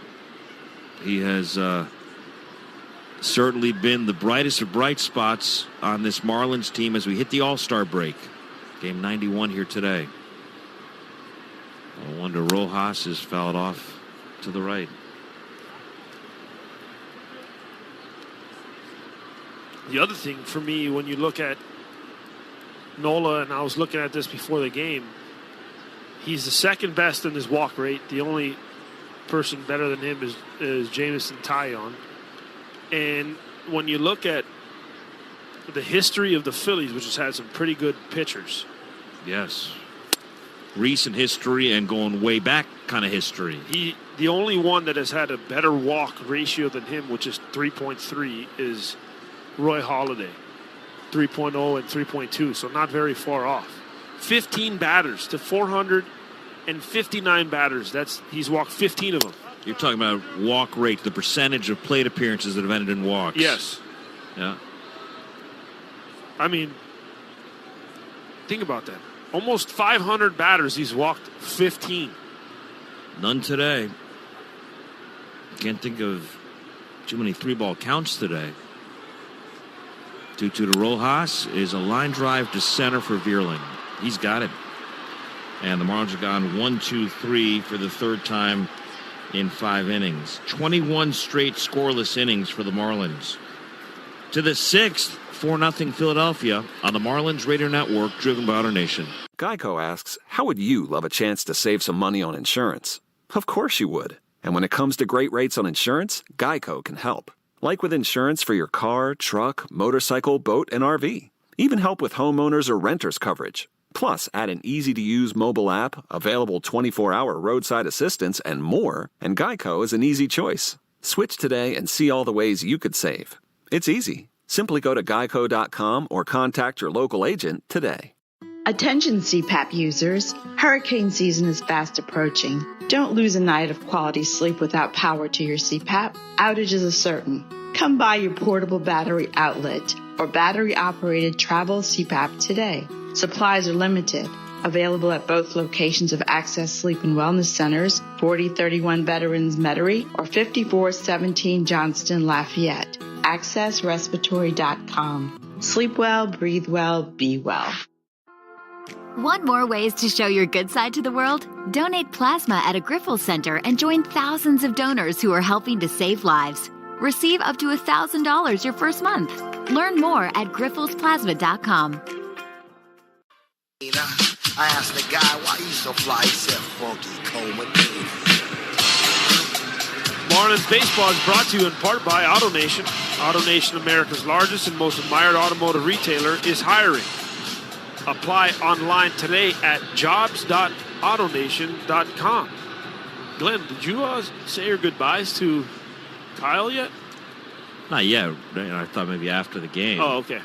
He has certainly been the brightest of bright spots on this Marlins team as we hit the All-Star break. Game 91 here today. No wonder Rojas is fouled off to the right. The other thing for me, when you look at Nola, and I was looking at this before the game, he's the second best in his walk rate. The only person better than him is Jameson Taillon. And when you look at the history of the Phillies, which has had some pretty good pitchers. Yes. Recent history and going way back kind of history. The only one that has had a better walk ratio than him, which is 3.3, is Roy Halladay. 3.0 and 3.2, so not very far off. 15 batters to 459 batters. He's walked 15 of them. You're talking about walk rate, the percentage of plate appearances that have ended in walks. Yes. Yeah. I mean, think about that. Almost 500 batters, he's walked 15. None today. Can't think of too many 3-ball counts today. 2-2 to Rojas is a line drive to center for Vierling. He's got it. And the Marlins have gone 1-2-3 for the third time in 5 innings. 21 straight scoreless innings for the Marlins. To the 6th, 4-0 Philadelphia on the Marlins Radio Network, driven by AutoNation. Geico asks, how would you love a chance to save some money on insurance? Of course you would. And when it comes to great rates on insurance, Geico can help. Like with insurance for your car, truck, motorcycle, boat, and RV. Even help with homeowners or renters coverage. Plus, add an easy-to-use mobile app, available 24-hour roadside assistance, and more, and Geico is an easy choice. Switch today and see all the ways you could save. It's easy. Simply go to geico.com or contact your local agent today. Attention CPAP users, hurricane season is fast approaching. Don't lose a night of quality sleep without power to your CPAP. Outages are certain. Come by your portable battery outlet or battery-operated travel CPAP today. Supplies are limited. Available at both locations of Access Sleep and Wellness Centers, 4031 Veterans Metairie or 5417 Johnston Lafayette. AccessRespiratory.com. Sleep well, breathe well, be well. Want more ways to show your good side to the world? Donate plasma at a Grifols Center and join thousands of donors who are helping to save lives. Receive up to $1,000 your first month. Learn more at grifolsplasma.com. I asked the guy why he's so fly. He said, funky Coleman. Marlins Baseball is brought to you in part by AutoNation. AutoNation, America's largest and most admired automotive retailer, is hiring. Apply online today at jobs.autonation.com. Glenn, did you say your goodbyes to Kyle yet? Not yet. I thought maybe after the game. Oh, okay.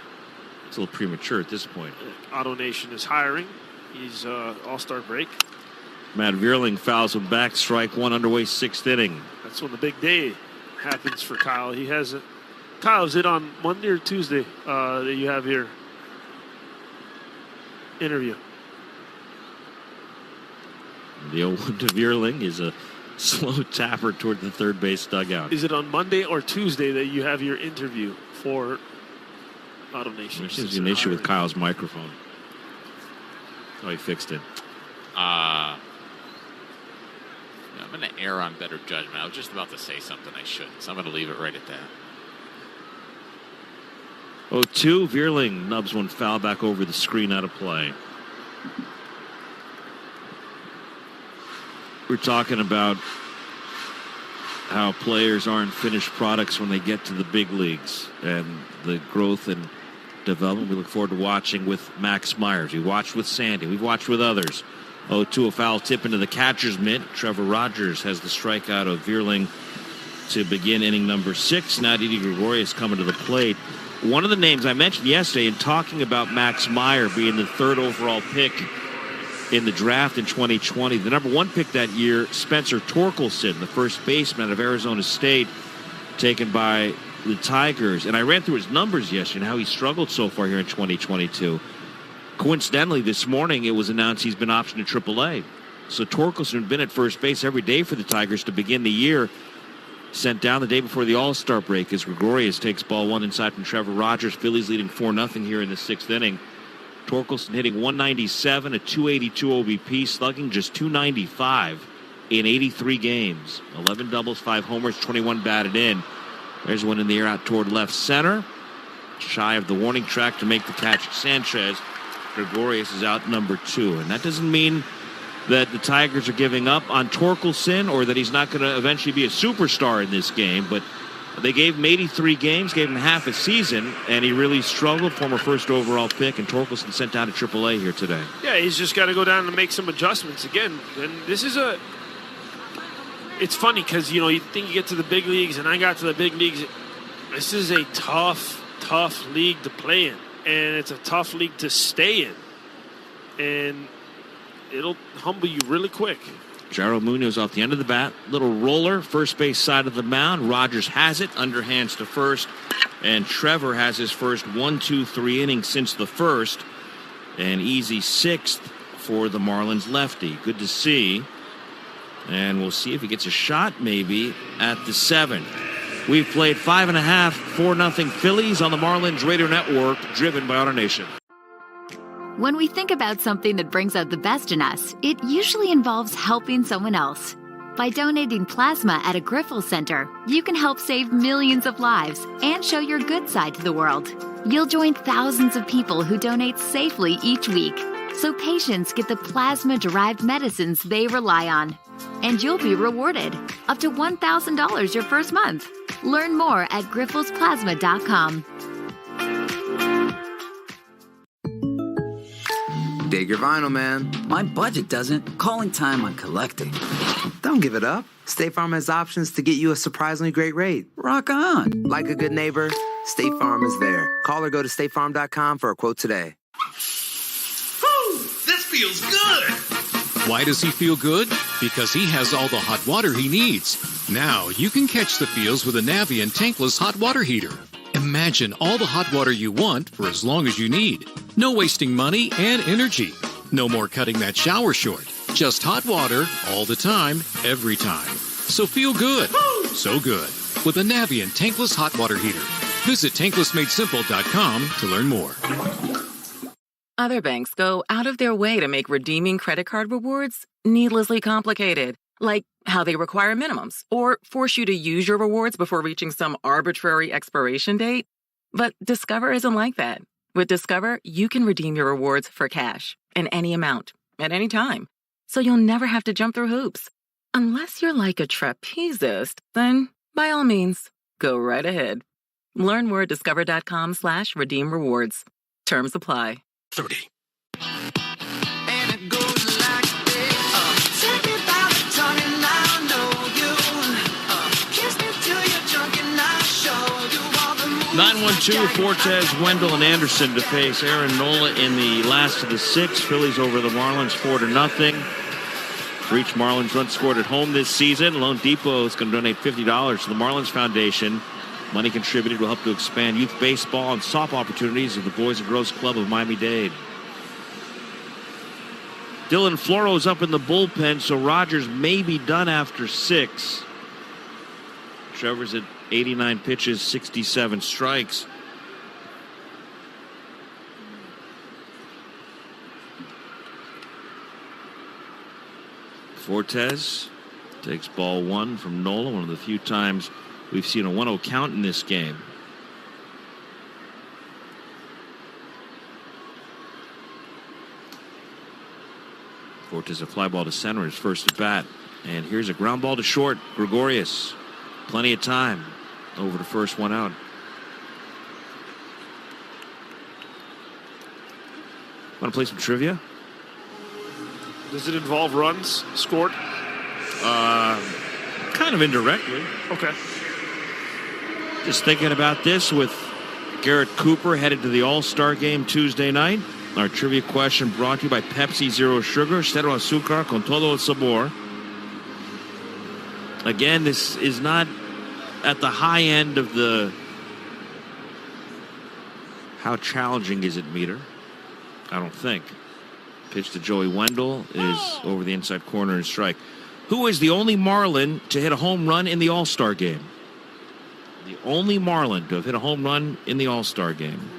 It's a little premature at this point. AutoNation is hiring. He's All-Star break. Matt Vierling fouls him back. Strike one underway, 6th inning. That's when the big day happens for Kyle. He has it. Kyle, is it on Monday or Tuesday that you have your interview? The old one to Vierling is a slow tapper toward the third base dugout. Is it on Monday or Tuesday that you have your interview for AutoNation? There's an issue with Kyle's microphone. Oh, he fixed it. I'm going to err on better judgment. I was just about to say something I shouldn't, so I'm going to leave it right at that. 0-2, Vierling nubs one foul back over the screen, out of play. We're talking about how players aren't finished products when they get to the big leagues, and the growth and development we look forward to watching with Max Myers. We watched with Sandy. We've watched with others. 0-2, a foul tip into the catcher's mitt. Trevor Rogers has the strikeout of Vierling to begin inning number 6. Now Didi Gregorius coming to the plate. One of the names I mentioned yesterday in talking about Max Meyer being the 3rd overall pick in the draft in 2020. The number 1 pick that year, Spencer Torkelson, the first baseman out of Arizona State, taken by the Tigers. And I ran through his numbers yesterday and how he struggled so far here in 2022. Coincidentally, this morning it was announced he's been optioned to AAA. So Torkelson had been at first base every day for the Tigers to begin the year. Sent down the day before the All-Star break as Gregorius takes ball 1 inside from Trevor Rogers. Phillies leading 4-0 here in the 6th inning. Torkelson hitting 197, a 282 OBP, slugging just 295 in 83 games. 11 doubles, 5 homers, 21 batted in. There's one in the air out toward left center. Shy of the warning track to make the catch. Sanchez. Gregorius is out number 2. And that doesn't mean that the Tigers are giving up on Torkelson or that he's not going to eventually be a superstar in this game. But they gave him 83 games, gave him half a season, and he really struggled. Former 1st overall pick, and Torkelson sent down to AAA here today. Yeah, he's just got to go down and make some adjustments again. And this is it's funny because, you think you get to the big leagues, and I got to the big leagues. This is a tough league to play in, and it's a tough league to stay in. And it'll humble you really quick. Jairo Munoz off the end of the bat. Little roller, first base side of the mound. Rogers has it, underhands to first. And Trevor has his first 1-2-3 inning since the first. An easy 6th for the Marlins lefty. Good to see. And we'll see if he gets a shot maybe at the 7th. We've played 5.5, 4-0 Phillies on the Marlins Radio Network, driven by AutoNation. When we think about something that brings out the best in us, it usually involves helping someone else. By donating plasma at a Griffel Center, you can help save millions of lives and show your good side to the world. You'll join thousands of people who donate safely each week, so patients get the plasma-derived medicines they rely on. And you'll be rewarded up to $1,000 your first month. Learn more at griffelsplasma.com. Dig your vinyl, man. My budget doesn't. Calling time on collecting. Don't give it up. State Farm has options to get you a surprisingly great rate. Rock on. Like a good neighbor, State Farm is there. Call or go to statefarm.com for a quote today. Whew, this feels good. Why does he feel good? Because he has all the hot water he needs. Now you can catch the feels with a Navien tankless hot water heater. Imagine all the hot water you want for as long as you need. No wasting money and energy. No more cutting that shower short. Just hot water all the time, every time. So feel good. So good. With a Navien tankless hot water heater. Visit tanklessmadesimple.com to learn more. Other banks go out of their way to make redeeming credit card rewards needlessly complicated. Like how they require minimums or force you to use your rewards before reaching some arbitrary expiration date. But Discover isn't like that. With Discover, you can redeem your rewards for cash in any amount at any time. So you'll never have to jump through hoops. Unless you're like a trapezist, then by all means, go right ahead. Learn more at discover.com/redeem rewards. Terms apply. 30. goes like this. Take me by the tongue and I'll know you. Kiss me till you're drunk and I'll show you all the moves. 9-1-2, Fortes, Wendell, and Anderson to face Aaron Nola in the last of the six. Phillies over the Marlins 4-0. For each Marlins run scored at home this season, Lone Depot is going to donate $50 to the Marlins Foundation. Money contributed will help to expand youth baseball and softball opportunities of the Boys and Girls Club of Miami-Dade. Dylan Floro's up in the bullpen, so Rogers may be done after 6. Trevor's at 89 pitches, 67 strikes. Fortes takes ball 1 from Nola, one of the few times we've seen a 1-0 count in this game. Fortes a fly ball to center, his first at bat. And here's a ground ball to short. Gregorius, plenty of time. Over to first, 1 out. Want to play some trivia? Does it involve runs scored? Kind of indirectly. Okay. Just thinking about this with Garrett Cooper headed to the All-Star game Tuesday night. Our trivia question brought to you by Pepsi Zero Sugar, cero azúcar con todo el sabor. Again, this is not at the high end of the how challenging is it meter. I don't think. Pitch to Joey Wendell is over the inside corner and strike. Who is the only Marlin to hit a home run in the All-Star game? The only Marlin to have hit a home run in the All-Star game.